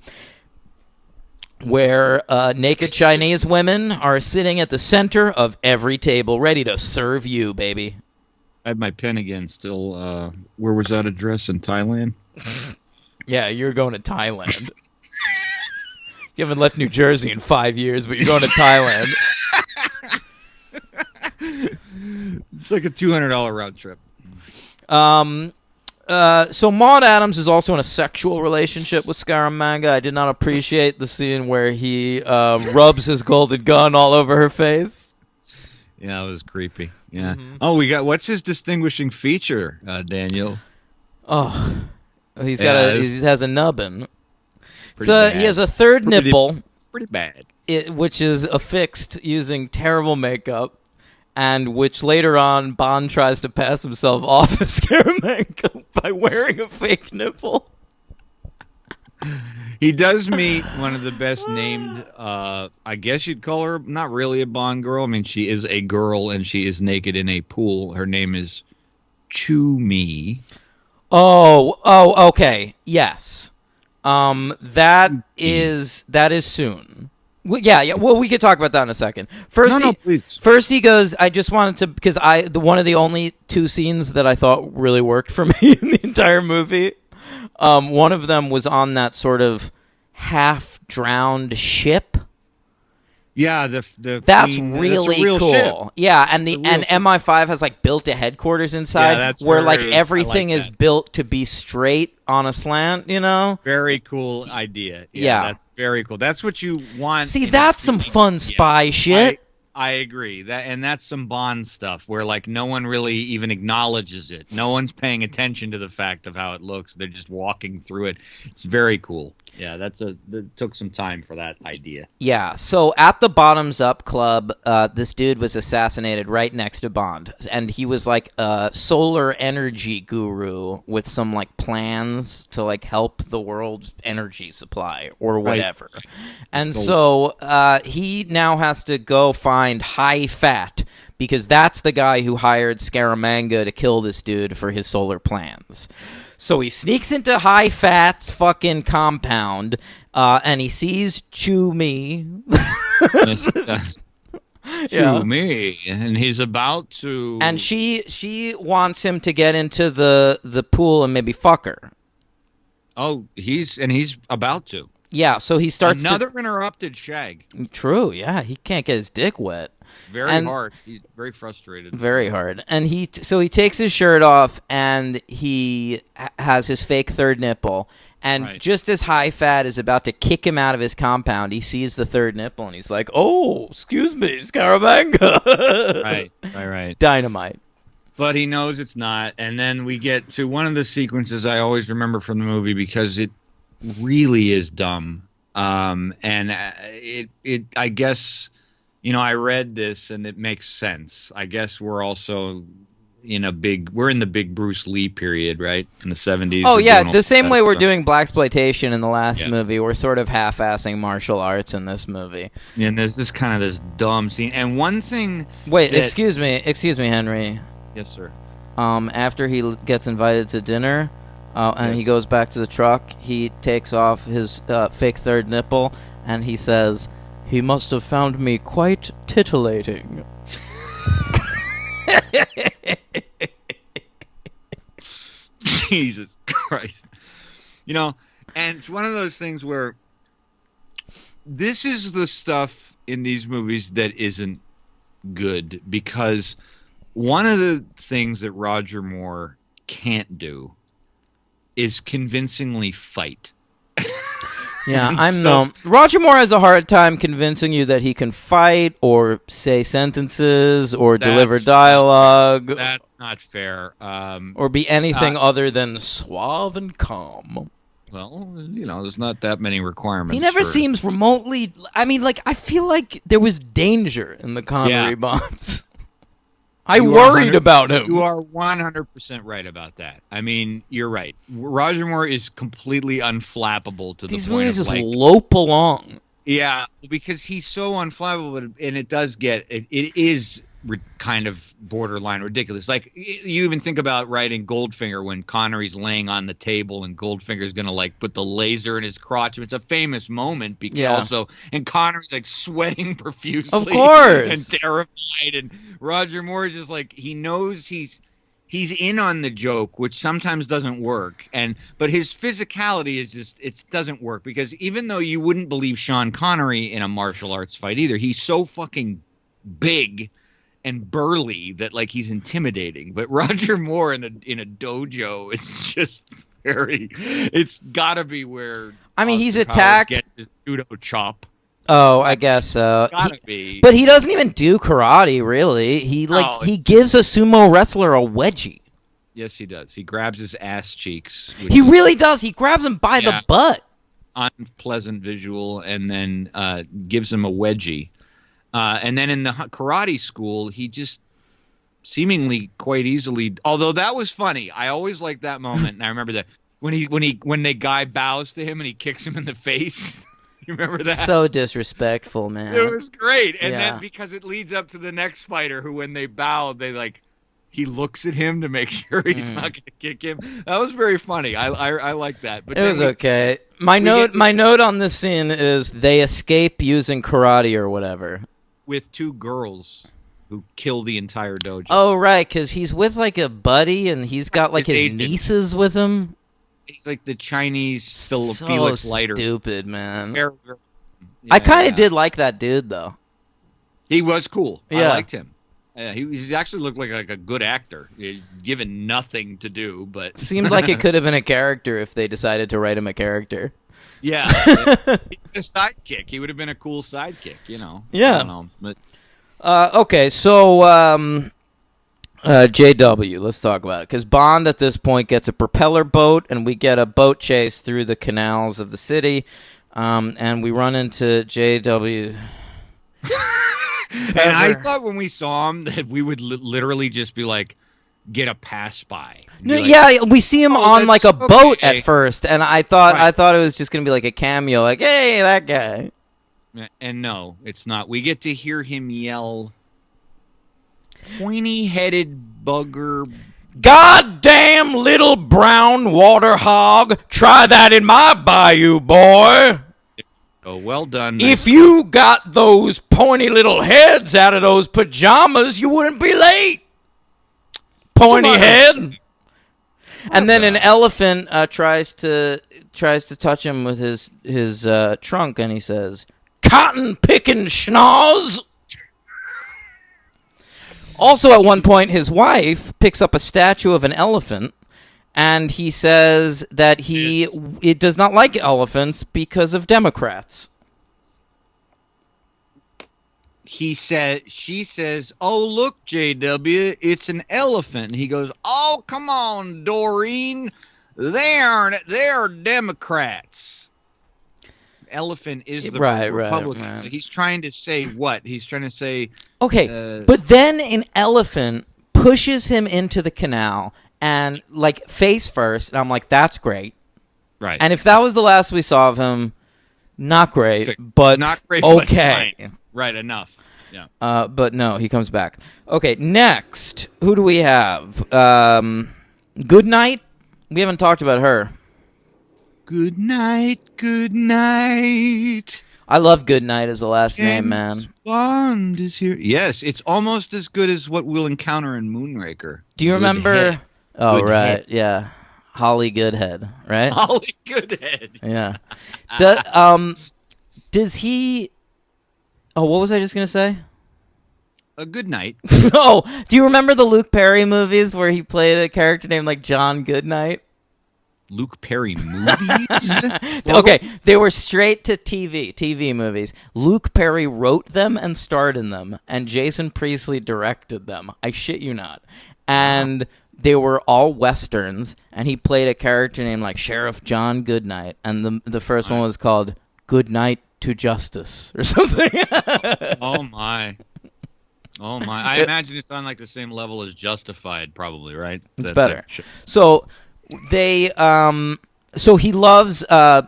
where naked Chinese women are sitting at the center of every table, ready to serve you, baby. I have my pen again still. Where was that address? In Thailand? Yeah, you're going to Thailand. You haven't left New Jersey in 5 years, but you're going to Thailand. It's like a $200 round trip. So Maud Adams is also in a sexual relationship with Scaramanga. I did not appreciate the scene where he rubs his golden gun all over her face. Yeah, it was creepy. Yeah. Mm-hmm. Oh, what's his distinguishing feature, Daniel? Oh, he has a nubbin. So he has a third nipple. Pretty bad. Which is affixed using terrible makeup. And which later on, Bond tries to pass himself off as Scaramanga by wearing a fake nipple. He does meet one of the best named, I guess you'd call her not really a Bond girl. I mean, she is a girl and she is naked in a pool. Her name is Chumi. Oh, okay. Yes. That is soon. Yeah. Well, we could talk about that in a second. Please. First, he goes. I just wanted to because one of the only two scenes that I thought really worked for me in the entire movie. One of them was on that sort of half-drowned ship. Yeah, that's really cool. Ship. Yeah, and MI5 has like built a headquarters inside where like everything is built to be straight on a slant. You know, very cool idea. Yeah. That's very cool. That's what you want. See, that's some fun spy shit. I agree. That's some Bond stuff where like no one really even acknowledges it. No one's paying attention to the fact of how it looks. They're just walking through it. It's very cool. Yeah, that took some time for that idea. Yeah, so at the Bottoms Up Club, this dude was assassinated right next to Bond, and he was like a solar energy guru with some like plans to like help the world's energy supply or whatever. Right. And so he now has to go find High Fat because that's the guy who hired Scaramanga to kill this dude for his solar plans. So he sneaks into High Fat's fucking compound, and he sees Chew Me. Chew Me, and he's about to. And she wants him to get into the pool and maybe fuck her. Oh, he's about to. Yeah, so he starts another interrupted shag. True, yeah, he can't get his dick wet. Very hard. He's very frustrated. Very hard. And so he takes his shirt off and he has his fake third nipple. And just as High Fat is about to kick him out of his compound, he sees the third nipple and he's like, "Oh, excuse me, Scaramanga." Right. Dynamite. But he knows it's not. And then we get to one of the sequences I always remember from the movie because it really is dumb. And it I guess, you know, I read this and it makes sense. I guess we're also in the big Bruce Lee period, right? In the 70s. Oh, yeah. The same way we're doing blaxploitation in the last movie. We're sort of half-assing martial arts in this movie. Yeah, and there's this dumb scene. And one thing. Wait, excuse me, Henry. Yes, sir. After he gets invited to dinner, and he goes back to the truck, he takes off his fake third nipple, and he says, "He must have found me quite titillating." Jesus Christ. You know, and it's one of those things where this is the stuff in these movies that isn't good, because one of the things that Roger Moore can't do is convincingly fight. Yeah, Roger Moore has a hard time convincing you that he can fight or say sentences or deliver dialogue. That's not fair. Or be anything other than suave and calm. Well, you know, there's not that many requirements. He never seems remotely... I mean, like, I feel like there was danger in the Connery bombs. I worried about him. You are 100% right about that. I mean, you're right. Roger Moore is completely unflappable to the point of these movies just lope along. Yeah, because he's so unflappable, and it does get it is kind of borderline ridiculous. Like, you even think about writing Goldfinger when Connery's laying on the table and Goldfinger's gonna like put the laser in his crotch. It's a famous moment because and Connery's like sweating profusely, of course, and terrified. And Roger Moore is just like, he knows he's in on the joke, which sometimes doesn't work. But his physicality is just, it doesn't work, because even though you wouldn't believe Sean Connery in a martial arts fight either, he's so fucking big and burly that like he's intimidating. But Roger Moore in a dojo is just it's gotta be where he's attacked, gets his judo chop. Oh, I guess so. Gotta be. But he doesn't even do karate, really. He gives a sumo wrestler a wedgie. Yes, he does. He grabs his ass cheeks. He really does. He grabs him by the butt. Unpleasant visual, and then gives him a wedgie. And then in the karate school, he just seemingly quite easily. Although that was funny. I always liked that moment, and I remember that when the guy bows to him and he kicks him in the face. You remember that? So disrespectful, man. It was great. And then because it leads up to the next fighter who, when they bow, he looks at him to make sure he's not going to kick him. That was very funny. I like that. But it was okay. My note on this scene is they escape using karate or whatever. With two girls who kill the entire dojo. Oh, right, because he's with like a buddy and he's got like his nieces with him. He's like the Chinese Felix Leiter. Stupid, man. I kind of did like that dude, though. He was cool. Yeah. I liked him. He actually looked like a good actor, given nothing to do. But seemed like it could have been a character if they decided to write him a character. Yeah, he's a sidekick. He would have been a cool sidekick, you know. Yeah. I don't know, but... Okay, so JW, let's talk about it. Because Bond at this point gets a propeller boat, and we get a boat chase through the canals of the city, and we run into JW. And I thought when we saw him that we would literally just be like, get a pass by. No, Like, yeah, we see him on like a that's boat okay. at first, and I thought Right. it was just gonna be like a cameo, like, hey, that guy. And no, it's not. We get to hear him yell, pointy-headed bugger. Goddamn little brown water hog! Try that in my bayou, boy. Oh, well done. If you got those pointy little heads out of those pajamas, you wouldn't be late. Pointy head. And then an elephant tries to touch him with his trunk, and he says, "Cotton picking schnoz." Also, at one point, his wife picks up a statue of an elephant, and he says that it does not like elephants because of Democrats. She says, "Oh, look, JW, it's an elephant." And he goes, "Oh, come on, Doreen. They're Democrats." Elephant is the Right, Republican. right. So he's trying to say what? He's trying to say, Okay, but then an elephant pushes him into the canal and, like, face first, and I'm like, that's great. right. And if that was the last we saw of him, not great, but Not great, but okay. fine. Right, enough. Yeah. But no, he comes back. Okay, next, who do we have? Goodnight? We haven't talked about her. Good night, good night. I love Goodnight as the last name, man. Bond is here. Yes, it's almost as good as what we'll encounter in Moonraker. Do you Good remember? head. Oh, Good right, head. yeah. Holly Goodhead, right? Holly Goodhead. Yeah. Does he... Oh, what was I just going to say? A good night. Oh, do you remember the Luke Perry movies where he played a character named like John Goodnight? Luke Perry movies? Okay, they were straight to TV movies. Luke Perry wrote them and starred in them, and Jason Priestley directed them. I shit you not. And they were all westerns, and he played a character named like Sheriff John Goodnight, and the first one was called Good Night to Justice or something. Oh my. Oh my. I imagine it's on like the same level as Justified, probably, right? It's better. So they so he loves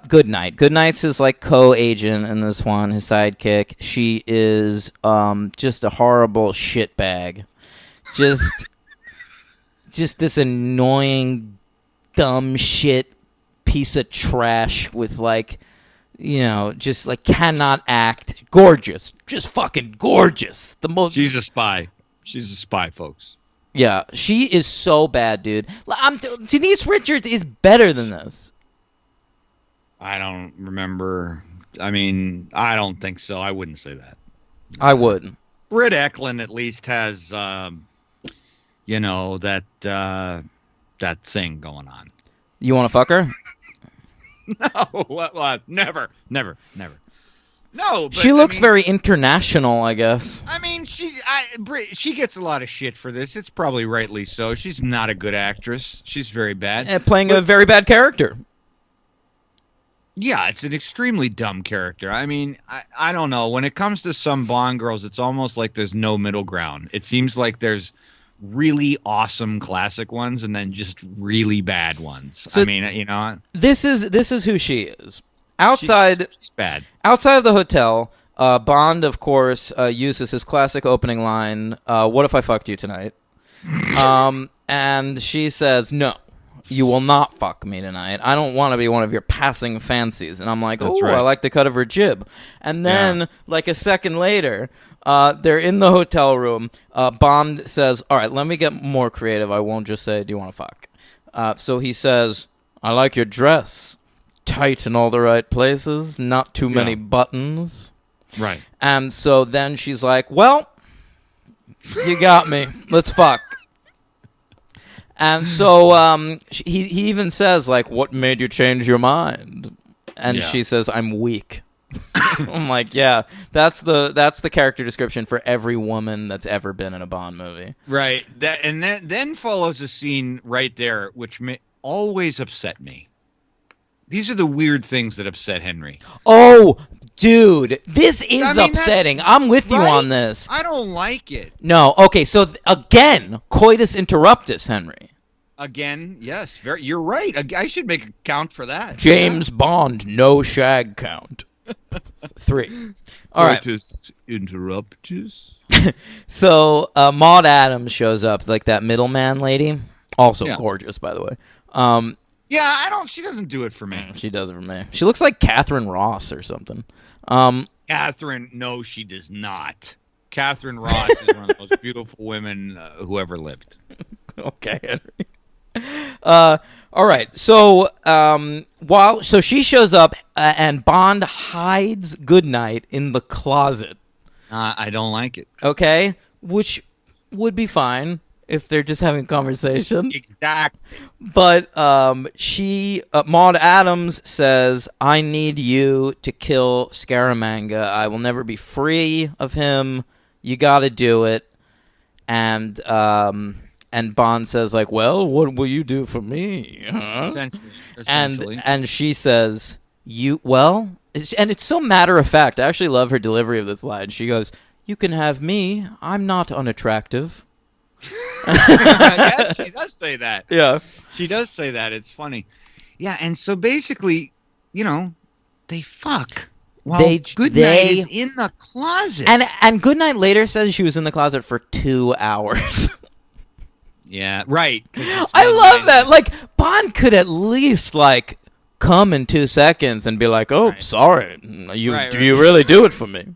Goodnight. Goodnight's his like co-agent in this one, his sidekick. She is just a horrible shitbag. Just this annoying dumb shit piece of trash with like, you know, just like cannot act. Gorgeous. Just fucking gorgeous. The most She's a spy. She's a spy, folks. Yeah, she is so bad, dude. Denise Richards is better than this. I don't remember. I mean, I don't think so. I wouldn't say that. I would. Britt Eklund at least has, you know, that thing going on. You want to fuck her? No, what? Never. No, but, She looks very international, I guess. I mean, she gets a lot of shit for this. It's probably rightly so. She's not a good actress. She's very bad. Playing a very bad character. Yeah, it's an extremely dumb character. I mean, I don't know. When it comes to some Bond girls, it's almost like there's no middle ground. It seems like there's really awesome classic ones and then just really bad ones. So I mean, you know, this is who she is. Outside she's bad. Outside of the hotel, Bond, of course, uses his classic opening line, "What if I fucked you tonight?" And she says, "No, you will not fuck me tonight. I don't want to be one of your passing fancies." And I'm like, That's "Oh, right. I like the cut of her jib." And then, like a second later, they're in the hotel room. Bond says, "All right, let me get more creative. I won't just say, 'Do you want to fuck?'" So he says, "I like your dress. Tight in all the right places, not too many buttons." Right. And so then she's like, "Well, you got me. Let's fuck." And so he even says, like, "What made you change your mind?" And Yeah. she says, "I'm weak." I'm like, yeah, that's the character description for every woman that's ever been in a Bond movie. Right. That and then follows a scene right there, which always upset me. These are the weird things that upset Henry. Oh, dude, this is I mean, upsetting. I'm with you right? on this. I don't like it. No, okay, so again, coitus interruptus, Henry. Again, yes, you're right. I should make a count for that. James Bond, no shag count. 3. All right. Coitus interruptus. So Maud Adams shows up, like that middleman lady. Also gorgeous, by the way. Yeah, she doesn't do it for me. She does it for me. She looks like Catherine Ross or something. Catherine, no, she does not. Catherine Ross is one of the most beautiful women who ever lived. Okay, Henry. All right. So so she shows up and Bond hides Goodnight in the closet. I don't like it. Okay, which would be fine if they're just having a conversation. Exactly. But Maud Adams says, "I need you to kill Scaramanga. I will never be free of him. You got to do it." And Bond says, like, "Well, what will you do for me?" Huh? Essentially. And she says, and it's so matter of fact. I actually love her delivery of this line. She goes, "You can have me. I'm not unattractive." Yes, she does say that. Yeah. She does say that. It's funny. Yeah, and so basically, they fuck. Well, Goodnight is in the closet. And Goodnight later says she was in the closet for 2 hours. Yeah, right. I love that. Like, Bond could at least, like, come in 2 seconds and be like, "Oh, sorry. Do you really do it for me?"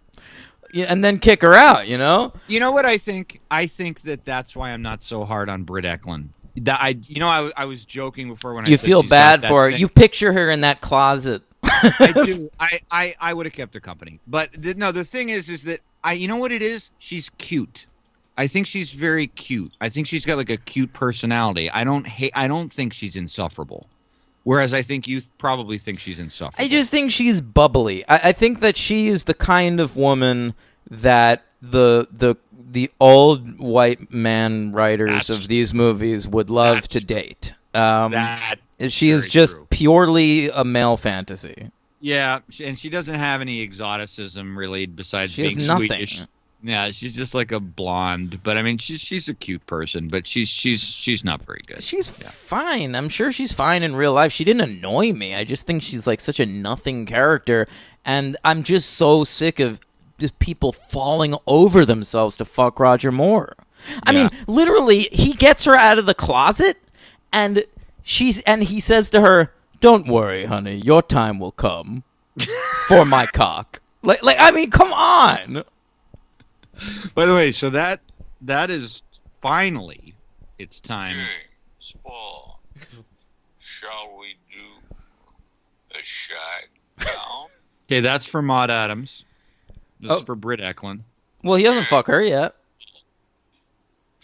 Yeah, and then kick her out, You know what I think? I think that's why I'm not so hard on Britt Eklund. I was joking before when I you said feel she's bad got that for her. thing. You picture her in that closet. I do. I would have kept her company. But the thing is that you know what it is? She's cute. I think she's very cute. I think she's got like a cute personality. I don't think she's insufferable. Whereas I think you probably think she's insufferable. I just think she's bubbly. I think that she is the kind of woman that the old white man writers of these movies would love to date. She is just purely a male fantasy. Yeah, and she doesn't have any exoticism really besides she being has nothing. Swedish. Yeah, she's just like a blonde, but I mean, she's a cute person, but she's not very good. She's fine. I'm sure she's fine in real life. She didn't annoy me. I just think she's like such a nothing character, and I'm just so sick of just people falling over themselves to fuck Roger Moore. I mean, literally, he gets her out of the closet, and he says to her, "Don't worry, honey, your time will come for my cock." Like, I mean, come on. By the way, so that is finally it's time. James Bond, shall we do a shag count? Okay, that's for Maud Adams. This is for Britt Eklund. Well, he doesn't fuck her yet.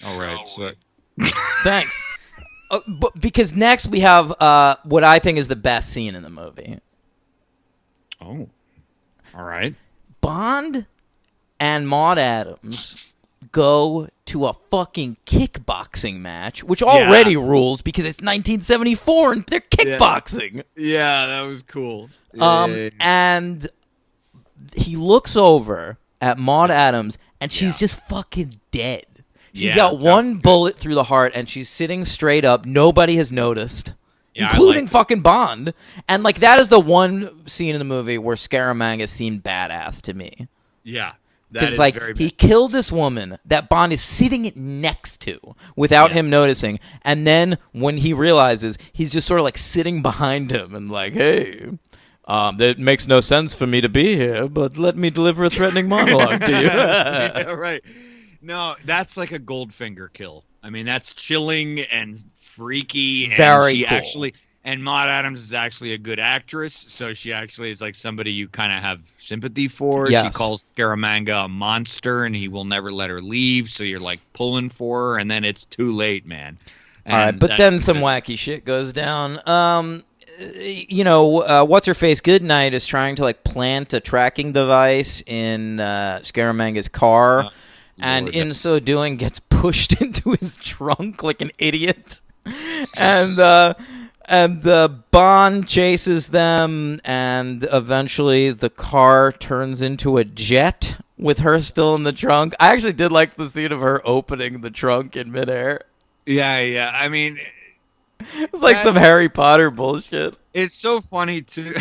All right. So. Thanks. But because next we have what I think is the best scene in the movie. Oh. All right. Bond and Maud Adams go to a fucking kickboxing match, which already rules because it's 1974 and they're kickboxing. Yeah, that was cool. And he looks over at Maud Adams and she's just fucking dead. She's got one bullet through the heart and she's sitting straight up. Nobody has noticed. Including fucking Bond. And like that is the one scene in the movie where Scaramanga seemed badass to me. Yeah. Because like he killed this woman that Bond is sitting next to without him noticing, and then when he realizes, he's just sort of like sitting behind him and like, "Hey, it makes no sense for me to be here, but let me deliver a threatening monologue to you." Yeah, right. No, that's like a Goldfinger kill. I mean, that's chilling and freaky. And very cool. And Maud Adams is actually a good actress, so she actually is like somebody you kind of have sympathy for. Yes. She calls Scaramanga a monster, and he will never let her leave, so you're like pulling for her, and then it's too late, man. All right, but then some wacky shit goes down. what's her face? Goodnight is trying to like plant a tracking device in Scaramanga's car, and Lord. in so doing, gets pushed into his trunk like an idiot, and Bond chases them, and eventually the car turns into a jet with her still in the trunk. I actually did like the scene of her opening the trunk in midair. Yeah. I mean, It was like some Harry Potter bullshit. it's so funny too.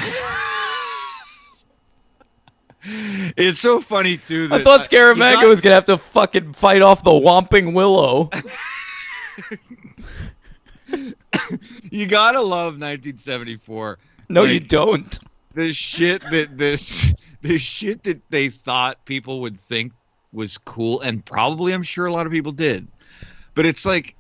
It's so funny too. That I thought Scaramanga was gonna have to fucking fight off the Whomping Willow. You gotta love 1974. No, Like, you don't. the shit that they thought people would think was cool, and probably I'm sure a lot of people did. But it's like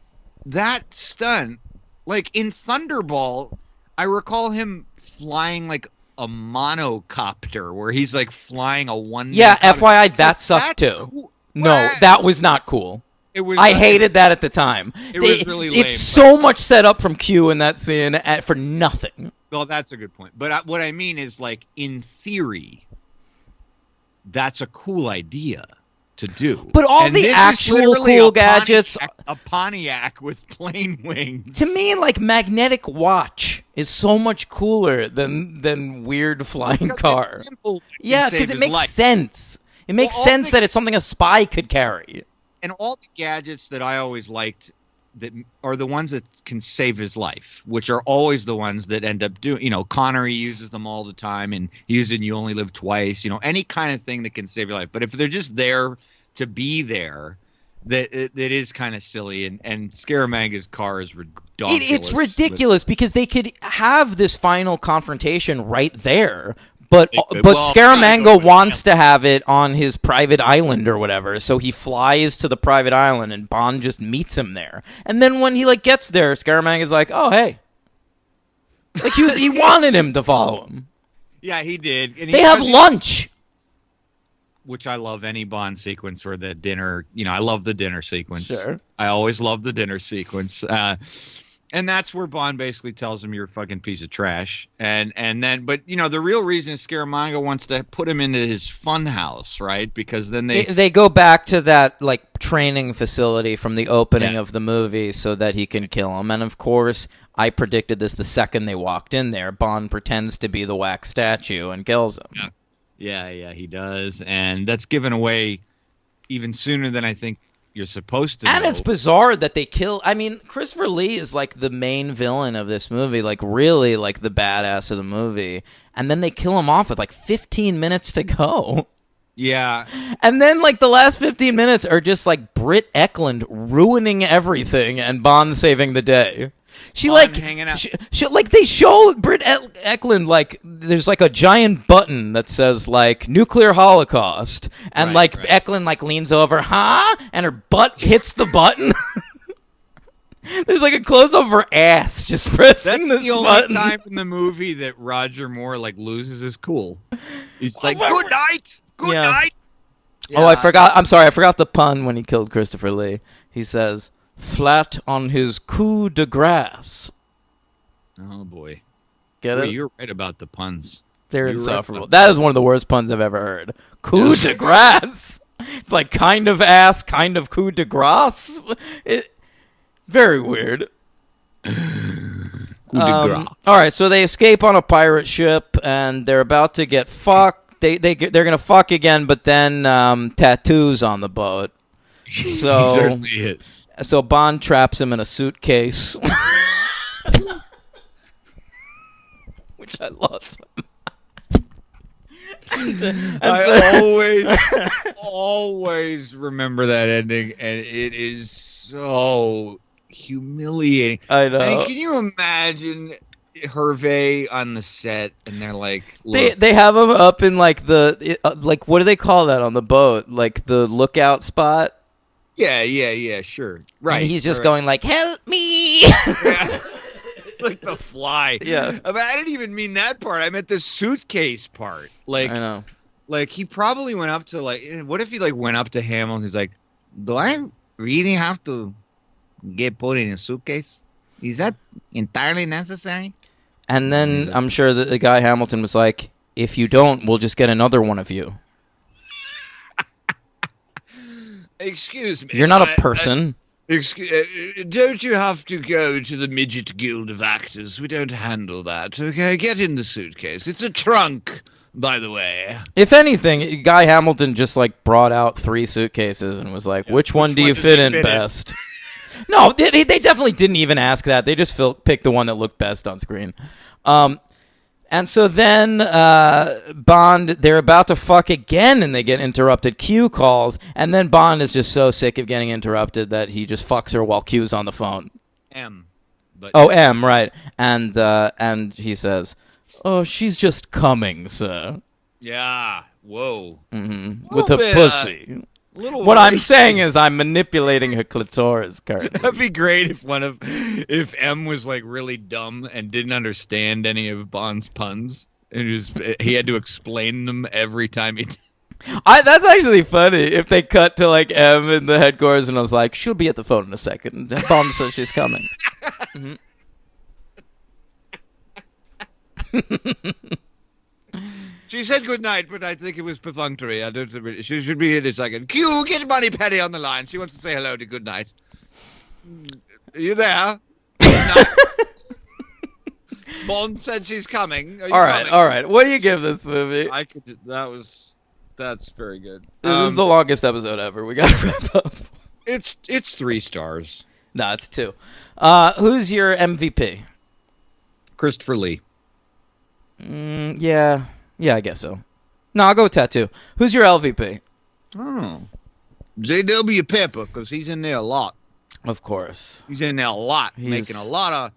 that stunt, like in Thunderball, I recall him flying like a monocopter where he's like flying a one. Yeah, FYI, that sucked that's too. cool. No, What? that was not cool. It was. I hated that at the time. It was really lame, It's so much set up from Q in that scene for nothing. Well, that's a good point. But what I mean is, like, in theory, that's a cool idea to do. But all And the this is actual literally cool a gadgets- a Pontiac with plain wings. To me, like magnetic watch is so much cooler than weird flying Because car. it's simple, it can Yeah, save because it his makes life. sense. It makes all sense the- that it's something a spy could carry. And all the gadgets that I always liked that are the ones that can save his life, which are always the ones that end up doing. You know, Connery uses them all the time, and he uses "You Only Live Twice." You know, any kind of thing that can save your life. But if they're just there to be there, that is kind of silly. And Scaramanga's car is ridiculous. It's ridiculous because they could have this final confrontation right there. But They could. but Well, Scaramanga I- wants to have it on his private island or whatever, so he flies to the private island and Bond just meets him there. And then when he like gets there, Scaramanga's like, "Oh hey," like he wanted him to follow him. Yeah, he did. And They have lunch. Which I love any Bond sequence where the dinner, I love the dinner sequence. Sure. I always love the dinner sequence. And that's where Bond basically tells him you're a fucking piece of trash. And then, but the real reason is Scaramanga wants to put him into his fun house, right? Because then They go back to that like training facility from the opening Yeah. of the movie so that he can kill him. And of course, I predicted this the second they walked in there. Bond pretends to be the wax statue and kills him. Yeah, he does. And that's given away even sooner than I think you're supposed to And know. it's bizarre that they kill. I mean, Christopher Lee is like the main villain of this movie, like really like the badass of the movie. And then they kill him off with like 15 minutes to go. Yeah. And then like the last 15 minutes are just like Britt Eklund ruining everything and Bond saving the day. She Bond like hanging out. she like they show Britt Eklund like there's like a giant button that says like nuclear holocaust and Right. Eklund like leans over, huh? And her butt hits the button. There's like a close up of her ass just pressing That's this the only button. time in the movie that Roger Moore like loses his cool. He's like, Well, "Good night, good Yeah. night." Oh, I forgot. I'm sorry. I forgot the pun when he killed Christopher Lee. He says, "Flat on his coup de grace." Oh boy, Get Boy, it? you're right about the puns. They're you're right insufferable. about- That is one of the worst puns I've ever heard. Coup Yes. de grace. It's like kind of ass, kind of coup de grace. Very weird. Coup de grace. All right, so they escape on a pirate ship, and they're about to get fucked. They're gonna fuck again, but then tattoos on the boat. So he certainly is. So Bond traps him in a suitcase, which I love. I always remember that ending, and it is so humiliating. I know. I mean, can you imagine Hervé on the set, and they're like, "Look, They have him up in like the like what do they call that on the boat? Like the lookout spot. yeah, sure, right." And he's just right. going like, "Help me!" Yeah. Like the fly. Yeah. I didn't even mean that part. I meant the suitcase part. Like, I know. like he probably went up to like. What if he like went up to Hamill and he's like, "Do I really have to get put in a suitcase? Is that entirely necessary?" And then I'm sure that the guy Hamilton was like, if you don't, we'll just get another one of you. Excuse me. You're not a person. Don't you have to go to the Midget Guild of Actors? We don't handle that, okay? Get in the suitcase. It's a trunk, by the way. If anything, Guy Hamilton just like brought out 3 suitcases and was like, which one do you fit in best? No, they definitely didn't even ask that. They just picked the one that looked best on screen. And so then Bond, they're about to fuck again, and they get interrupted. Q calls, and then Bond is just so sick of getting interrupted that he just fucks her while Q's on the phone. M. M, right. And he says, oh, she's just coming, sir. Yeah. Whoa. Mm-hmm. With her pussy. What I'm saying is I'm manipulating her clitoris currently. That'd be great if M was like really dumb and didn't understand any of Bond's puns, and he had to explain them every time he. That's actually funny if they cut to like M in the headquarters and I was like, she'll be at the phone in a second. Bond says she's coming. She said good night, but I think it was perfunctory. I don't. She should be in a second. Q, get Money Penny on the line. She wants to say hello to good night. Are you there? Bond said she's coming. All right. What do you give this movie? That's very good. This is the longest episode ever. We gotta wrap up. It's 3 stars. No, it's 2. Who's your MVP? Christopher Lee. Yeah, I guess so. No, I'll go with Tattoo. Who's your LVP? Oh, J.W. Pepper, because he's in there a lot. Of course, he's in there a lot, making a lot of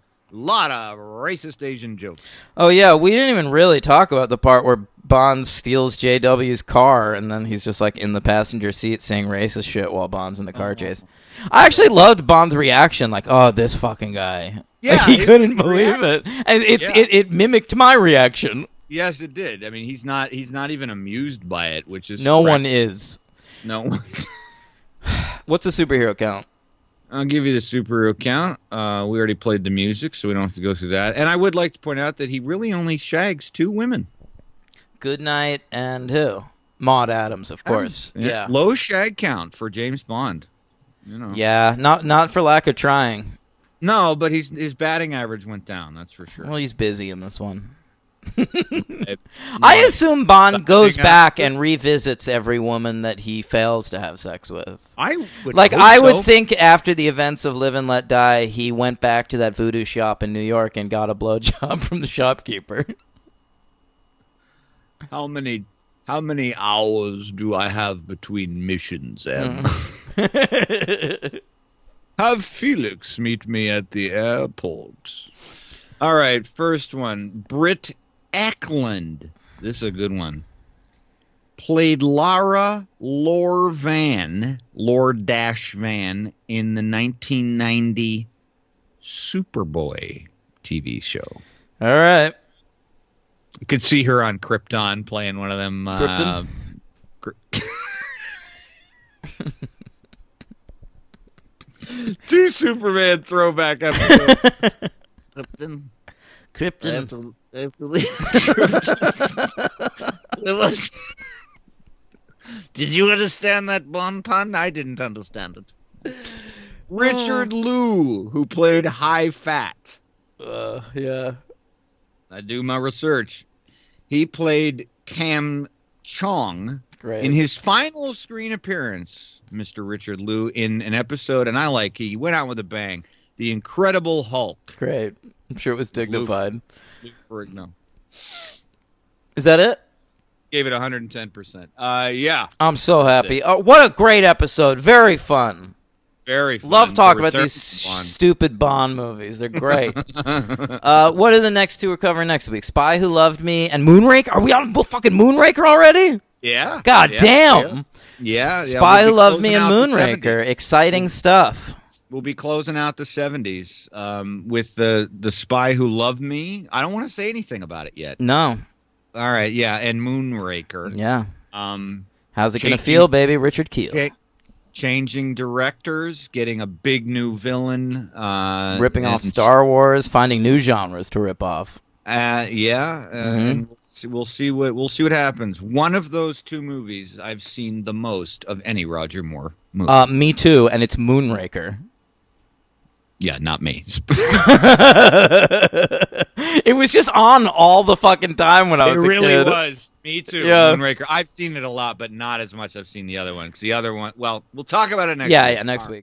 racist Asian jokes. Oh yeah, we didn't even really talk about the part where Bond steals J.W.'s car, and then he's just like in the passenger seat saying racist shit while Bond's in the car chase. I actually loved Bond's reaction, like, "Oh, this fucking guy." Yeah, like, he couldn't believe it, and it mimicked my reaction. Yes, it did. I mean, he's not even amused by it, which is no one is. No one. What's the superhero count? I'll give you the superhero count. We already played the music, so we don't have to go through that. And I would like to point out that he really only shags 2 women. Goodnight and who? Maude Adams, of course. Yeah. Low shag count for James Bond. You know. Yeah, not for lack of trying. No, but his batting average went down. That's for sure. Well, he's busy in this one. I assume Bond goes back and revisits every woman that he fails to have sex with. I would think after the events of Live and Let Die, he went back to that voodoo shop in New York and got a blowjob from the shopkeeper. How many hours do I have between missions, Em? Have Felix meet me at the airport. All right, first one. Britt Eklund. This is a good one. Played Lara Lord-Van in the 1990 Superboy TV show. All right. You could see her on Krypton playing one of them. Krypton? Two Superman throwback episodes. Krypton. I have to leave. Did you understand that Bond pun? I didn't understand it. Richard Liu, who played High Fat. Yeah. I do my research. He played Cam Chong. Great. In his final screen appearance, Mr. Richard Liu, in an episode, and he went out with a bang, The Incredible Hulk. Great. I'm sure it was dignified. Lou Ferrigno. Is that it? Gave it 110%. Yeah. I'm so happy. What a great episode. Very fun. Very fun. Love talking about these stupid Bond movies. They're great. What are the next 2 we're covering next week? Spy Who Loved Me and Moonraker? Are we on fucking Moonraker already? Yeah. God damn. Yeah. Spy Who Loved Me and Moonraker. Exciting stuff. We'll be closing out the 70s with the Spy Who Loved Me. I don't want to say anything about it yet. No. All right. Yeah. And Moonraker. Yeah. How's it going to feel, baby? Richard Kiel. Changing directors, getting a big new villain. Ripping off Star Wars, finding new genres to rip off. And we'll see what happens. One of those two movies I've seen the most of any Roger Moore movie. Me too, and it's Moonraker. Yeah, not me. It was just on all the fucking time when I was a kid. It really was. Me too. Yeah. Moonraker. I've seen it a lot, but not as much as I've seen the other one. Because the other one, well, we'll talk about it next week. Yeah, next week.